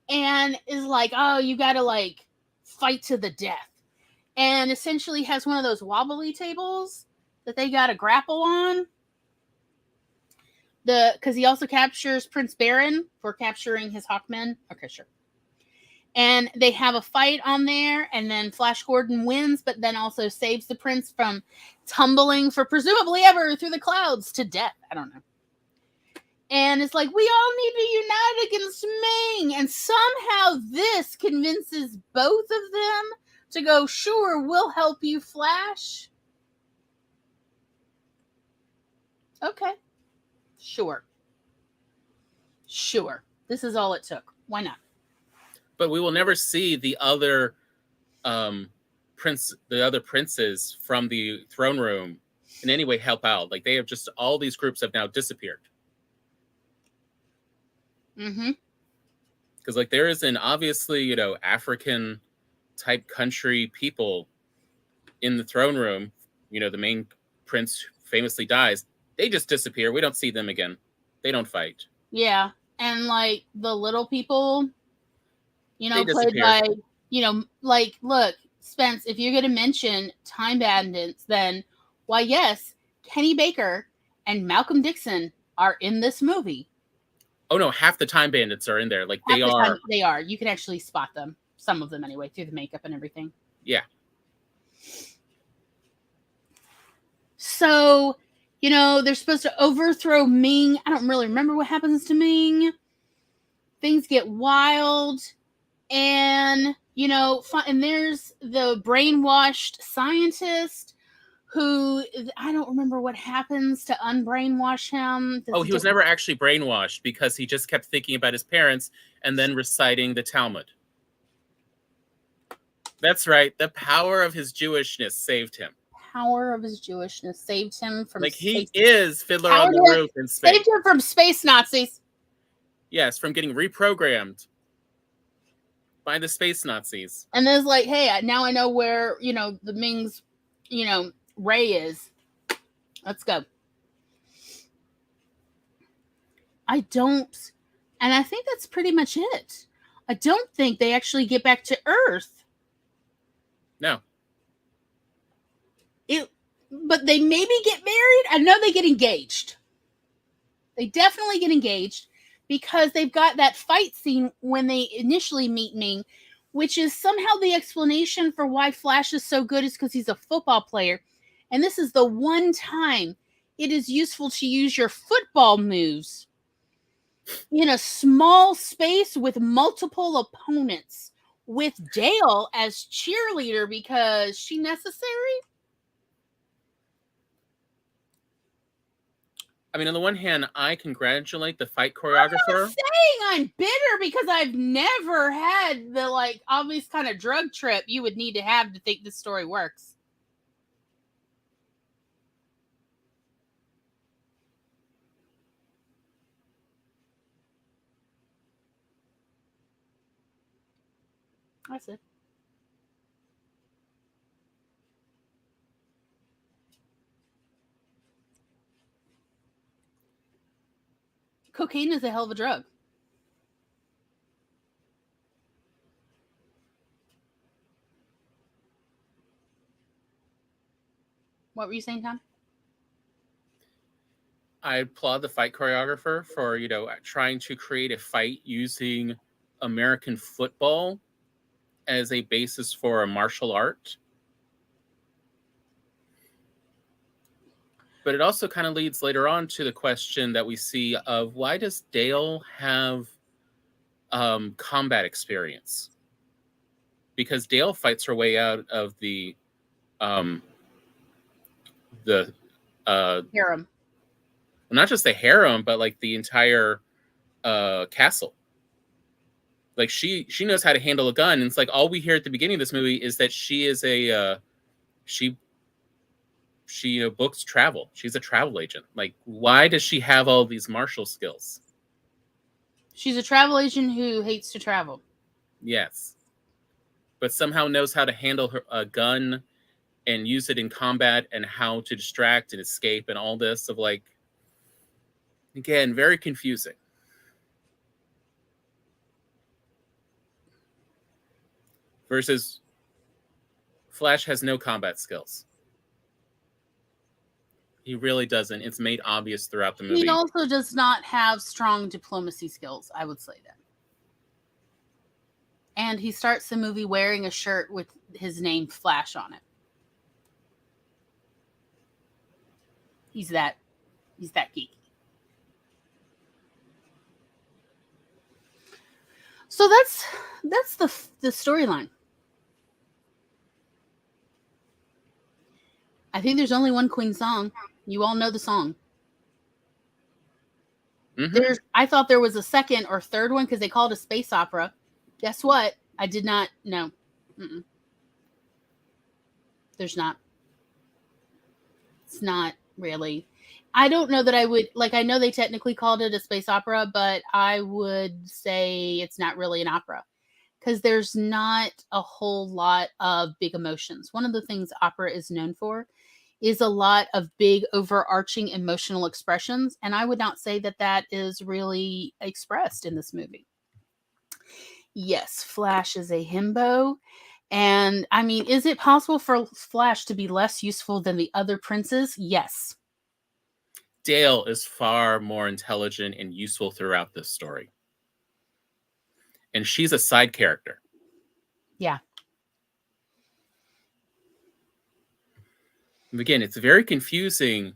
And is like, oh, you gotta, like, fight to the death. And essentially has one of those wobbly tables that they gotta grapple on. Because he also captures Prince Baron for capturing his Hawkmen. Okay, sure. And they have a fight on there, and then Flash Gordon wins, but then also saves the prince from tumbling for presumably ever through the clouds to death. I don't know. And it's like, we all need to unite against Ming. And somehow this convinces both of them to go, sure, we'll help you, Flash. Okay. Sure. This is all it took. Why not? But we will never see the other princes from the throne room in any way help out. Like, they have just, all these groups have now disappeared. Mm-hmm. Because, like, there is an obviously, African type country people in the throne room. The main prince famously dies. They just disappear. We don't see them again. They don't fight. Yeah. And, like, the little people, played by, like, look, Spence, if you're going to mention Time Bandits, then, why, yes, Kenny Baker and Malcolm Dixon are in this movie. Oh, no, half the Time Bandits are in there. Like, they are. You can actually spot them. Some of them, anyway, through the makeup and everything. Yeah. So, they're supposed to overthrow Ming. I don't really remember what happens to Ming. Things get wild. And, and there's the brainwashed scientist who, I don't remember what happens to unbrainwash him. He was never actually brainwashed because he just kept thinking about his parents and then reciting the Talmud. That's right. The power of his Jewishness saved him. Power of his Jewishness saved him from he is Fiddler on the Roof in space. Saved him from space Nazis. Yes, from getting reprogrammed. by the space Nazis. And then it's like, hey, now I know where, the Ming's, Ray is. Let's go. I don't, and I think that's pretty much it. I don't think they actually get back to Earth. No. But they maybe get married. I know they get engaged. They definitely get engaged because they've got that fight scene when they initially meet Ming, which is somehow the explanation for why Flash is so good is because he's a football player. And this is the one time it is useful to use your football moves in a small space with multiple opponents, with Dale as cheerleader because she necessary. I mean, on the one hand, I congratulate the fight choreographer. I'm not saying I'm bitter because I've never had the obvious kind of drug trip you would need to have to think this story works. That's it. Cocaine is a hell of a drug. What were you saying, Tom? I applaud the fight choreographer for, trying to create a fight using American football as a basis for a martial art. But it also kind of leads later on to the question that we see of why does Dale have combat experience? Because Dale fights her way out of the harem. Not just the harem, but the entire castle. She knows how to handle a gun, and it's all we hear at the beginning of this movie is that she is a she books travel. She's a travel agent. Why does she have all these martial skills? She's a travel agent who hates to travel. Yes, but somehow knows how to handle a gun and use it in combat, and how to distract and escape, and all this of again, very confusing. Versus Flash has no combat skills. He really doesn't. It's made obvious throughout the movie. He also does not have strong diplomacy skills, I would say that. And he starts the movie wearing a shirt with his name Flash on it. He's that geeky. So that's the storyline. I think there's only one Queen song. You all know the song. Mm-hmm. I thought there was a second or third one because they called it a space opera. Guess what? I did not know. There's not. It's not really. I don't know that I would I know they technically called it a space opera, but I would say it's not really an opera because there's not a whole lot of big emotions. One of the things opera is known for is a lot of big overarching emotional expressions, and I would not say that that is really expressed in this movie. Yes, Flash is a himbo. And I mean, is it possible for Flash to be less useful than the other princes? Yes. Dale is far more intelligent and useful throughout this story. And she's a side character. Yeah. Again, it's very confusing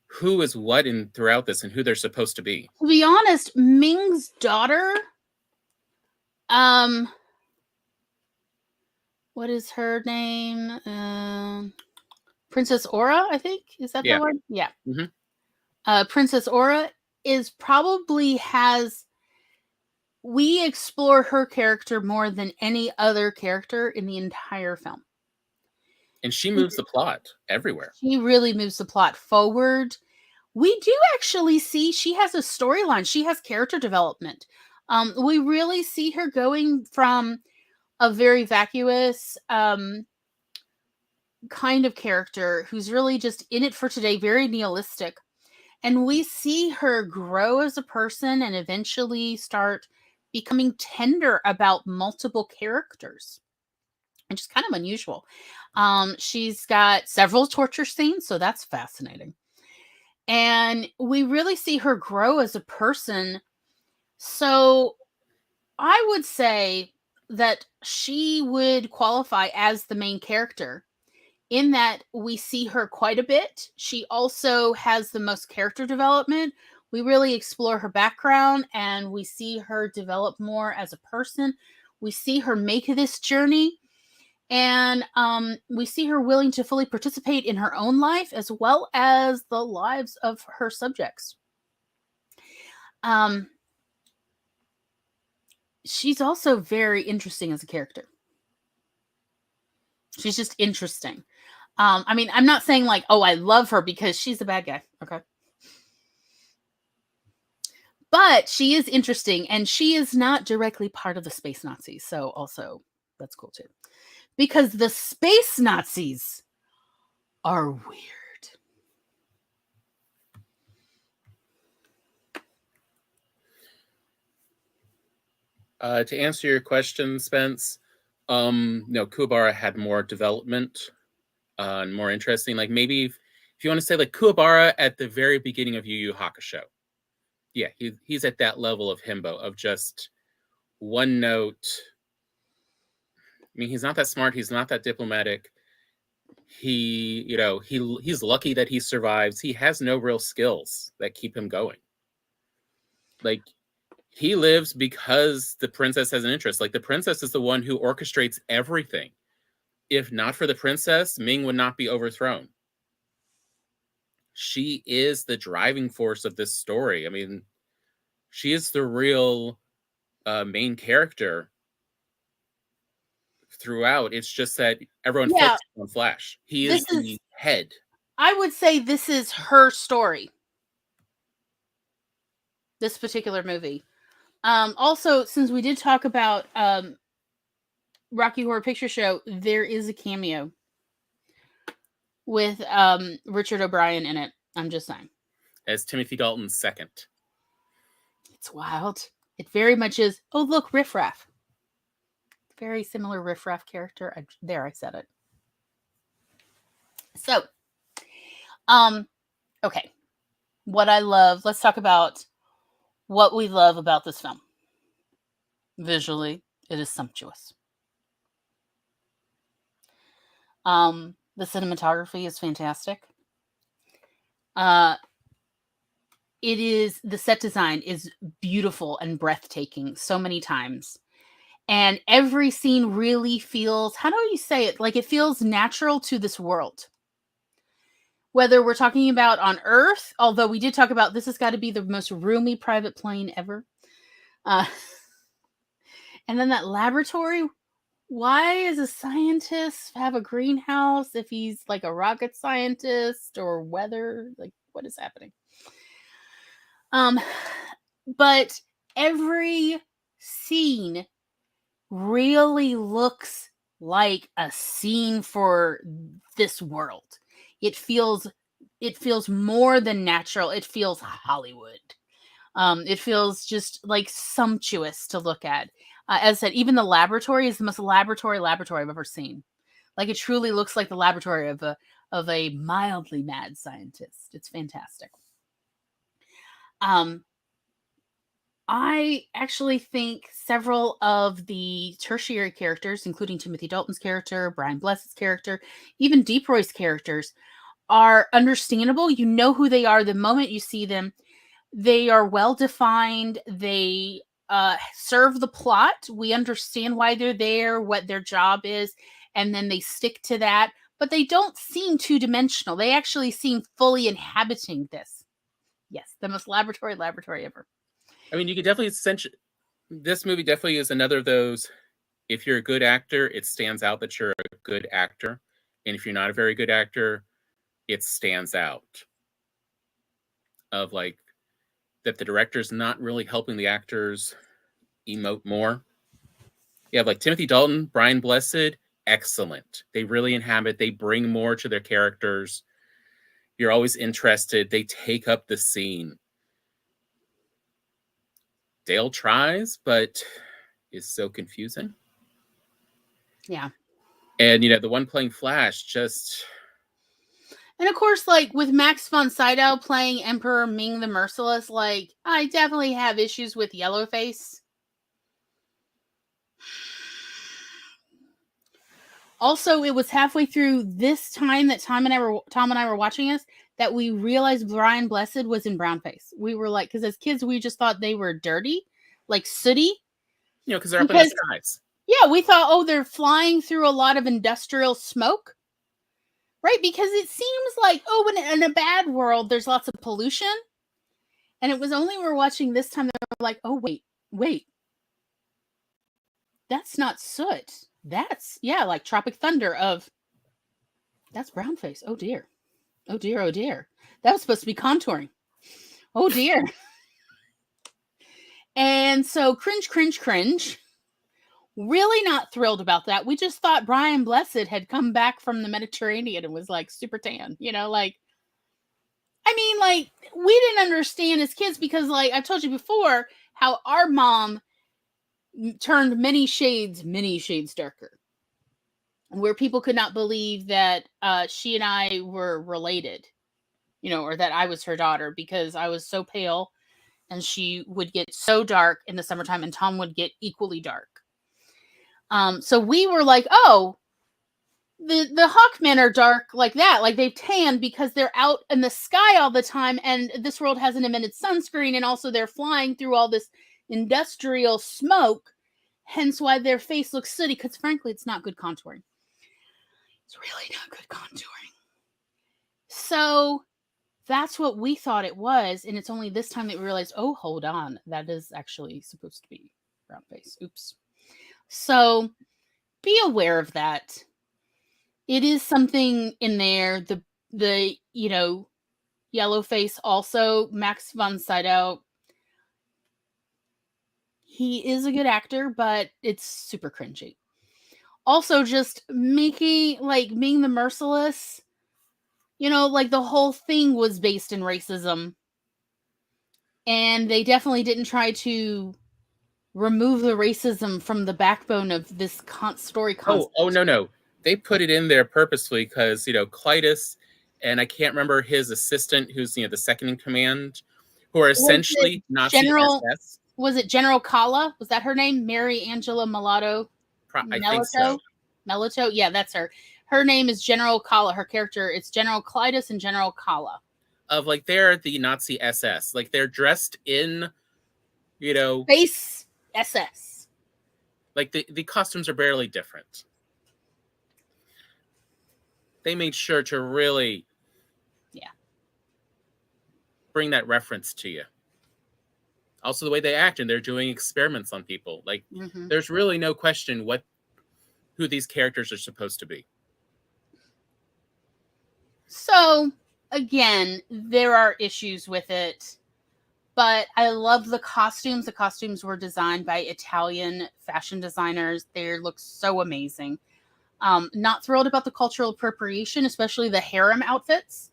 who is what throughout this and who they're supposed to be. To be honest, Ming's daughter, what is her name? Princess Aura, I think. Is that the word? Yeah. Mm-hmm. Princess Aura we explore her character more than any other character in the entire film. And she moves the plot everywhere. She really moves the plot forward. We do actually see she has a storyline. She has character development. We really see her going from a very vacuous kind of character who's really just in it for today, very nihilistic. And we see her grow as a person and eventually start becoming tender about multiple characters, which is kind of unusual. She's got several torture scenes, so that's fascinating. And we really see her grow as a person. So I would say that she would qualify as the main character in that we see her quite a bit. She also has the most character development. We really explore her background and we see her develop more as a person. We see her make this journey, and we see her willing to fully participate in her own life as well as the lives of her subjects. She's also very interesting as a character. She's just interesting. I mean, I'm not saying like, oh, I love her because she's a bad guy. Okay. But she is interesting and she is not directly part of the space Nazis. So also that's cool too. Because the space Nazis are weird. To answer your question, Spence, no, Kuwabara had more development and more interesting. Like maybe if you want to say like Kuwabara at the very beginning of Yu Yu Hakusho, yeah, he's at that level of himbo of just one note. I mean, he's not that smart. He's not that diplomatic. He's lucky that he survives. He has no real skills that keep him going. Like he lives because the princess has an interest. Like the princess is the one who orchestrates everything. If not for the princess, Ming would not be overthrown. She is the driving force of this story. I mean, she is the real main character throughout. It's just that everyone focuses on Flash. He is the head. I would say this is her story. This particular movie. Also, since we did talk about Rocky Horror Picture Show, there is a cameo with Richard O'Brien in it. I'm just saying. As Timothy Dalton's second. It's wild. It very much is. Oh, look, Riff Raff. Very similar Riff Raff character. I said it. So, okay. What I love. Let's talk about what we love about this film. Visually, it is sumptuous. The cinematography is fantastic. It is, the set design is beautiful and breathtaking so many times. And every scene really feels, how do you say it? Like it feels natural to this world. Whether we're talking about on Earth, although we did talk about this has got to be the most roomy private plane ever. And then that laboratory. Why does a scientist have a greenhouse if he's like a rocket scientist or weather? Like, what is happening? But every scene really looks like a scene for this world. It feels more than natural. It feels Hollywood. It feels just like sumptuous to look at. As I said, even the laboratory is the most laboratory I've ever seen. Like it truly looks like the laboratory of a mildly mad scientist. It's fantastic. I actually think several of the tertiary characters, including Timothy Dalton's character, Brian Blessed's character, even Deeproy's characters, are understandable. You know who they are the moment you see them. They are well defined. They serve the plot. We understand why they're there, what their job is, and then they stick to that. But they don't seem two-dimensional. They actually seem fully inhabiting this. Yes, the most laboratory ever. I mean, you could definitely sense this movie definitely is another of those. If you're a good actor, it stands out that you're a good actor. And if you're not a very good actor, it stands out. Of like that the director's not really helping the actors emote more. You have like Timothy Dalton, Brian Blessed, excellent. They really inhabit, they bring more to their characters. You're always interested. They take up the scene. Dale tries, but is so confusing. Yeah. And, the one playing Flash just... And of course, like with Max von Sydow playing Emperor Ming the Merciless, like I definitely have issues with Yellowface. Also, it was halfway through this time that Tom and I were watching this that we realized Brian Blessed was in brownface. We were like, because as kids, we just thought they were dirty, like sooty. Because they're up in the skies. Yeah, we thought, oh, they're flying through a lot of industrial smoke. Right? Because it seems like, oh, in a bad world, there's lots of pollution. And it was only we were watching this time that we were like, oh, wait. That's not soot. That's, like Tropic Thunder that's brownface. Oh, dear. Oh, dear. Oh, dear. That was supposed to be contouring. Oh, dear. And so cringe. Really not thrilled about that. We just thought Brian Blessed had come back from the Mediterranean and was like super tan, like, I mean, like, we didn't understand as kids because, like, I told you before how our mom turned many shades darker, where people could not believe that she and I were related, or that I was her daughter because I was so pale and she would get so dark in the summertime and Tom would get equally dark. So we were like, oh, the Hawkmen are dark like that. Like they've tanned because they're out in the sky all the time. And this world hasn't invented sunscreen. And also they're flying through all this industrial smoke. Hence why their face looks sooty. Because frankly, it's not good contouring. It's really not good contouring. So that's what we thought it was. And it's only this time that we realized, oh, hold on. That is actually supposed to be brown face. Oops. So be aware of that. It is something in there. The yellow face also, Max von Sydow. He is a good actor, but it's super cringy. Also, just making like Ming the Merciless, like the whole thing was based in racism. And they definitely didn't try to remove the racism from the backbone of this story concept. Oh, no. They put it in there purposefully because, Clytus and I can't remember his assistant, who's, the second in command, who are essentially Nazi SS. Was it General Kala? Was that her name? Mary Angela Mulatto? I think so. Melito? Yeah, that's her. Her name is General Kala. Her character, it's General Clytus and General Kala. Of like, they're the Nazi SS. Like, they're dressed in, Base SS. Like, the costumes are barely different. They made sure to really bring that reference to you. Also, the way they act, and they're doing experiments on people. Like, there's really no question who these characters are supposed to be. So, again, there are issues with it, but I love the costumes. The costumes were designed by Italian fashion designers. They look so amazing. Not thrilled about the cultural appropriation, especially the harem outfits.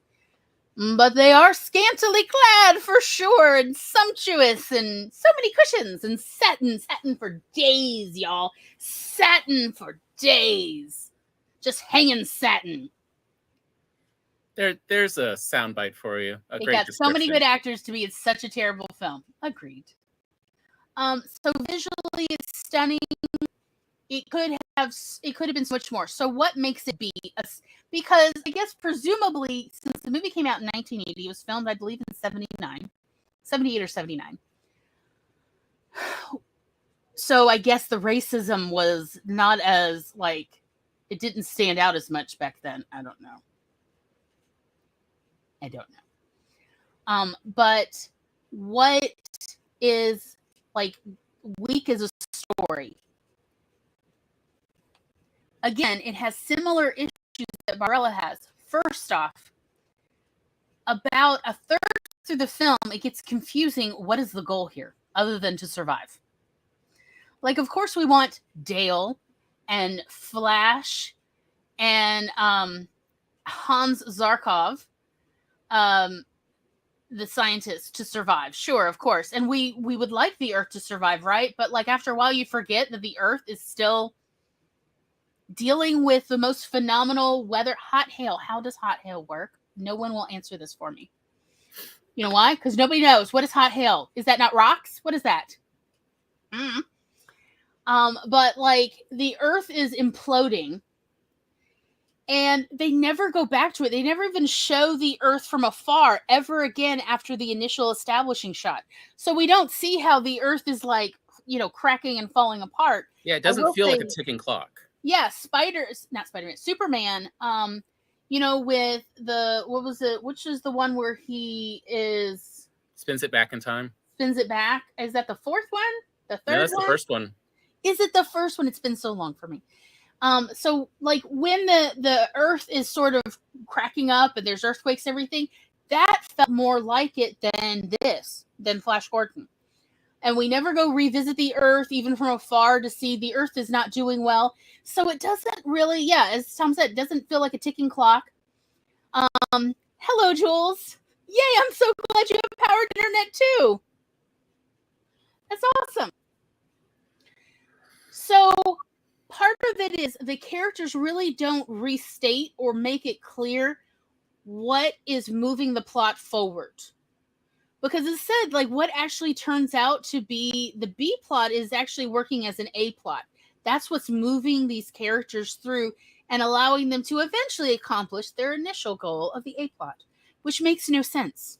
But they are scantily clad for sure, and sumptuous, and so many cushions, and satin for days, y'all. Satin for days. Just hanging satin. There's a soundbite for you. They got so many good actors to be in such a terrible film. Agreed. So visually, it's stunning. It could have been so much more. So what makes it be? Because I guess presumably, since the movie came out in 1980, it was filmed, I believe, in 78 or 79. So I guess the racism was not as, like, it didn't stand out as much back then. I don't know. But what is, like, weak as a story? Again, it has similar issues that Barbarella has. First off, about a third through the film, it gets confusing. What is the goal here, other than to survive? Like, of course, we want Dale and Flash and Hans Zarkov, the scientist, to survive. Sure, of course. And we would like the Earth to survive, right? But like after a while, you forget that the Earth is still dealing with the most phenomenal weather. Hot hail. How does hot hail work? No one will answer this for me. You know why? Because nobody knows. What is hot hail? Is that not rocks? What is that? But like the Earth is imploding, and they never go back to it. They never even show the Earth from afar ever again after the initial establishing shot. So we don't see how the Earth is like, cracking and falling apart. Yeah, it doesn't feel like a ticking clock. Yeah, Superman, with what was it? Which is the one where he spins it back in time? Spins it back. Is that the fourth one? The third one? No, that's the first one. Is it the first one? It's been so long for me. So like when the Earth is sort of cracking up and there's earthquakes and everything, that felt more like it than Flash Gordon. And we never go revisit the Earth, even from afar, to see the Earth is not doing well. So it doesn't really, as Tom said, it doesn't feel like a ticking clock. Hello, Jules. Yay, I'm so glad you have powered internet too. That's awesome. So part of it is the characters really don't restate or make it clear what is moving the plot forward. Because it said, like, what actually turns out to be the B plot is actually working as an A plot. That's what's moving these characters through and allowing them to eventually accomplish their initial goal of the A plot, which makes no sense.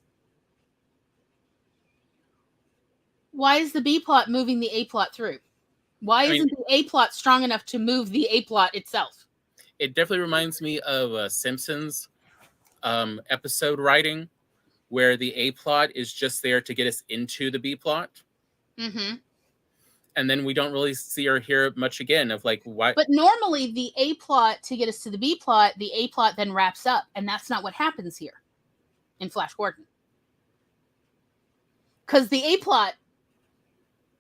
Why is the B plot moving the A plot through? Why isn't the A plot strong enough to move the A plot itself? It definitely reminds me of Simpsons episode writing, where the A plot is just there to get us into the B plot. Mm-hmm. And then we don't really see or hear much again of like why. But normally the A plot to get us to the A plot then wraps up. And that's not what happens here in Flash Gordon. Because the A plot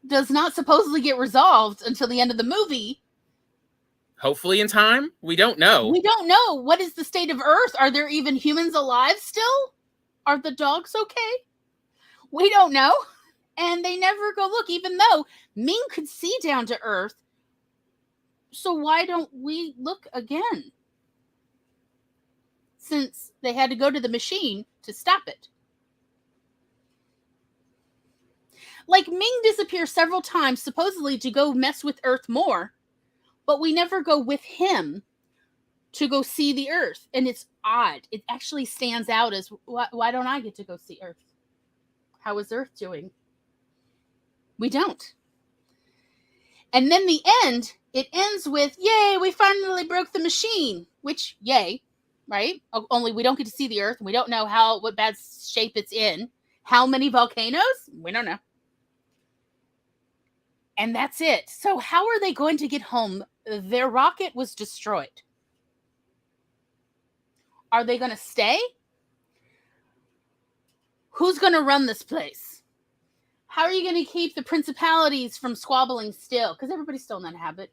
does not supposedly get resolved until the end of the movie. Hopefully in time. We don't know. We don't know. What is the state of Earth? Are there even humans alive still? Are the dogs okay? We don't know. And they never go look, even though Ming could see down to Earth. So why don't we look again? Since they had to go to the machine to stop it. Like, Ming disappears several times, supposedly to go mess with Earth more. But we never go with him to go see the Earth. And it's odd. It actually stands out as, why don't I get to go see Earth? How is Earth doing? We don't. And then it ends with, yay, we finally broke the machine. Which, yay, right? Only we don't get to see the Earth. And we don't know what bad shape it's in. How many volcanoes? We don't know. And that's it. So how are they going to get home? Their rocket was destroyed. Are they going to stay? Who's going to run this place? How are you going to keep the principalities from squabbling still? Because everybody's still in that habit,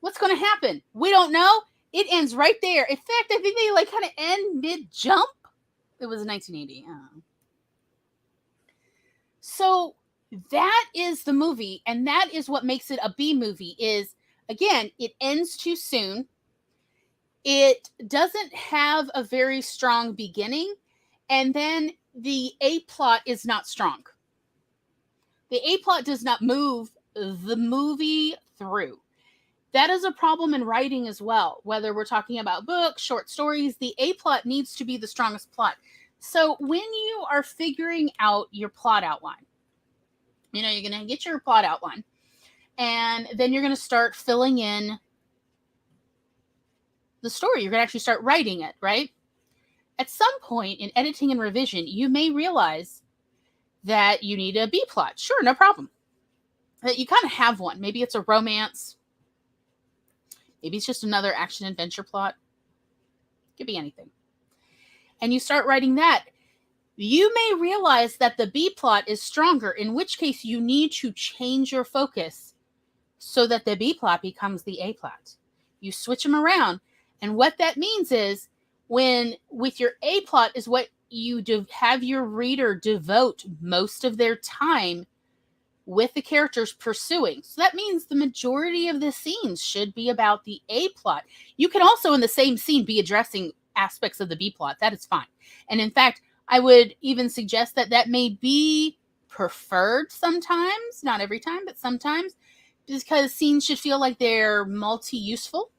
What's going to happen? We don't know. It ends right there. In fact, I think they kind of end mid-jump. It was 1980. So that is the movie, and that is what makes it a B movie is, again, it ends too soon. It doesn't have a very strong beginning, and then the A plot is not strong. The A plot does not move the movie through. That is a problem in writing as well. Whether we're talking about books, short stories, the A plot needs to be the strongest plot. So when you are figuring out your plot outline, you're going to get your plot outline, and then you're going to start filling in the story. You're going to actually start writing it, right? At some point in editing and revision, you may realize that you need a B plot. Sure, no problem. You kind of have one. Maybe it's a romance. Maybe it's just another action-adventure plot. Could be anything. And you start writing that. you may realize that the B plot is stronger, in which case you need to change your focus so that the B plot becomes the A plot. You switch them around. And what that means is when with your A plot is what you have your reader devote most of their time with the characters pursuing. So that means the majority of the scenes should be about the A plot. You can also in the same scene be addressing aspects of the B plot. That is fine. And in fact, I would even suggest that that may be preferred sometimes, not every time, but sometimes, because scenes should feel like they're multi-useful.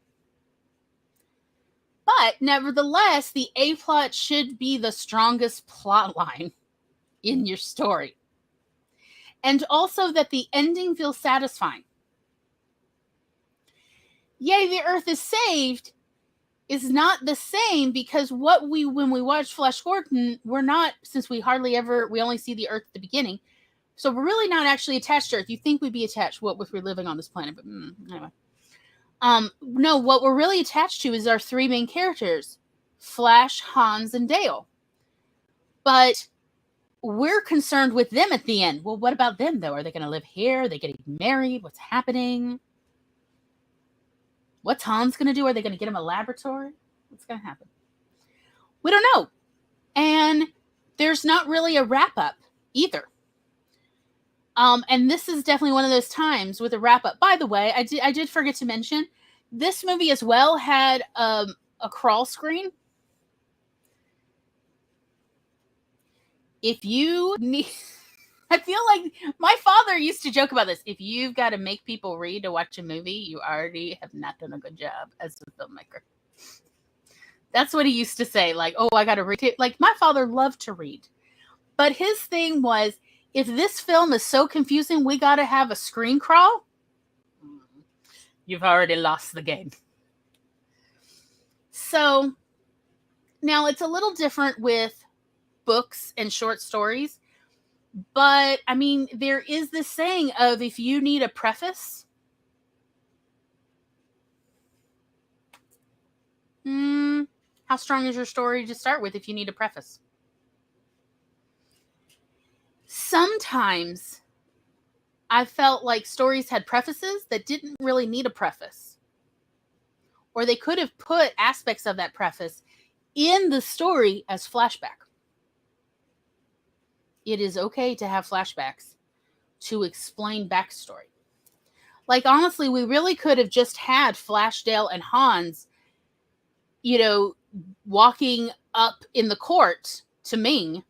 But nevertheless, the A plot should be the strongest plot line in your story. And also that the ending feels satisfying. Yay, the Earth is saved is not the same because when we watch Flash Gordon, we're not, since we only see the Earth at the beginning, so we're really not actually attached to Earth. You think we'd be attached, what if we're living on this planet, but anyway. No, what we're really attached to is our three main characters, Flash, Hans, and Dale. But we're concerned with them at the end. Well, what about them, though? Are they going to live here? Are they getting married? What's happening? What's Hans going to do? Are they going to get him a laboratory? What's going to happen? We don't know. And there's not really a wrap-up either. And this is definitely one of those times with a wrap-up. By the way, I did forget to mention, this movie as well had a crawl screen. If you need... I feel like my father used to joke about this. If you've got to make people read to watch a movie, you already have not done a good job as a filmmaker. That's what he used to say. Like, oh, I got to read it. Like, my father loved to read. But his thing was, if this film is so confusing, we got to have a screen crawl. You've already lost the game. So, now it's a little different with books and short stories. But, I mean, there is this saying of if you need a preface, how strong is your story to start with if you need a preface? Sometimes I felt like stories had prefaces that didn't really need a preface. Or they could have put aspects of that preface in the story as flashback. It is okay to have flashbacks to explain backstory. Like, honestly, we really could have just had Flash, Dale, and Hans, walking up in the court to Ming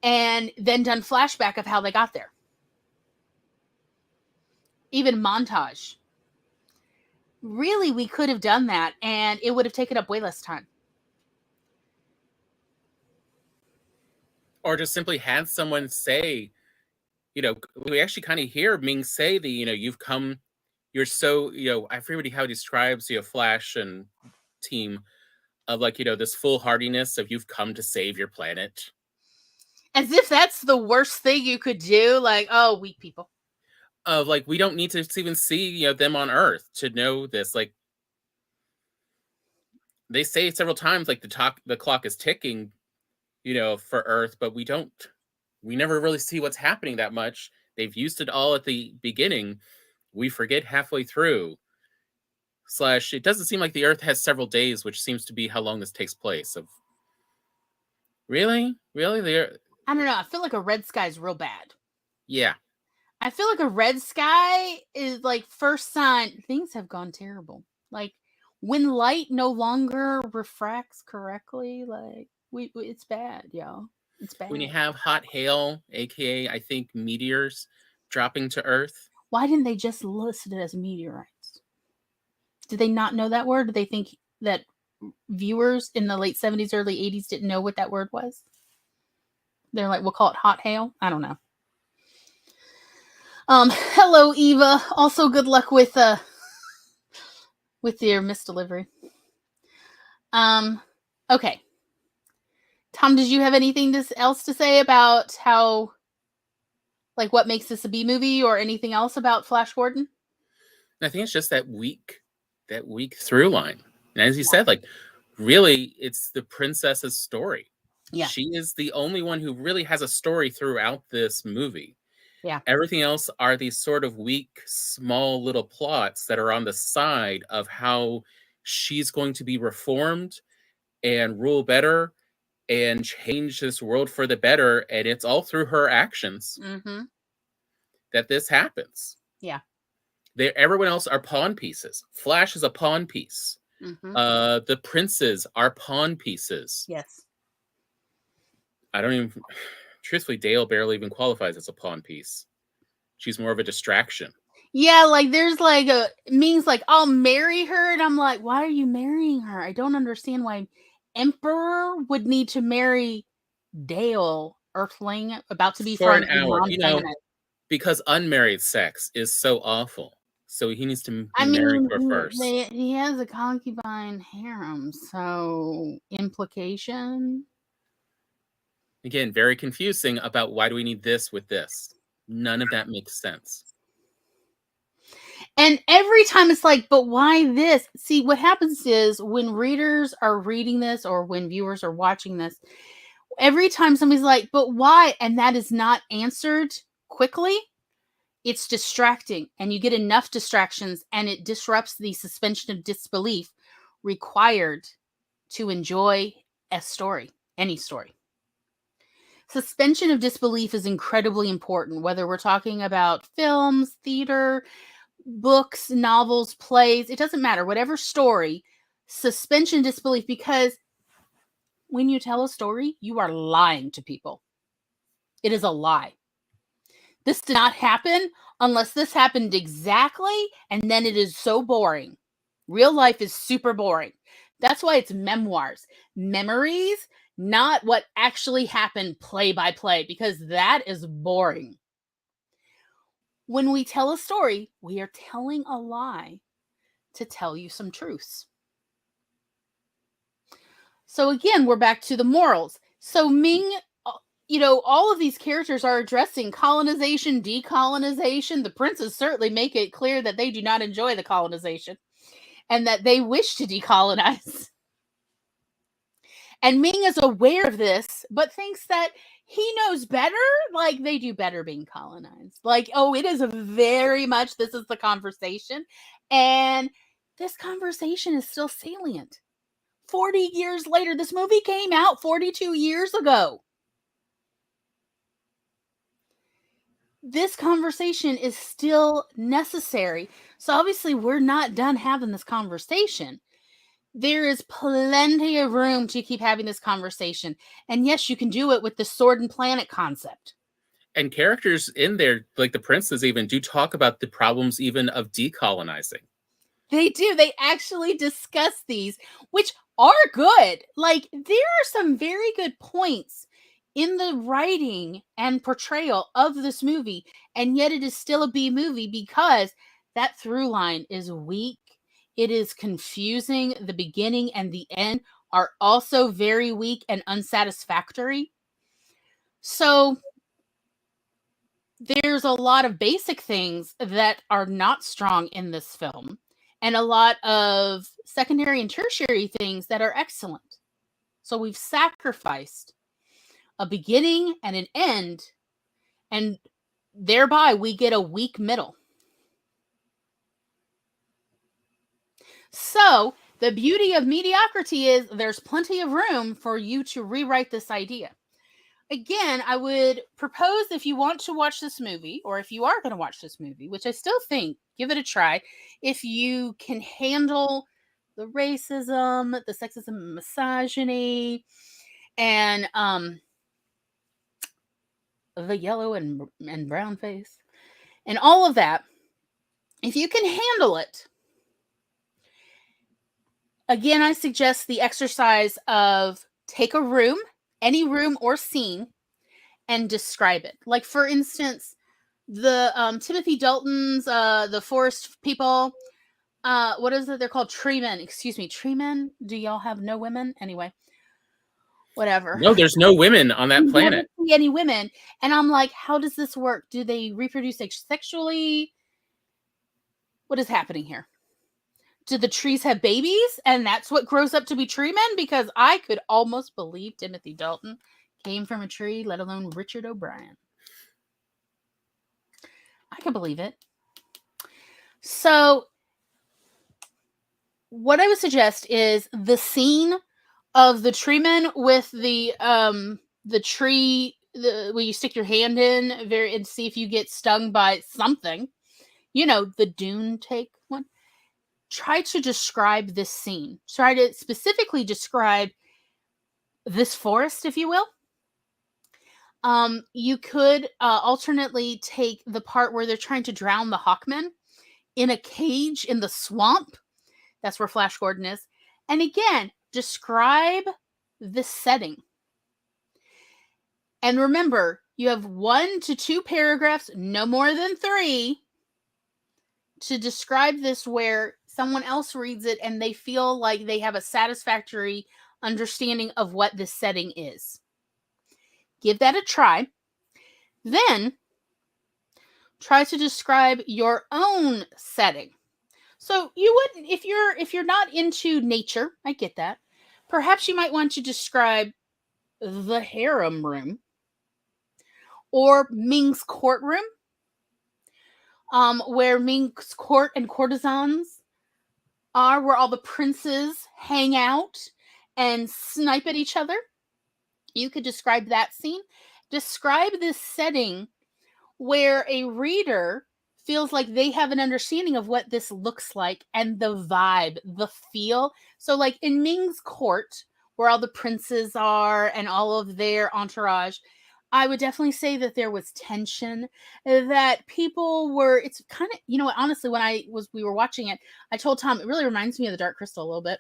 and then done flashback of how they got there. Even montage. Really, we could have done that and it would have taken up way less time. Or just simply had someone say, we actually kind of hear Ming say the, you've come, you're so, I forget how he describes, Flash and team of like, this foolhardiness of you've come to save your planet. As if that's the worst thing you could do. Like, oh, weak people. Of like, we don't need to even see, them on Earth to know this. Like, they say several times, like the clock is ticking, for Earth, but we never really see what's happening that much. They've used it all at the beginning. We forget halfway through. / it doesn't seem like the Earth has several days, which seems to be how long this takes place. Of really? I don't know. I feel like a red sky is real bad. Yeah. I feel like a red sky is like first sign things have gone terrible. Like when light no longer refracts correctly, like it's bad, y'all. It's bad. When you have hot hail, aka I think meteors dropping to Earth. Why didn't they just list it as meteorites? Did they not know that word? Did they think that viewers in the late 70s, early 80s didn't know what that word was? They're like, we'll call it hot hail. I don't know. Hello, Eva. Also, good luck with your misdelivery. Okay. Tom, did you have anything else to say about how, like, what makes this a B movie or anything else about Flash Gordon? I think it's just that weak through line. And as you said, like, really, it's the princess's story. Yeah. She is the only one who really has a story throughout this movie. Yeah. Everything else are these sort of weak, small little plots that are on the side of how she's going to be reformed and rule better and change this world for the better. And it's all through her actions Mm-hmm. that this happens. Yeah. Everyone else are pawn pieces. Flash is a pawn piece. Mm-hmm. The princes are pawn pieces. Yes. I don't even, truthfully, Dale barely even qualifies as a pawn piece. She's more of a distraction. Yeah, like there's like a Ming's like, I'll marry her, and I'm like, why are you marrying her? I don't understand why Emperor would need to marry Dale, Earthling, about to be For from an a hour, non-planet. because unmarried sex is so awful. So he needs to be I married mean, to her first. he has a concubine harem, so implication. Again, very confusing about why do we need this with this. None of that makes sense. And every time it's like, but why this? See, what happens is when readers are reading this or when viewers are watching this, every time somebody's like, but why? And that is not answered quickly, it's distracting. And you get enough distractions and it disrupts the suspension of disbelief required to enjoy a story, any story. Suspension of disbelief is incredibly important, whether we're talking about films, theater, books, novels, plays, it doesn't matter, whatever story, suspension disbelief, because when you tell a story, you are lying to people. It is a lie. This did not happen unless this happened exactly, and then it is so boring. Real life is super boring. That's why it's memoirs, memories, not what actually happened play by play, because that is boring. When we tell a story, we are telling a lie to tell you some truths. So again, we're back to the morals. So Ming, all of these characters are addressing colonization, decolonization. The princes certainly make it clear that they do not enjoy the colonization and that they wish to decolonize. And Ming is aware of this, but thinks that he knows better. Like they do better being colonized. Like, oh, it is very much, this is the conversation. And this conversation is still salient. 40 years later, this movie came out 42 years ago. This conversation is still necessary. So obviously we're not done having this conversation. There is plenty of room to keep having this conversation. And yes, you can do it with the sword and planet concept. And characters in there, like the princes even, do talk about the problems even of decolonizing. They do. They actually discuss these, which are good. Like, there are some very good points in the writing and portrayal of this movie, and yet it is still a B movie because that through line is weak. It is confusing. The beginning and the end are also very weak and unsatisfactory. So there's a lot of basic things that are not strong in this film, and a lot of secondary and tertiary things that are excellent. So we've sacrificed a beginning and an end, and thereby we get a weak middle. So the beauty of mediocrity is there's plenty of room for you to rewrite this idea. Again, I would propose, if you want to watch this movie, or if you are going to watch this movie, which I still think, give it a try, if you can handle the racism, the sexism, misogyny, and the yellow and brown face, and all of that, if you can handle it, again, I suggest the exercise of take a room, any room or scene, and describe it. Like, for instance, the Timothy Dalton's the forest people, what is it, they're called tree men, excuse me, tree men. Do y'all have no women? Anyway, whatever. No, there's no women on that You never planet. see any women, and I'm like, how does this work? Do they reproduce sexually? What is happening here? do the trees have babies and that's what grows up to be tree men? Because I could almost believe Timothy Dalton came from a tree, let alone Richard O'Brien. I can believe it. So what I would suggest is the scene of the tree men with the tree, where you stick your hand in and see if you get stung by something. You know, the Dune take one. Try to describe this scene. Try to specifically describe this forest, if you will. You could alternately take the part where they're trying to drown the Hawkmen in a cage in the swamp. That's where Flash Gordon is. And again, describe the setting. And remember, you have 1 to 2 paragraphs, no more than 3, to describe this where someone else reads it and they feel like they have a satisfactory understanding of what this setting is. Give that a try. Then try to describe your own setting. So you wouldn't, if you're not into nature, I get that. Perhaps you might want to describe the harem room or Ming's courtroom, where Ming's court and courtesans are, where all the princes hang out and snipe at each other. You could describe that scene. Describe this setting where a reader feels like they have an understanding of what this looks like and the vibe, the feel. So like in Ming's court, where all the princes are and all of their entourage, I would definitely say that there was tension, that people were, it's kind of, you know, honestly, when we were watching it, I told Tom, it really reminds me of the Dark Crystal a little bit.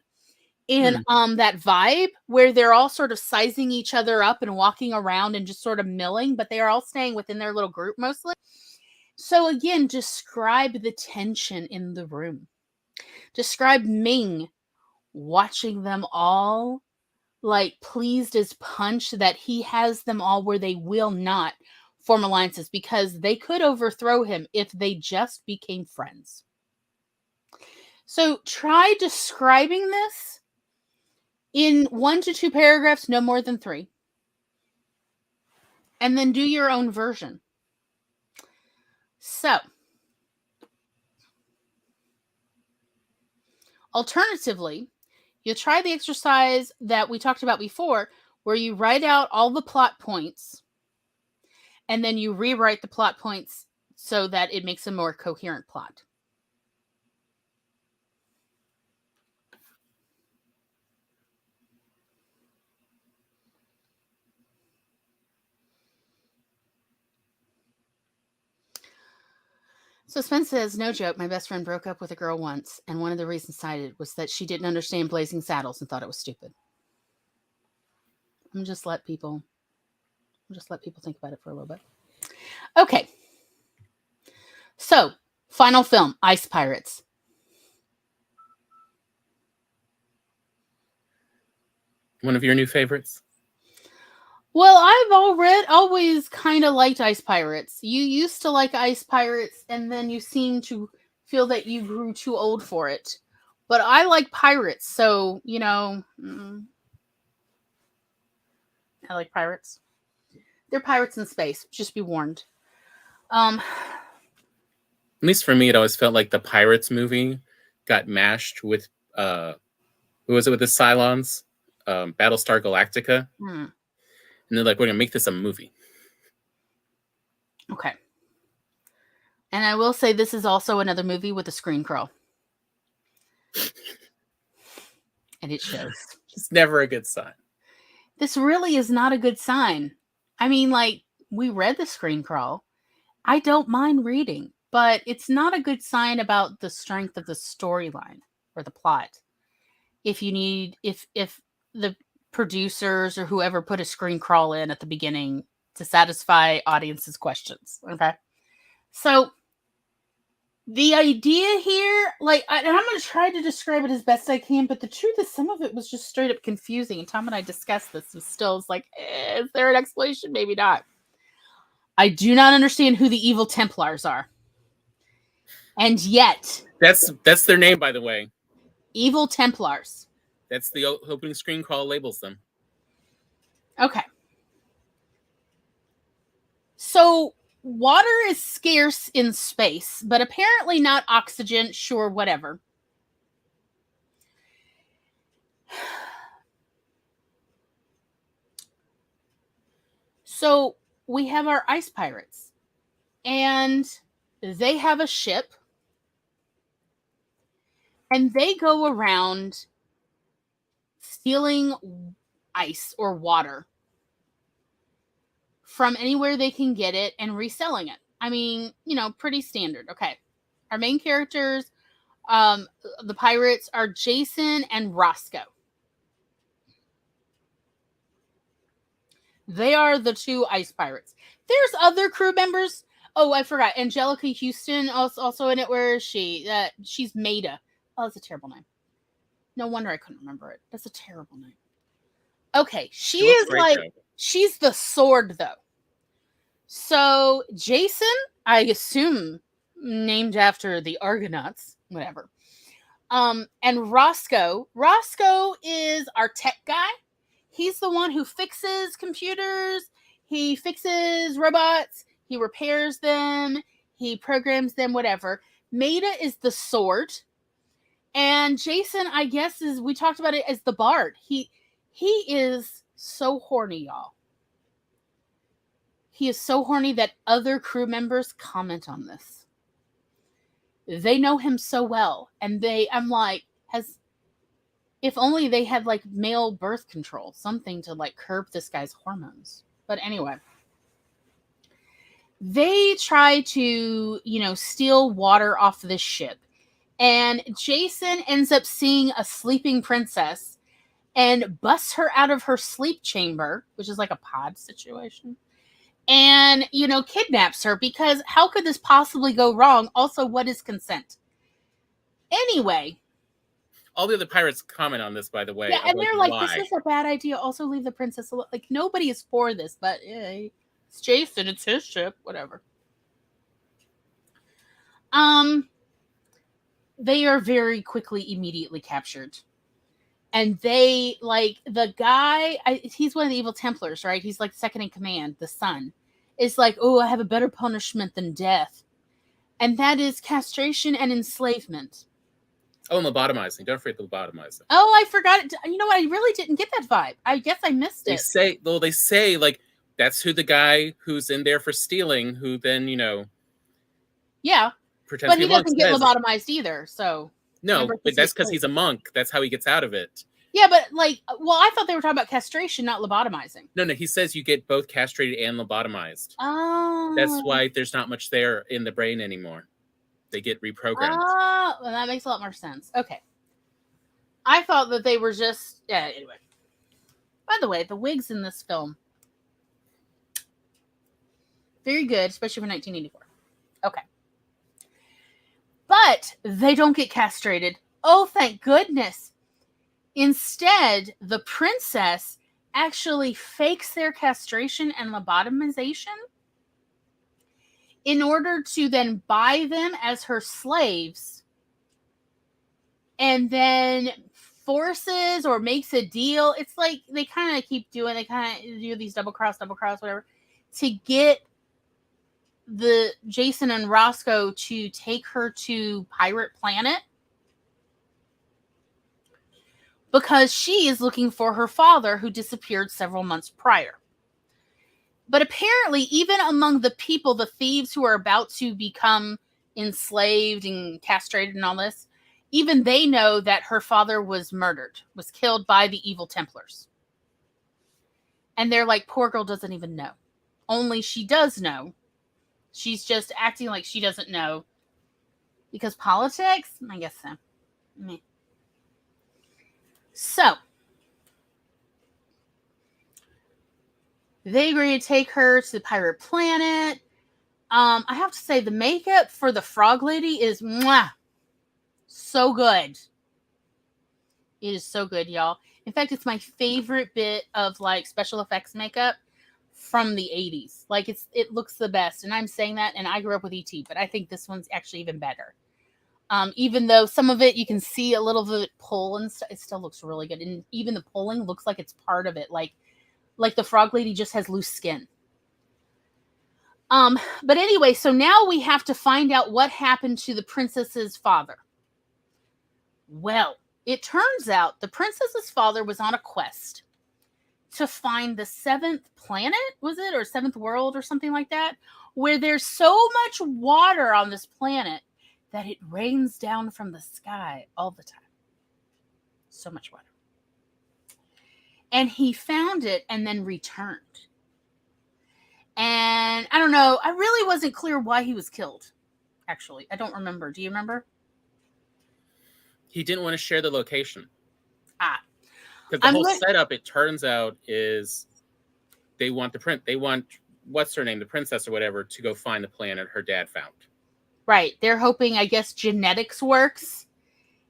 And that vibe where they're all sort of sizing each other up and walking around and just sort of milling, but they are all staying within their little group mostly. So again, describe the tension in the room. Describe Ming watching them all, like pleased as punch that he has them all where they will not form alliances, because they could overthrow him if they just became friends. So try describing this in 1 to 2 paragraphs, no more than 3. And then do your own version. So, alternatively, you'll try the exercise that we talked about before, where you write out all the plot points and then you rewrite the plot points so that it makes a more coherent plot. So Spence says, no joke, my best friend broke up with a girl once, and one of the reasons cited was that she didn't understand Blazing Saddles and thought it was stupid. I'm just let people think about it for a little bit. Okay. So, final film, Ice Pirates. One of your new favorites? Well, I've always kind of liked Ice Pirates. You used to like Ice Pirates, and then you seem to feel that you grew too old for it. But I like pirates, so, you know, I like pirates. They're pirates in space. Just be warned. At least for me, it always felt like the Pirates movie got mashed with, who was it with the Cylons? Battlestar Galactica. And they're like, we're going to make this a movie. Okay. And I will say this is also another movie with a screen crawl. And it shows. It's never a good sign. This really is not a good sign. I mean, like, we read the screen crawl. I don't mind reading, but it's not a good sign about the strength of the storyline or the plot. If the producers or whoever put a screen crawl in at the beginning to satisfy audiences' questions. Okay. So the idea here, and I'm going to try to describe it as best I can, but the truth is some of it was just straight up confusing. And Tom and I discussed this. Was still like, is there an explanation? Maybe not. I do not understand who the evil Templars are. And yet. That's their name, by the way. Evil Templars. That's the opening screen crawl labels them. Okay. So water is scarce in space, but apparently not oxygen. Sure, whatever. So we have our ice pirates, and they have a ship, and they go around stealing ice or water from anywhere they can get it and reselling it. I mean, pretty standard. Okay. Our main characters, the pirates, are Jason and Roscoe. They are the two ice pirates. There's other crew members. Oh, I forgot. Angelica Houston also in it. Where is she? She's Maida. Oh, that's a terrible name. No wonder I couldn't remember it. That's a terrible name. Okay, she is like, she's the sword, though. So, Jason, I assume, named after the Argonauts, whatever. And Roscoe is our tech guy. He's the one who fixes computers. He fixes robots. He repairs them. He programs them, whatever. Maida is the sword. And Jason, I guess, we talked about it as the bard. He is so horny, y'all. He is so horny that other crew members comment on this. They know him so well. And I'm like, if only they had like male birth control, something to like curb this guy's hormones. But anyway, they try to, steal water off this ship. And Jason ends up seeing a sleeping princess and busts her out of her sleep chamber, which is like a pod situation. And, kidnaps her, because how could this possibly go wrong? Also, what is consent? Anyway. All the other pirates comment on this, by the way. Yeah, and they're like, this is a bad idea. Also, leave the princess alone. Like, nobody is for this, but it's Jason. It's his ship. Whatever. They are very quickly, immediately captured. And they, like, the guy, he's one of the evil Templars, right? He's like second in command, the son. Is like, oh, I have a better punishment than death. And that is castration and enslavement. Oh, and lobotomizing. Don't forget the lobotomizing. Oh, I forgot it. You know what? I really didn't get that vibe. I guess I missed it. They say, like, that's who the guy who's in there for stealing, who then, Yeah. Pretends but he doesn't get lobotomized either, so. No, but that's because he's a monk. That's how he gets out of it. Yeah, but I thought they were talking about castration, not lobotomizing. No, he says you get both castrated and lobotomized. Oh. That's why there's not much there in the brain anymore. They get reprogrammed. Oh, well, that makes a lot more sense. Okay. I thought that they were just, anyway. By the way, the wigs in this film, very good, especially for 1984. Okay. But they don't get castrated. Oh, thank goodness. Instead, the princess actually fakes their castration and lobotomization in order to then buy them as her slaves, and then forces or makes a deal. It's like they kind of do these double cross, whatever, to get the Jason and Roscoe to take her to Pirate Planet, because she is looking for her father, who disappeared several months prior. But apparently, even among the people, the thieves who are about to become enslaved and castrated and all this, even they know that her father was murdered, was killed by the evil Templars. And they're like, poor girl doesn't even know. Only she does know. She's just acting like she doesn't know. Because politics? I guess so. Meh. So, they agree to take her to the Pirate Planet. I have to say, the makeup for the Frog Lady is so good. It is so good, y'all. In fact, it's my favorite bit of like special effects makeup from the 80s. Like, it looks the best. And I'm saying that, and I grew up with E.T., but I think this one's actually even better. Even though some of it you can see a little bit pull and stuff, it still looks really good. And even the pulling looks like it's part of it, like the frog lady just has loose skin. But anyway, so now we have to find out what happened to the princess's father. Well, it turns out the princess's father was on a quest to find the seventh planet, was it, or seventh world or something like that, where there's so much water on this planet that it rains down from the sky all the time. So much water. And he found it and then returned. And I don't know, I really wasn't clear why he was killed, actually. I don't remember. Do you remember? He didn't want to share the location. Ah. Because the whole setup, it turns out, is they want what's her name, the princess or whatever, to go find the planet her dad found. Right. They're hoping, I guess, genetics works,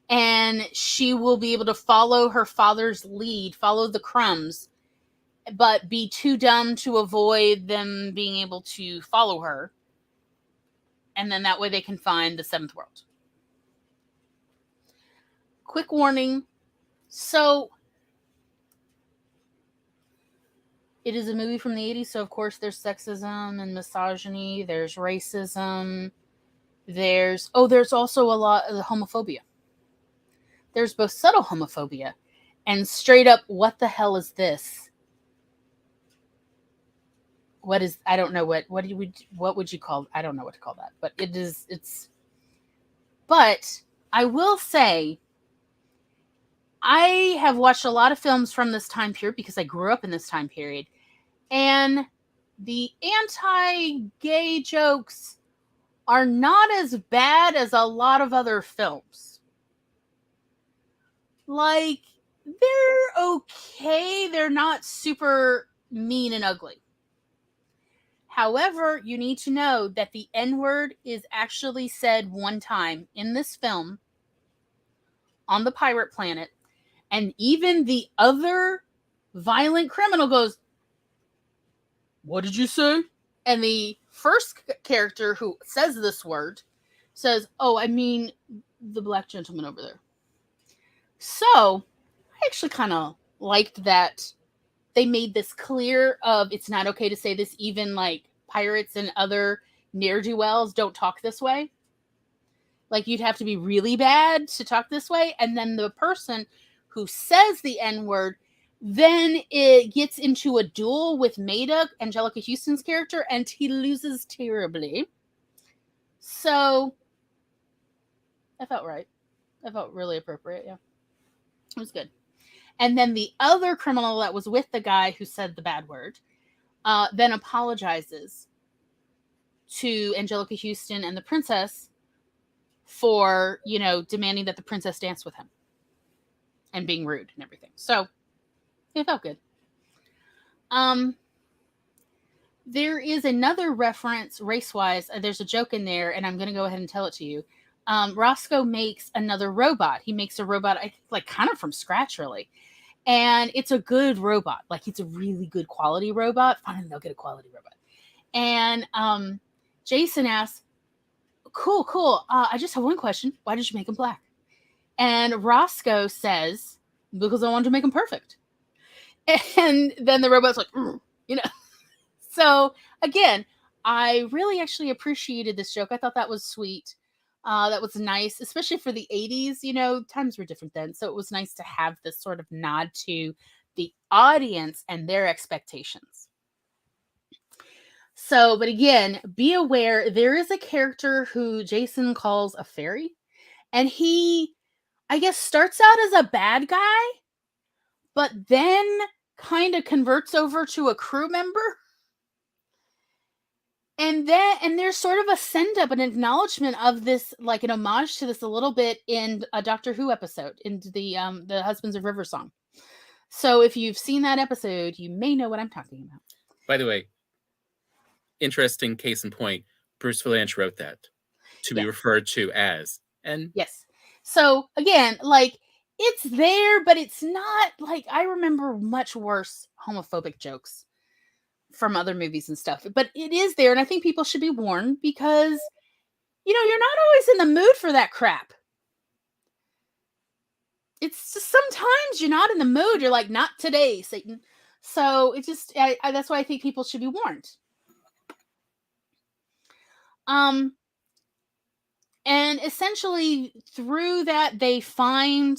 and she will be able to follow her father's lead, follow the crumbs, but be too dumb to avoid them being able to follow her. And then that way they can find the seventh world. Quick warning. So, it is a movie from the 80s, so of course there's sexism and misogyny, there's racism, there's also a lot of homophobia. There's both subtle homophobia and straight up, what the hell is this? I don't know what would you call, I don't know what to call that, but but I will say, I have watched a lot of films from this time period because I grew up in this time period, and the anti-gay jokes are not as bad as a lot of other films. Like, they're okay. They're not super mean and ugly. However, you need to know that the N-word is actually said one time in this film on the pirate planet. And even the other violent criminal goes, "What did you say?" And the first character who says this word says, "Oh, I mean the black gentleman over there." So, I actually kind of liked that they made this clear of it's not okay to say this, even like pirates and other ne'er-do-wells don't talk this way. Like, you'd have to be really bad to talk this way. And then the person who says the N-word, then it gets into a duel with Maida, Angelica Houston's character, and he loses terribly. So, I felt right. I felt really appropriate, yeah. It was good. And then the other criminal that was with the guy who said the bad word, then apologizes to Angelica Houston and the princess for, demanding that the princess dance with him and being rude and everything. So, it felt good. There is another reference race-wise. There's a joke in there, and I'm going to go ahead and tell it to you. Roscoe makes another robot. He makes a robot, I think, like kind of from scratch, really. And it's a good robot. Like, it's a really good quality robot. Finally, they'll get a quality robot. And Jason asks, cool. I just have one question. Why did you make him black? And Roscoe says, because I wanted to make him perfect. And then the robot's like, So, again, I really actually appreciated this joke. I thought that was sweet. That was nice, especially for the 80s. Times were different then. So it was nice to have this sort of nod to the audience and their expectations. So, but again, be aware, there is a character who Jason calls a fairy. And he, I guess, starts out as a bad guy, but then kind of converts over to a crew member. And there's sort of a send up, an acknowledgement of this, like an homage to this a little bit in a Doctor Who episode, in the Husbands of River song. So if you've seen that episode, you may know what I'm talking about. By the way, interesting case in point, Bruce Valanche wrote that to be referred to as. And yes. So again, like, it's there, but it's not like, I remember much worse homophobic jokes from other movies and stuff, but it is there, and I think people should be warned because you're not always in the mood for that crap. It's just sometimes you're not in the mood. You're like, not today, Satan. So it just, that's why I think people should be warned. And essentially through that, they find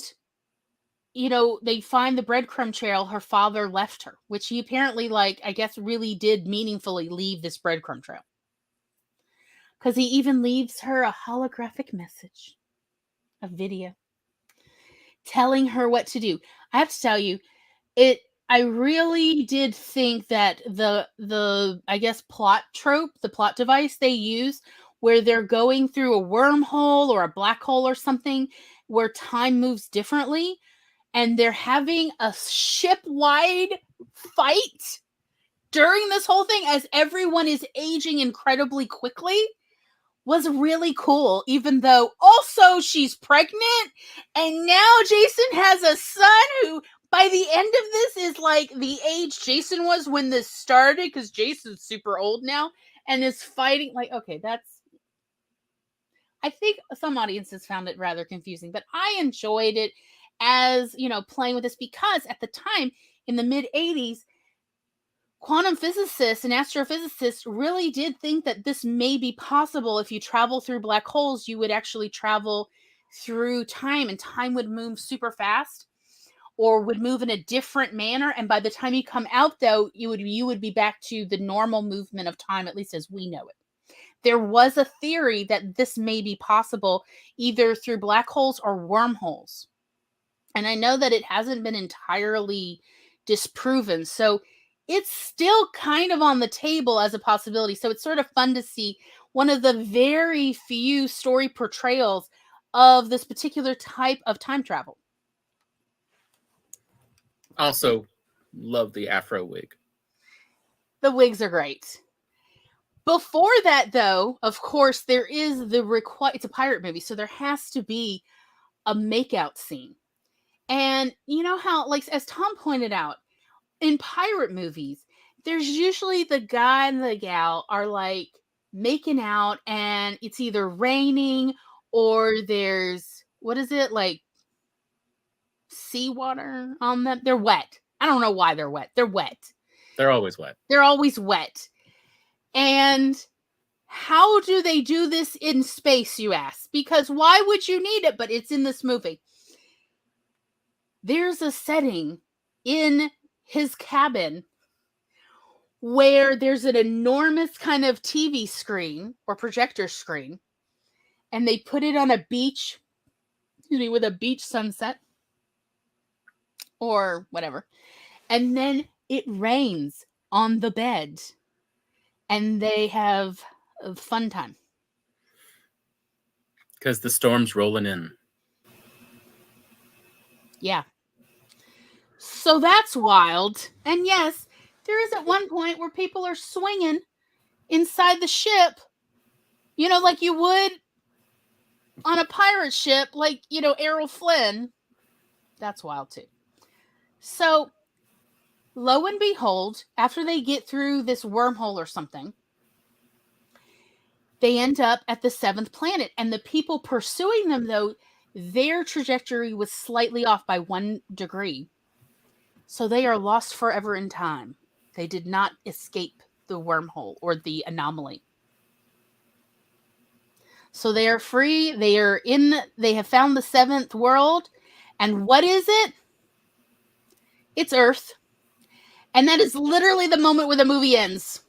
the breadcrumb trail her father left her, which he apparently, I guess, really did meaningfully leave this breadcrumb trail. Because he even leaves her a holographic message, a video, telling her what to do. I have to tell you, I really did think that the I guess plot trope, the plot device they use, where they're going through a wormhole or a black hole or something where time moves differently, and they're having a ship-wide fight during this whole thing as everyone is aging incredibly quickly, was really cool, even though also she's pregnant, and now Jason has a son who, by the end of this, is like the age Jason was when this started, because Jason's super old now, and is fighting, okay, I think some audiences found it rather confusing, but I enjoyed it as, playing with this, because at the time, in the mid-'80s, quantum physicists and astrophysicists really did think that this may be possible. If you travel through black holes, you would actually travel through time, and time would move super fast or would move in a different manner. And by the time you come out, though, you would be back to the normal movement of time, at least as we know it. There was a theory that this may be possible either through black holes or wormholes. And I know that it hasn't been entirely disproven. So it's still kind of on the table as a possibility. So it's sort of fun to see one of the very few story portrayals of this particular type of time travel. Also, love the Afro wig. The wigs are great. Before that, though, of course, there is it's a pirate movie, so there has to be a makeout scene. And you know how, as Tom pointed out, in pirate movies, there's usually the guy and the gal are making out, and it's either raining or there's, what is it, seawater on them. They're wet. I don't know why they're wet. They're wet. They're always wet. They're always wet. And how do they do this in space, you ask? Because why would you need it? But it's in this movie. There's a setting in his cabin where there's an enormous kind of TV screen or projector screen, and they put it on a beach, with a beach sunset or whatever. And then it rains on the bed, and they have a fun time. Because the storm's rolling in. Yeah. So that's wild. And yes, there is at one point where people are swinging inside the ship, like you would on a pirate ship, Errol Flynn. That's wild too. So, lo and behold, after they get through this wormhole or something, they end up at the 7th planet. And the people pursuing them, though, their trajectory was slightly off by 1 degree. So they are lost forever in time. They did not escape the wormhole or the anomaly. So they are free. They have found the 7th world. And what is it? It's Earth. And that is literally the moment where the movie ends.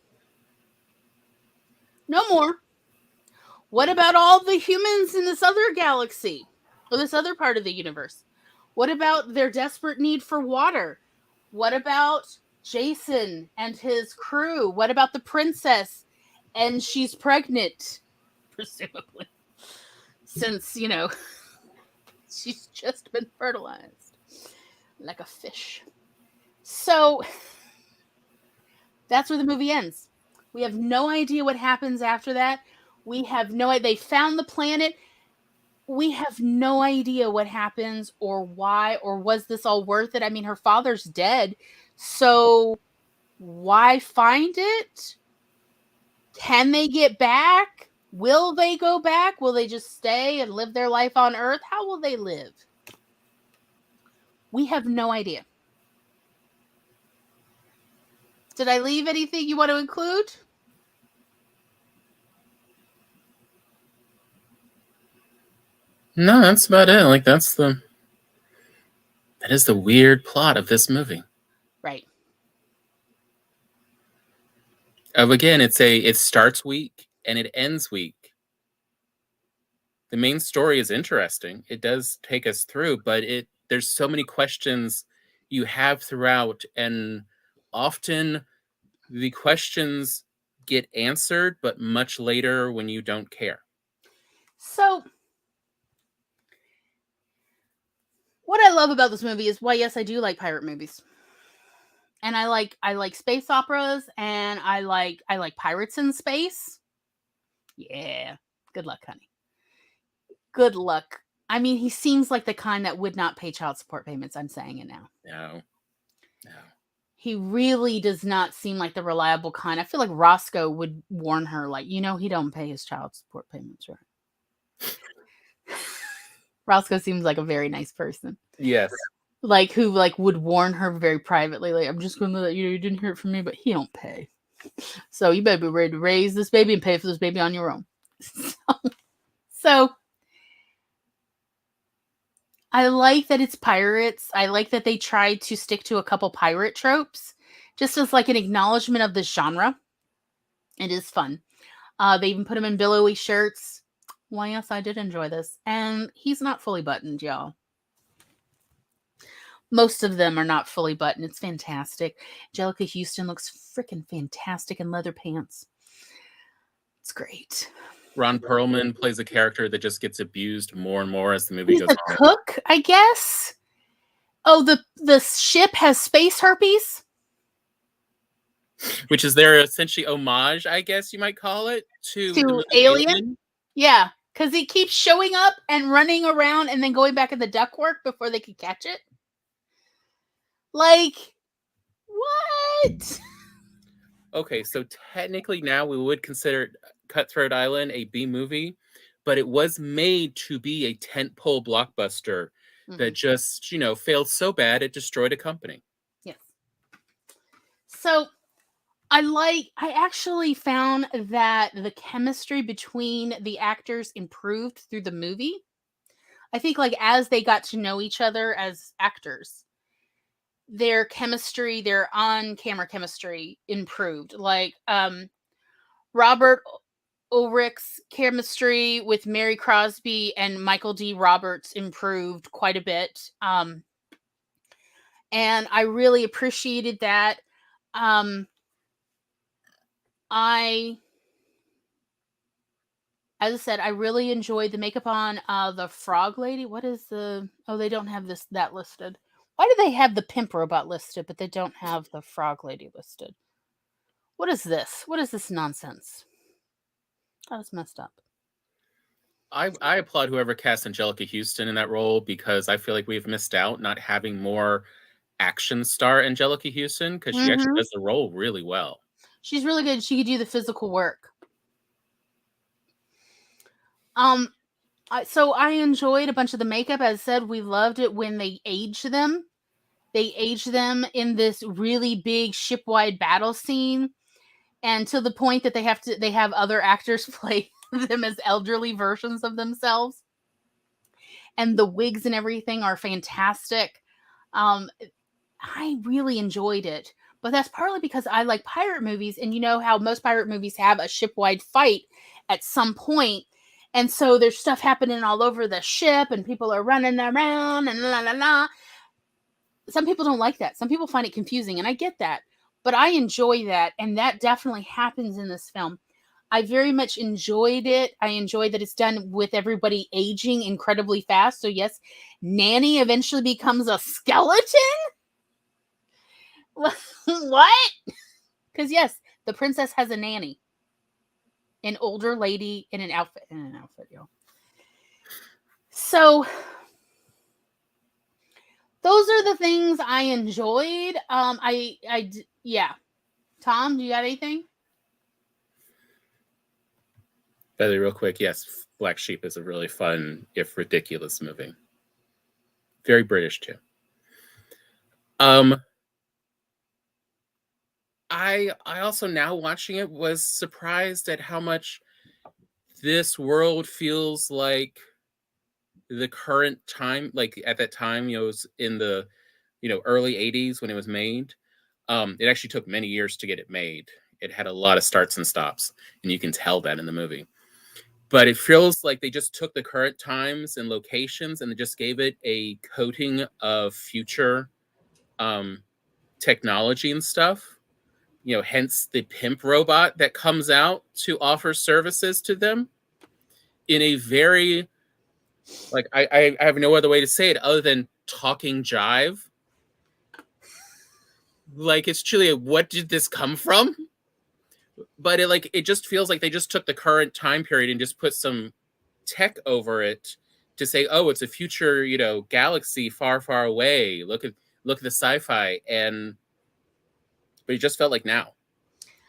No more. What about all the humans in this other galaxy or this other part of the universe? What about their desperate need for water? What about Jason and his crew? What about the princess? And she's pregnant, presumably, since, she's just been fertilized like a fish. So that's where the movie ends. We have no idea what happens after that. We have no idea. They found the planet. We have no idea what happens or why, or was this all worth it? I mean, her father's dead. So why find it? Can they get back? Will they go back? Will they just stay and live their life on Earth? How will they live? We have no idea. Did I leave anything you want to include? No, that's about it. Like that is the weird plot of this movie. Right. Again, it starts weak and it ends weak. The main story is interesting. It does take us through, but there's so many questions you have throughout, and often the questions get answered, but much later when you don't care. So, what I love about this movie is, well, yes, I do like pirate movies. And I like space operas, and I like pirates in space. Yeah. Good luck, honey. Good luck. I mean, he seems like the kind that would not pay child support payments. I'm saying it now. No. He really does not seem like the reliable kind. I feel like Roscoe would warn her, like, he don't pay his child support payments, right? Roscoe seems like a very nice person. Yes. Like, who would warn her very privately, like, I'm just going to let you know you didn't hear it from me, but he don't pay. So you better be ready to raise this baby and pay for this baby on your own. So I like that it's pirates. I like that they tried to stick to a couple pirate tropes, just as like an acknowledgement of this genre. It is fun. They even put him in billowy shirts. Why, yes, I did enjoy this. And he's not fully buttoned, y'all. Most of them are not fully buttoned. It's fantastic. Angelica Houston looks freaking fantastic in leather pants. It's great. Ron Perlman plays a character that just gets abused more and more as the movie goes on. He's a cook, I guess. Oh, the ship has space herpes? Which is their essentially homage, I guess you might call it, to the movie Alien? Yeah, because he keeps showing up and running around and then going back in the ductwork before they could catch it. Like, what? Okay, so technically now we would consider Cutthroat Island a B movie, but it was made to be a tentpole blockbuster that just, failed so bad it destroyed a company. Yes. So I actually found that the chemistry between the actors improved through the movie. I think like as they got to know each other as actors, their chemistry, their on-camera chemistry improved. Like Robert Ulrich's chemistry with Mary Crosby and Michael D. Roberts improved quite a bit. And I really appreciated that. As I said, I really enjoyed the makeup on the frog lady. What is the... Oh, they don't have that listed. Why do they have the pimp robot listed, but they don't have the frog lady listed? What is this? What is this nonsense? Oh, it's messed up. I applaud whoever cast Angelica Houston in that role, because I feel like we've missed out not having more action star Angelica Houston, because she actually does the role really well. She's really good. She could do the physical work. So I enjoyed a bunch of the makeup. As I said, we loved it when they aged them. They aged them in this really big ship-wide battle scene, and to the point that they have other actors play them as elderly versions of themselves. And the wigs and everything are fantastic. I really enjoyed it. But that's partly because I like pirate movies, and you know how most pirate movies have a ship-wide fight at some point. And so there's stuff happening all over the ship, and people are running around, and la la la. Some people don't like that. Some people find it confusing, and I get that. But I enjoy that, and that definitely happens in this film. I very much enjoyed it. I enjoyed that it's done with everybody aging incredibly fast. So yes, Nanny eventually becomes a skeleton? What? Because yes, the princess has a nanny. An older lady in an outfit. Y'all. So those are the things I enjoyed. Yeah. Tom, do you got anything? By the way, real quick, yes, Black Sheep is a really fun, if ridiculous, movie. Very British too. I also, now watching it, was surprised at how much this world feels like the current time. Like at that time, it was in the early 80s when it was made. It actually took many years to get it made. It had a lot of starts and stops, and you can tell that in the movie. But it feels like they just took the current times and locations and they just gave it a coating of future technology and stuff. Hence the pimp robot that comes out to offer services to them in a very, like, I have no other way to say it other than talking jive. Like, it's truly what did this come from? But it just feels like they just took the current time period and just put some tech over it to say, oh, it's a future, galaxy far, far away. Look at the sci-fi, but it just felt like now.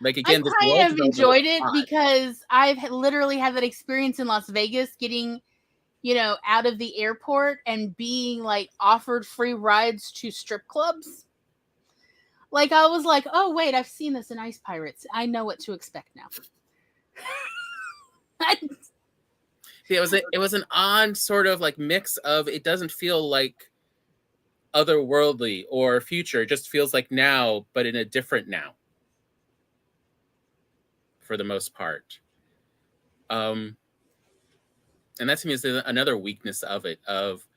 Like, I again, this world kind of enjoyed it odd. because I've literally had that experience in Las Vegas, getting, out of the airport and being like offered free rides to strip clubs. Like, I was like, oh wait, I've seen this in Ice Pirates. I know what to expect now. It was an odd sort of like mix of, it doesn't feel like otherworldly or future. It just feels like now, but in a different now. For the most part. And that to me is another weakness of it, of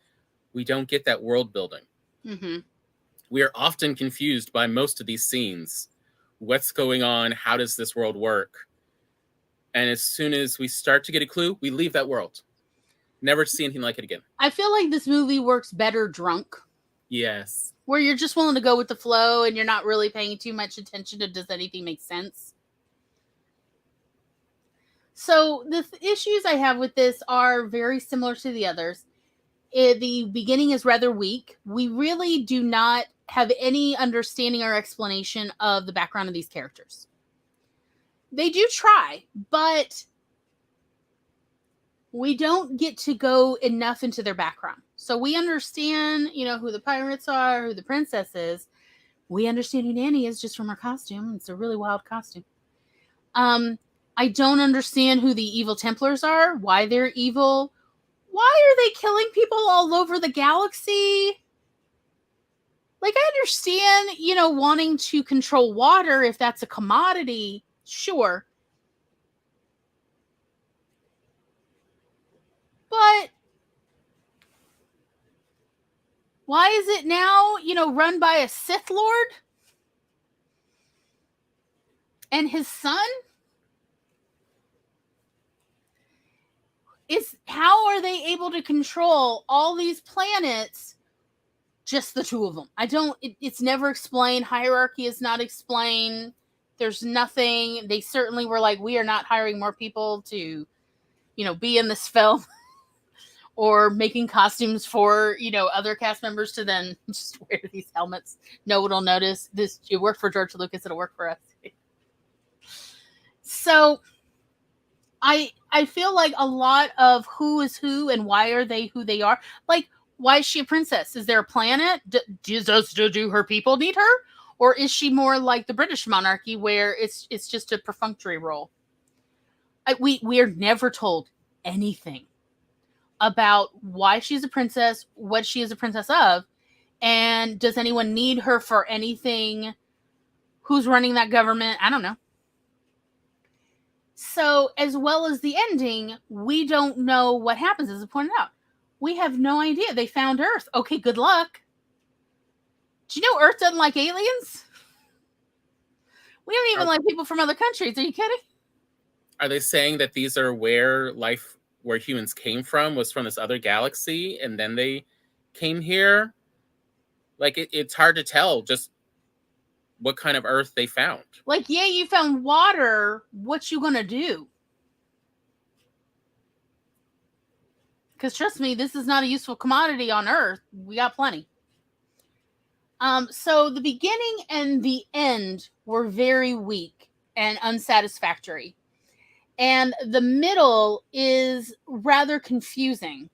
we don't get that world building. Mm-hmm. We are often confused by most of these scenes. What's going on? How does this world work? And as soon as we start to get a clue, we leave that world. Never to see anything like it again. I feel like this movie works better drunk. Yes. Where you're just willing to go with the flow and you're not really paying too much attention to does anything make sense. So the issues I have with this are very similar to the others. The beginning is rather weak. We really do not have any understanding or explanation of the background of these characters. They do try, but we don't get to go enough into their background. So we understand, who the pirates are, who the princess is. We understand who Nanny is just from her costume. It's a really wild costume. I don't understand who the evil Templars are, why they're evil. Why are they killing people all over the galaxy? Like, I understand, wanting to control water if that's a commodity. Sure. But why is it now, run by a Sith Lord? And his son? How are they able to control all these planets, just the two of them? It's never explained. Hierarchy is not explained. There's nothing. They certainly were like, we are not hiring more people to, be in this film or making costumes for, other cast members to then just wear these helmets. No one will notice. It worked for George Lucas. It'll work for us. So I feel like a lot of who is who and why are they who they are. Like, why is she a princess? Is there a planet? Do her people need her? Or is she more like the British monarchy where it's just a perfunctory role? We are never told anything about why she's a princess, what she is a princess of, and does anyone need her for anything? Who's running that government? I don't know. So, as well as the ending, we don't know what happens, as I pointed out. We have no idea. They found Earth. Okay, good luck. Do you know Earth doesn't like aliens? We don't even like people from other countries. Are you kidding? Are they saying that these are where humans came from, was from this other galaxy, and then they came here? Like, it's hard to tell just what kind of Earth they found. Like, yeah, you found water. What you gonna do? Because trust me, this is not a useful commodity on Earth. We got plenty. So the beginning and the end were very weak and unsatisfactory. And the middle is rather confusing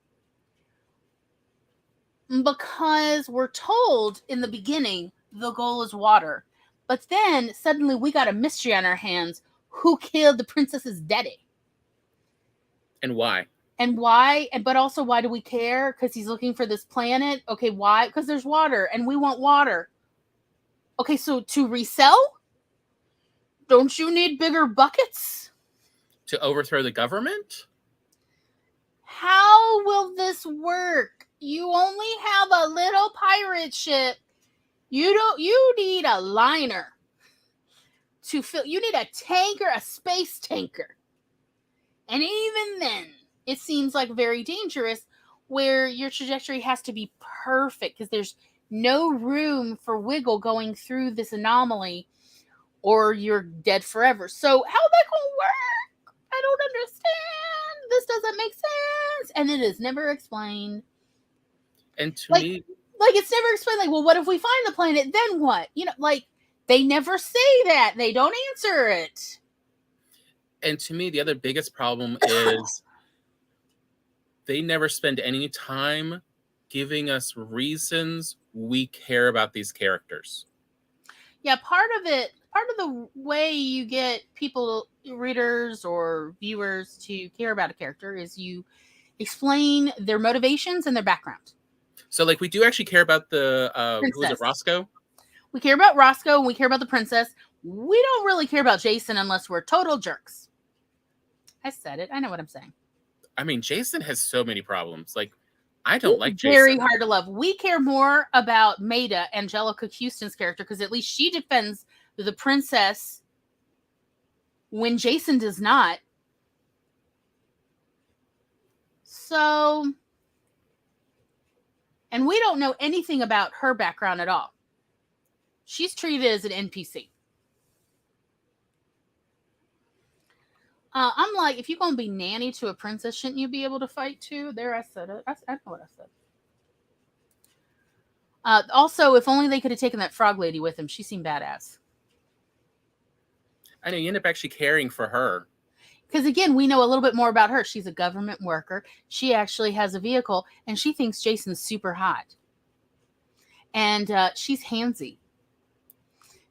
because we're told in the beginning the goal is water. But then suddenly we got a mystery on our hands. Who killed the princess's daddy? And why? And why? But also, why do we care? Because he's looking for this planet. Okay, why? Because there's water and we want water. Okay, so to resell? Don't you need bigger buckets? To overthrow the government? How will this work? You only have a little pirate ship. You need a liner to fill. You need a tanker, a space tanker. And even then, it seems like very dangerous where your trajectory has to be perfect because there's no room for wiggle going through this anomaly or you're dead forever. So how that gonna work? I don't understand. This doesn't make sense. And it is never explained. And to Like, me, it's never explained. Like, well, what if we find the planet? Then what? Like they never say that. They don't answer it. and to me, the other biggest problem is they never spend any time giving us reasons we care about these characters. Yeah, part of the way you get people, readers or viewers, to care about a character is you explain their motivations and their background. So, like, we do actually care about the who was it, Princess. Roscoe? We care about Roscoe and we care about the princess. We don't really care about Jason unless we're total jerks. I said it. I know what I'm saying. I mean, Jason has so many problems. Like, I don't like Jason. Very hard to love. We care more about Maida, Angelica Houston's character, because at least she defends the princess when Jason does not. So, and we don't know anything about her background at all. She's treated as an NPC. I'm like, if you're going to be nanny to a princess, shouldn't you be able to fight too? There, I said it. I know what I said. Also, if only they could have taken that frog lady with him. She seemed badass. I know, you end up actually caring for her. Because again, we know a little bit more about her. She's a government worker. She actually has a vehicle, and she thinks Jason's super hot. And she's handsy.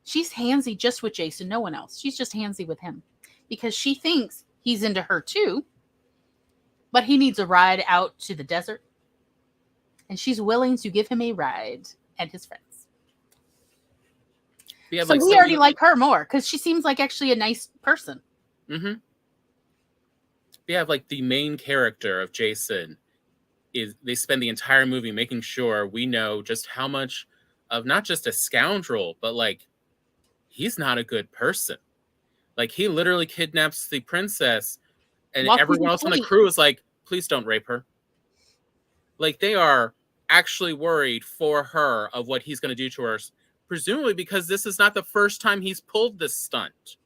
She's handsy just with Jason, no one else. She's just handsy with him. Because she thinks he's into her too, but he needs a ride out to the desert. And she's willing to give him a ride and his friends. We have, so like, we already like her more because she seems like actually a nice person. Mm-hmm. We have, like, the main character of Jason is they spend the entire movie making sure we know just how much of not just a scoundrel, but like he's not a good person. Like, he literally kidnaps the princess, and everyone else on the crew is like, please don't rape her. Like, they are actually worried for her of what he's going to do to her, presumably because this is not the first time he's pulled this stunt.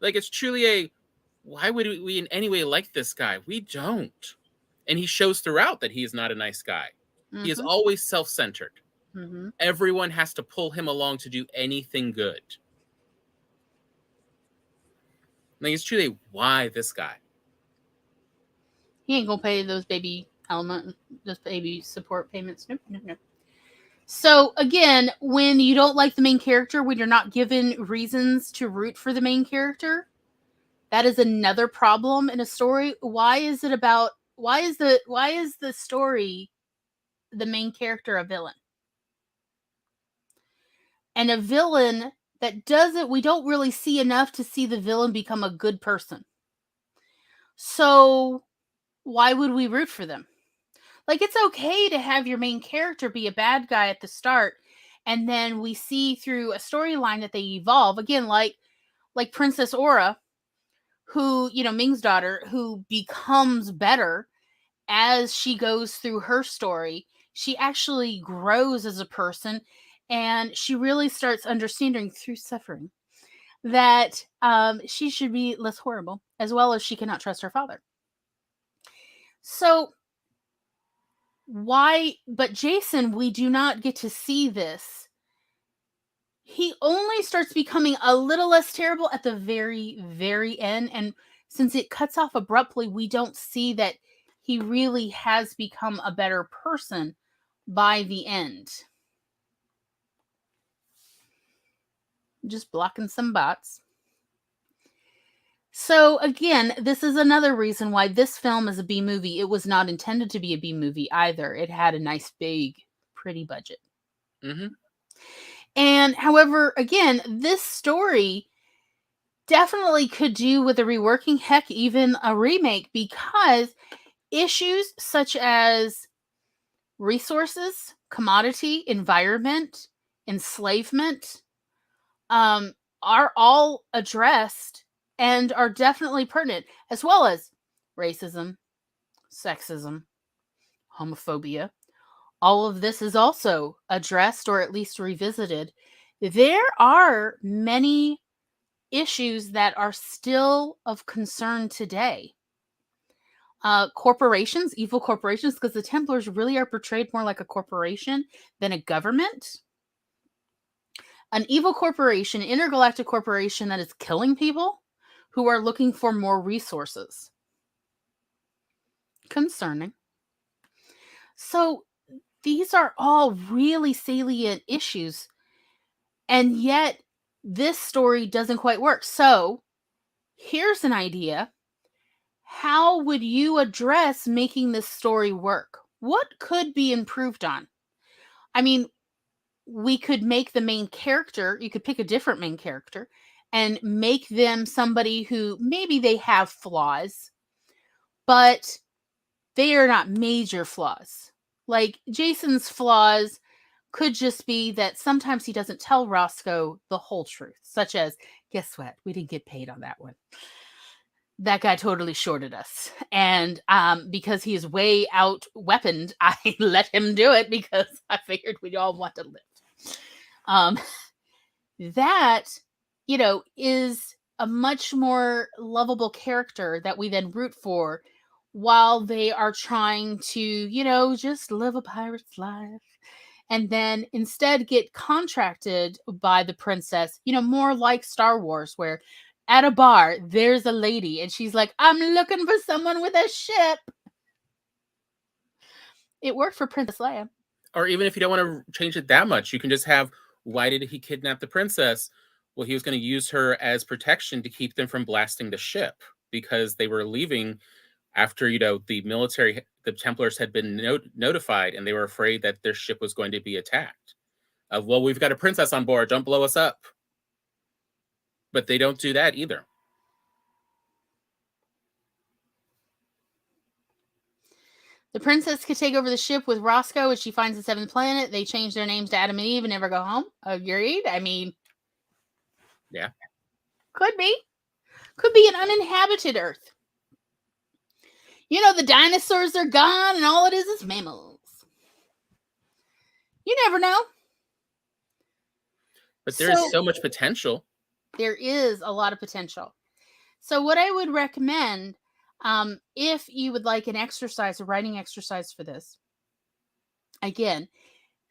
Like, it's truly why would we in any way like this guy? We don't. And he shows throughout that he is not a nice guy. Mm-hmm. He is always self-centered. Mm-hmm. Everyone has to pull him along to do anything good. Like, it's truly, why this guy? He ain't gonna pay those baby support payments. No. So again, when you don't like the main character, when you're not given reasons to root for the main character, that is another problem in a story. Why is the story the main character a villain? And a villain that we don't really see enough to see the villain become a good person. So why would we root for them? Like, it's okay to have your main character be a bad guy at the start, and then we see through a storyline that they evolve. Again, like Princess Aura, who, Ming's daughter, who becomes better as she goes through her story. She actually grows as a person, and she really starts understanding through suffering that she should be less horrible, as well as she cannot trust her father. So but Jason, we do not get to see this. He only starts becoming a little less terrible at the very, very end. And since it cuts off abruptly, we don't see that he really has become a better person by the end. Just blocking some bots. So again, this is another reason why this film is a B movie. It was not intended to be a B movie either. It had a nice, big, pretty budget. Mm-hmm. And however, again, this story definitely could do with a reworking, heck, even a remake, because issues such as resources, commodity, environment, enslavement, are all addressed and are definitely pertinent, as well as racism, sexism, homophobia. All of this is also addressed or at least revisited. There are many issues that are still of concern today. Corporations, evil corporations, because the Templars really are portrayed more like a corporation than a government. An evil corporation, intergalactic corporation that is killing people who are looking for more resources. Concerning. So these are all really salient issues, and yet this story doesn't quite work. So here's an idea. How would you address making this story work? What could be improved on? I mean, we could make the main character, you could pick a different main character and make them somebody who maybe they have flaws, but they are not major flaws. Like Jason's flaws could just be that sometimes he doesn't tell Roscoe the whole truth, such as, guess what? We didn't get paid on that one. That guy totally shorted us. And because he is way out weaponed, I let him do it because I figured we'd all want to live. That, is a much more lovable character that we then root for while they are trying to, just live a pirate's life. And then instead get contracted by the princess, more like Star Wars, where at a bar, there's a lady and she's like, I'm looking for someone with a ship. It worked for Princess Leia. Or even if you don't want to change it that much, you can just have, why did he kidnap the princess? Well, he was going to use her as protection to keep them from blasting the ship because they were leaving after, the Templars had been notified, and they were afraid that their ship was going to be attacked. Well, we've got a princess on board. Don't blow us up. But they don't do that either. The princess could take over the ship with Roscoe when she finds the seventh planet. They change their names to Adam and Eve and never go home. Agreed? I mean... Yeah. Could be. Could be an uninhabited Earth. The dinosaurs are gone and all it is mammals. You never know. But there is so much potential. There is a lot of potential. So what I would recommend, if you would like a writing exercise for this, again,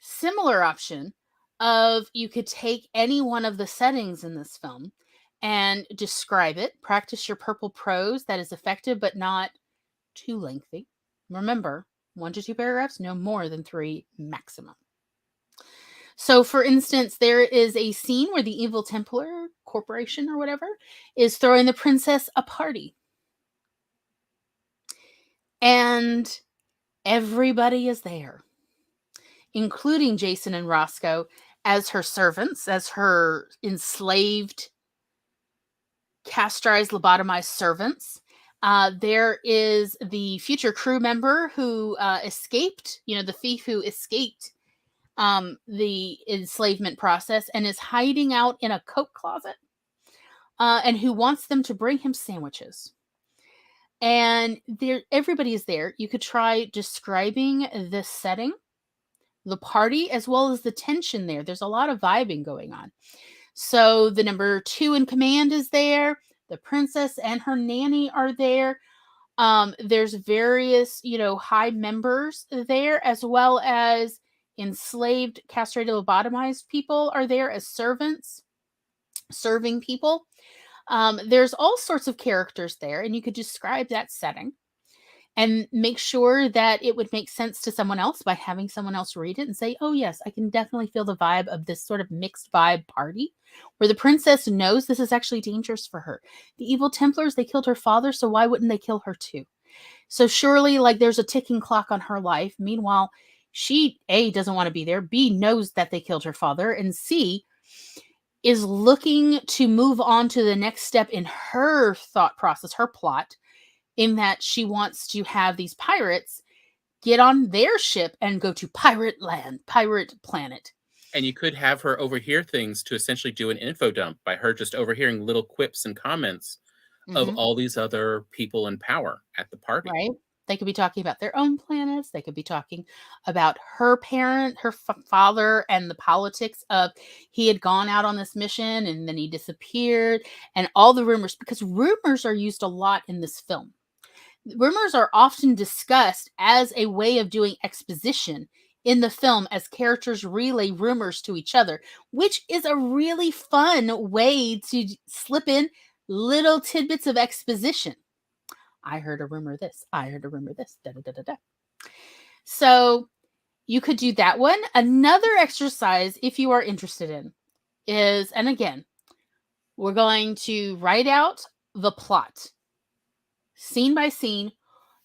similar option of you could take any one of the settings in this film and describe it, practice your purple prose that is effective but not too lengthy. Remember, 1 to 2 paragraphs, no more than 3 maximum. So, for instance, there is a scene where the evil Templar corporation or whatever is throwing the princess a party. And everybody is there, including Jason and Roscoe as her servants, as her enslaved, castrized, lobotomized servants. There is the future crew member who escaped, the thief who escaped the enslavement process and is hiding out in a coat closet and who wants them to bring him sandwiches. And everybody is there. You could try describing the setting, the party, as well as the tension there. There's a lot of vibing going on. So the number 2 in command is there. The princess and her nanny are there. There's various, high members there, as well as enslaved, castrated, lobotomized people are there as servants, serving people. There's all sorts of characters there, and you could describe that setting and make sure that it would make sense to someone else by having someone else read it and say, oh, yes, I can definitely feel the vibe of this sort of mixed vibe party where the princess knows this is actually dangerous for her. The evil Templars, they killed her father, so why wouldn't they kill her too? So surely, like, there's a ticking clock on her life. Meanwhile, she, A, doesn't want to be there, B, knows that they killed her father, and C, is looking to move on to the next step in her thought process, her plot, in that she wants to have these pirates get on their ship and go to pirate land, pirate planet. And you could have her overhear things to essentially do an info dump by her just overhearing little quips and comments of Mhm. all these other people in power at the party. Right? They could be talking about their own planets. They could be talking about her parent, her father, and the politics of he had gone out on this mission and then he disappeared, and all the rumors, because rumors are used a lot in this film. Rumors are often discussed as a way of doing exposition in the film as characters relay rumors to each other, which is a really fun way to slip in little tidbits of exposition. I heard a rumor this. I heard a rumor this. Da, da, da, da, da. So you could do that one. Another exercise, if you are interested in, is, and again, we're going to write out the plot, scene by scene,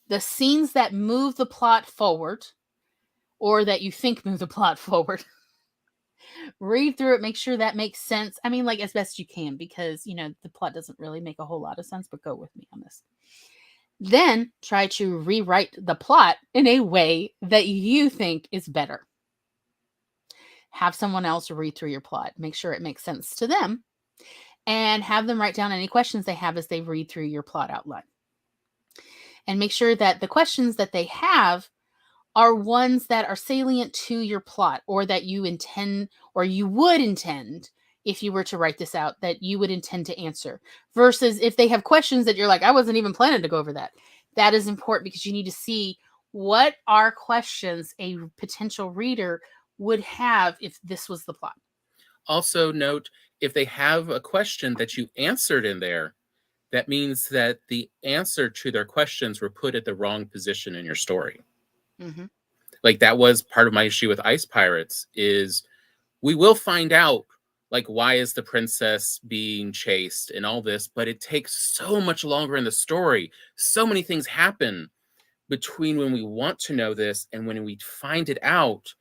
the scenes that move the plot forward or that you think move the plot forward. Read through it, make sure that makes sense. I mean, like, as best you can, because, the plot doesn't really make a whole lot of sense, but go with me on this. Then try to rewrite the plot in a way that you think is better. Have someone else read through your plot, make sure it makes sense to them, and have them write down any questions they have as they read through your plot outline. And make sure that the questions that they have are ones that are salient to your plot, or that you intend, or you would intend, if you were to write this out, that you would intend to answer, versus if they have questions that you're like, I wasn't even planning to go over that. That is important because you need to see what are questions a potential reader would have if this was the plot. Also, note if they have a question that you answered in there, that means that the answer to their questions were put at the wrong position in your story. Mm-hmm. Like that was part of my issue with Ice Pirates is we will find out like why is the princess being chased and all this, but it takes so much longer in the story. So many things happen between when we want to know this and when we find it out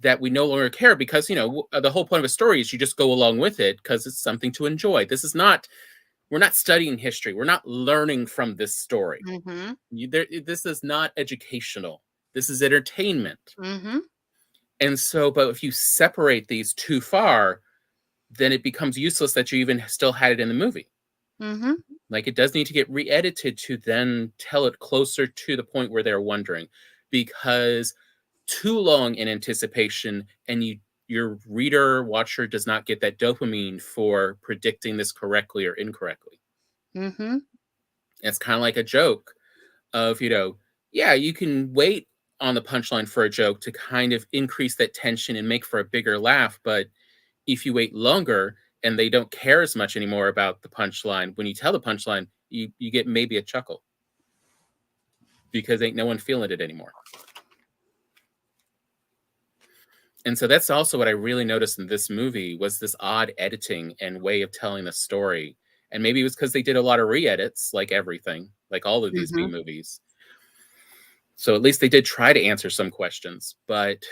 that we no longer care because the whole point of a story is you just go along with it because it's something to enjoy. We're not studying history. We're not learning from this story. Mm-hmm. This is not educational. This is entertainment. Mm-hmm. And so, but if you separate these too far, then it becomes useless that you even still had it in the movie. Mm-hmm. Like it does need to get re-edited to then tell it closer to the point where they're wondering, because too long in anticipation and your reader watcher does not get that dopamine for predicting this correctly or incorrectly. Mm-hmm. It's kind of like a joke of, yeah, you can wait on the punchline for a joke to kind of increase that tension and make for a bigger laugh. But if you wait longer and they don't care as much anymore about the punchline, when you tell the punchline, you get maybe a chuckle because ain't no one feeling it anymore. And so that's also what I really noticed in this movie was this odd editing and way of telling the story. And maybe it was because they did a lot of re-edits, like everything, like all of these B Mm-hmm. movies. So at least they did try to answer some questions, but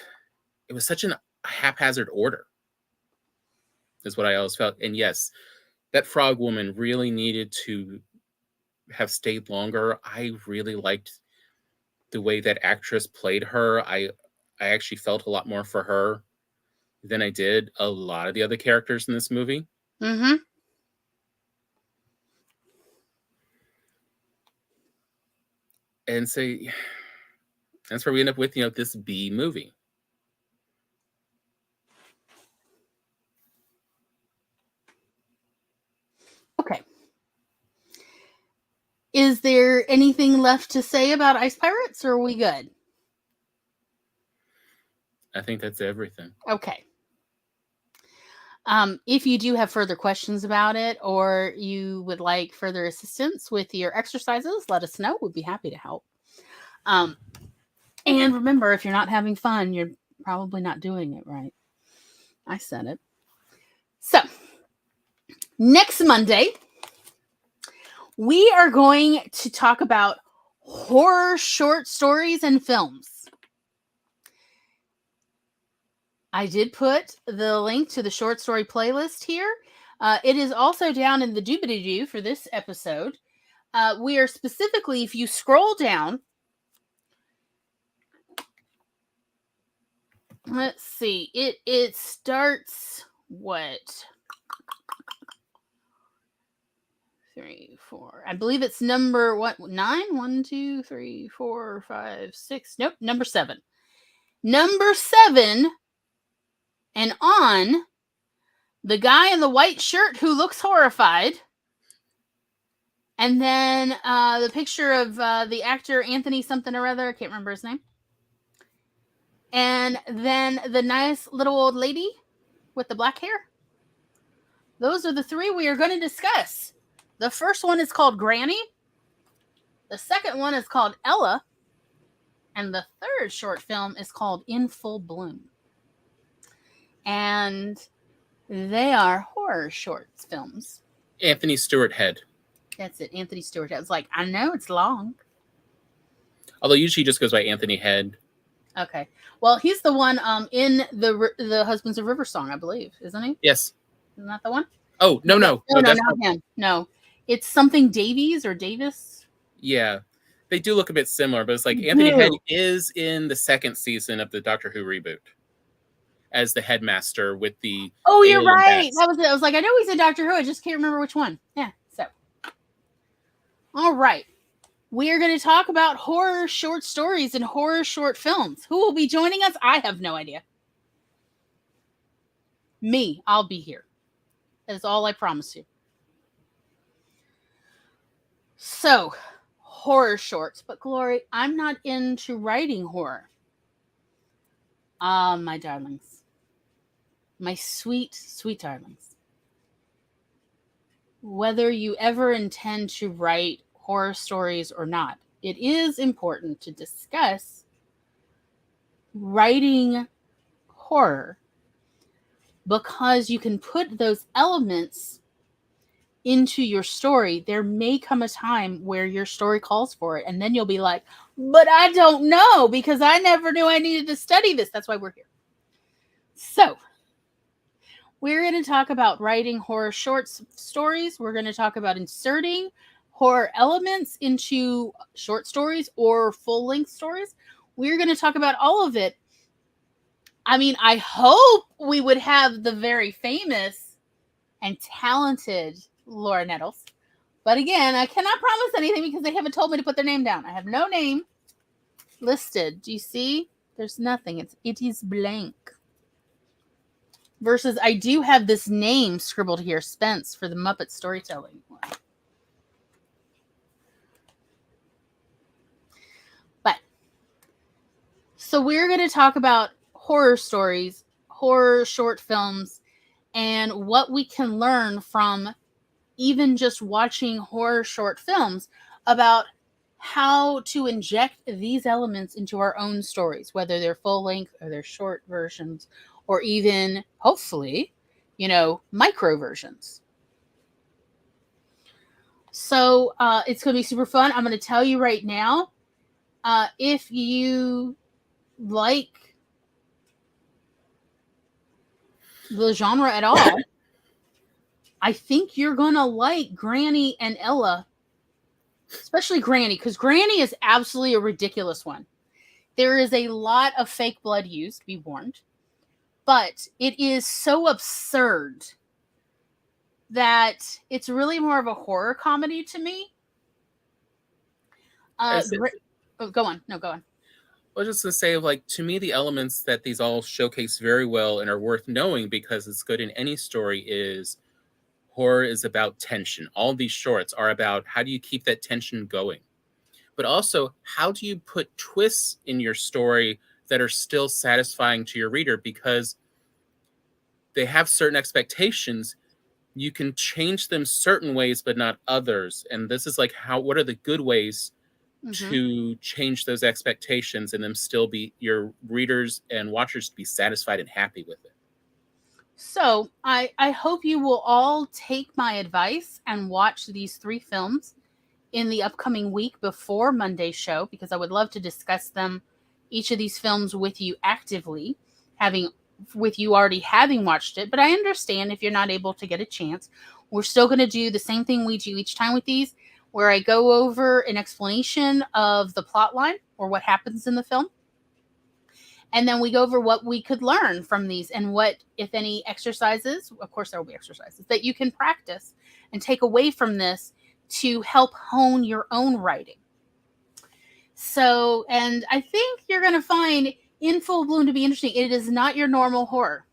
it was such a haphazard order, is what I always felt. And yes, that frog woman really needed to have stayed longer. I really liked the way that actress played her. I actually felt a lot more for her than I did a lot of the other characters in this movie. Mm-hmm. And so that's where we end up with, this B movie. Okay. Is there anything left to say about Ice Pirates, or are we good? I think that's everything. Okay. If you do have further questions about it, or you would like further assistance with your exercises, let us know. We'd be happy to help. And remember, if you're not having fun, you're probably not doing it right. I said it. So, next Monday, we are going to talk about horror short stories and films. I did put the link to the short story playlist here. It is also down in the doobity-doo for this episode. We are specifically, if you scroll down, let's see, it starts what? 3, 4. I believe it's number what? 9? 1, 2, 3, 4, 5, 6. Nope, number 7. Number 7 and on, the guy in the white shirt who looks horrified. And then the picture of the actor Anthony something or other. I can't remember his name. And then the nice little old lady with the black hair. Those are the 3 we are going to discuss. The first one is called Granny. The second one is called Ella. And the third short film is called In Full Bloom. And they are horror short films. Anthony Stewart Head. That's it, Anthony Stewart. I was like, I know it's long. Although usually he just goes by Anthony Head. Okay. Well, he's the one in the Husbands of River song, I believe, isn't he? Yes. Isn't that the one? Oh, no. No, not him. No. It's something Davies or Davis. Yeah. They do look a bit similar, but it's like Anthony Head is in the second season of the Doctor Who reboot as the headmaster with the... Oh, you're right. Bats. That was it. I was like, I know he's in Doctor Who. I just can't remember which one. Yeah, so. All right. We are going to talk about horror short stories and horror short films. Who will be joining us? I have no idea. Me. I'll be here. That's all I promise you. So, horror shorts. But, Glory, I'm not into writing horror. My darlings. My sweet, sweet darlings. Whether you ever intend to write horror stories or not, it is important to discuss writing horror because you can put those elements into your story. There may come a time where your story calls for it, and then you'll be like, but I don't know because I never knew I needed to study this. That's why we're here. So, we're going to talk about writing horror short stories. We're going to talk about inserting horror elements into short stories or full-length stories. We're going to talk about all of it. I mean, I hope we would have the very famous and talented Laura Nettles. But again, I cannot promise anything because they haven't told me to put their name down. I have no name listed. Do you see? There's nothing. It is blank. Versus I do have this name scribbled here, Spence, for the Muppet storytelling one. So we're going to talk about horror stories, horror short films, and what we can learn from even just watching horror short films about how to inject these elements into our own stories, whether they're full length or they're short versions, or even, hopefully, micro versions. So it's going to be super fun. I'm going to tell you right now, if you like the genre at all, I think you're gonna like Granny and Ella, especially Granny, because Granny is absolutely a ridiculous one. There is a lot of fake blood used, be warned, but it is so absurd that it's really more of a horror comedy to me. Go on. No, go on. I was just going to say, like, to me, the elements that these all showcase very well and are worth knowing because it's good in any story is horror is about tension. All these shorts are about how do you keep that tension going? But also, how do you put twists in your story that are still satisfying to your reader? Because they have certain expectations. You can change them certain ways, but not others. And this is like what are the good ways to change those expectations and them still be your readers and watchers to be satisfied and happy with it. So I hope you will all take my advice and watch these 3 films in the upcoming week before Monday's show, because I would love to discuss them, each of these films, with you actively, with you already having watched it. But I understand if you're not able to get a chance. We're still going to do the same thing we do each time with these, where I go over an explanation of the plot line or what happens in the film. And then we go over what we could learn from these and what, if any, exercises, of course there will be exercises, that you can practice and take away from this to help hone your own writing. So, and I think you're going to find In Full Bloom to be interesting. It is not your normal horror.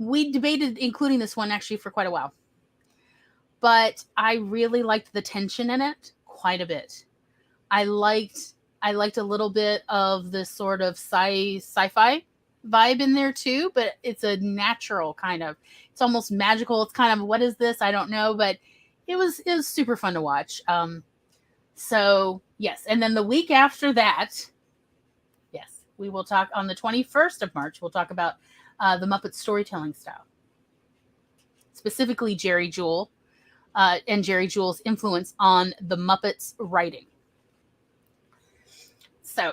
We debated including this one actually for quite a while, but I really liked the tension in it quite a bit. I liked a little bit of the sort of sci-fi vibe in there too, but it's a natural kind of, it's almost magical. It's kind of, what is this? I don't know, but it was super fun to watch. So yes. And then the week after that, yes, we will talk on the 21st of March. We'll talk about the Muppet storytelling style, specifically Jerry Jewell and Jerry Jewell's influence on the Muppets writing. So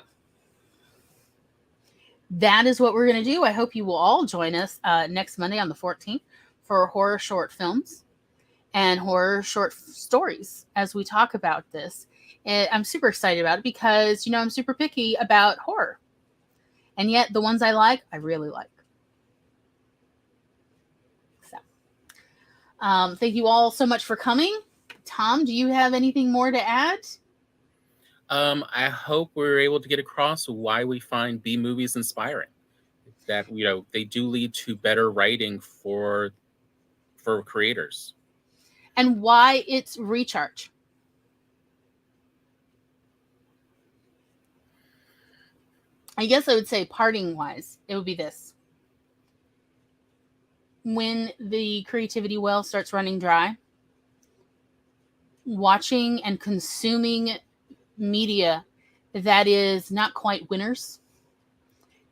that is what we're going to do. I hope you will all join us next Monday on the 14th for horror short films and horror short stories as we talk about this. And I'm super excited about it because, I'm super picky about horror. And yet the ones I like, I really like. So thank you all so much for coming. Tom, do you have anything more to add? I hope we're able to get across why we find B movies inspiring. That they do lead to better writing for creators, and why it's recharge. I guess I would say, parting wise, it would be this: when the creativity well starts running dry, watching and consuming media that is not quite winners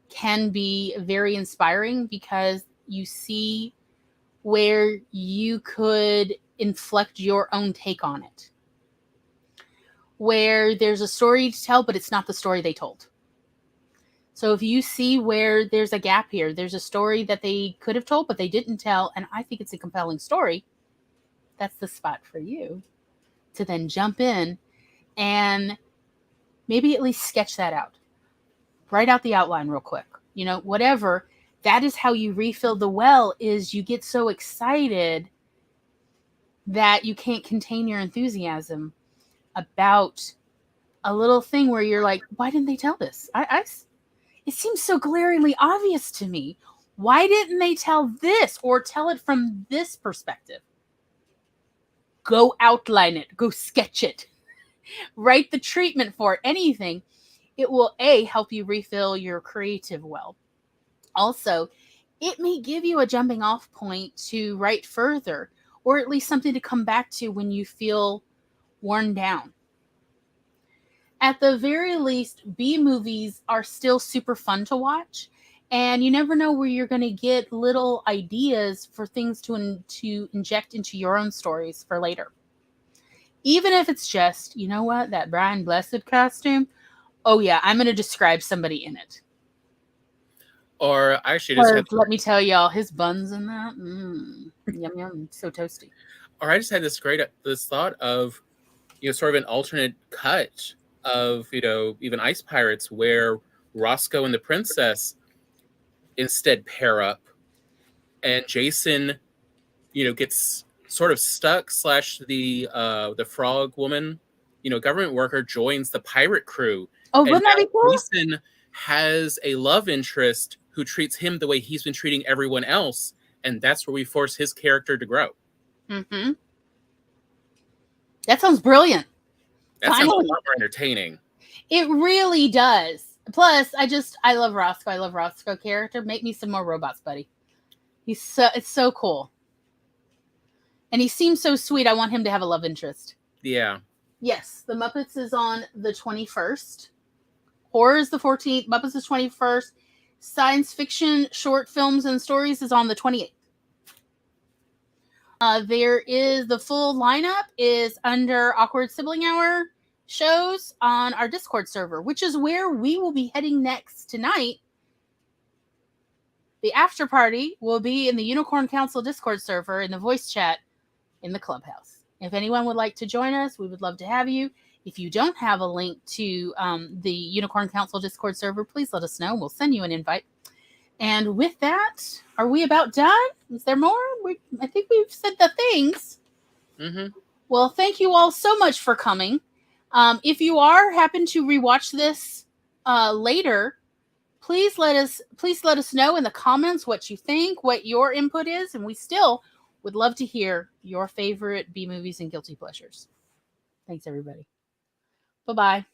can be very inspiring, because you see where you could inflect your own take on it, where there's a story to tell, but it's not the story they told. So if you see where there's a gap here, there's a story that they could have told, but they didn't tell, and I think it's a compelling story, that's the spot for you to then jump in and maybe at least sketch that out. Write out the outline real quick. Whatever. That is how you refill the well, is you get so excited that you can't contain your enthusiasm about a little thing where you're like, why didn't they tell this? It seems so glaringly obvious to me. Why didn't they tell this or tell it from this perspective? Go outline it. Go sketch it. Write the treatment for it. Anything. It will, help you refill your creative well. Also, it may give you a jumping off point to write further, or at least something to come back to when you feel worn down. At the very least, B movies are still super fun to watch, and you never know where you're going to get little ideas for things to inject into your own stories for later. Even if it's just, that Brian Blessed costume, oh yeah, I'm going to describe somebody in it. Or actually, let me tell y'all, his buns in that, yum yum, so toasty. Or I just had this thought of, sort of an alternate cut of, even Ice Pirates, where Roscoe and the princess instead pair up, and Jason, gets sort of stuck, / the frog woman, government worker, joins the pirate crew. Oh, wouldn't that be cool? Jason has a love interest who treats him the way he's been treating everyone else, and that's where we force his character to grow. Mm-hmm. That sounds brilliant. That sounds a lot more entertaining. It really does. Plus, I love Roscoe. I love Roscoe character. Make me some more robots, buddy. It's so cool. And he seems so sweet. I want him to have a love interest. Yeah. Yes, the Muppets is on the 21st. Horror is the 14th. Muppets is 21st. Science fiction, short films, and stories is on the 28th. There is the full lineup is under Awkward Sibling Hour shows on our Discord server, which is where we will be heading next tonight. The after party will be in the Unicorn Council Discord server in the voice chat in the clubhouse. If anyone would like to join us, we would love to have you. If you don't have a link to the Unicorn Council Discord server, please let us know. We'll send you an invite. And with that, are we about done? Is there more? I think we've said the things. Mm-hmm. Well, thank you all so much for coming. If you happen to rewatch this later, please let us know in the comments what you think, what your input is, and we still would love to hear your favorite B movies and guilty pleasures. Thanks, everybody. Bye-bye.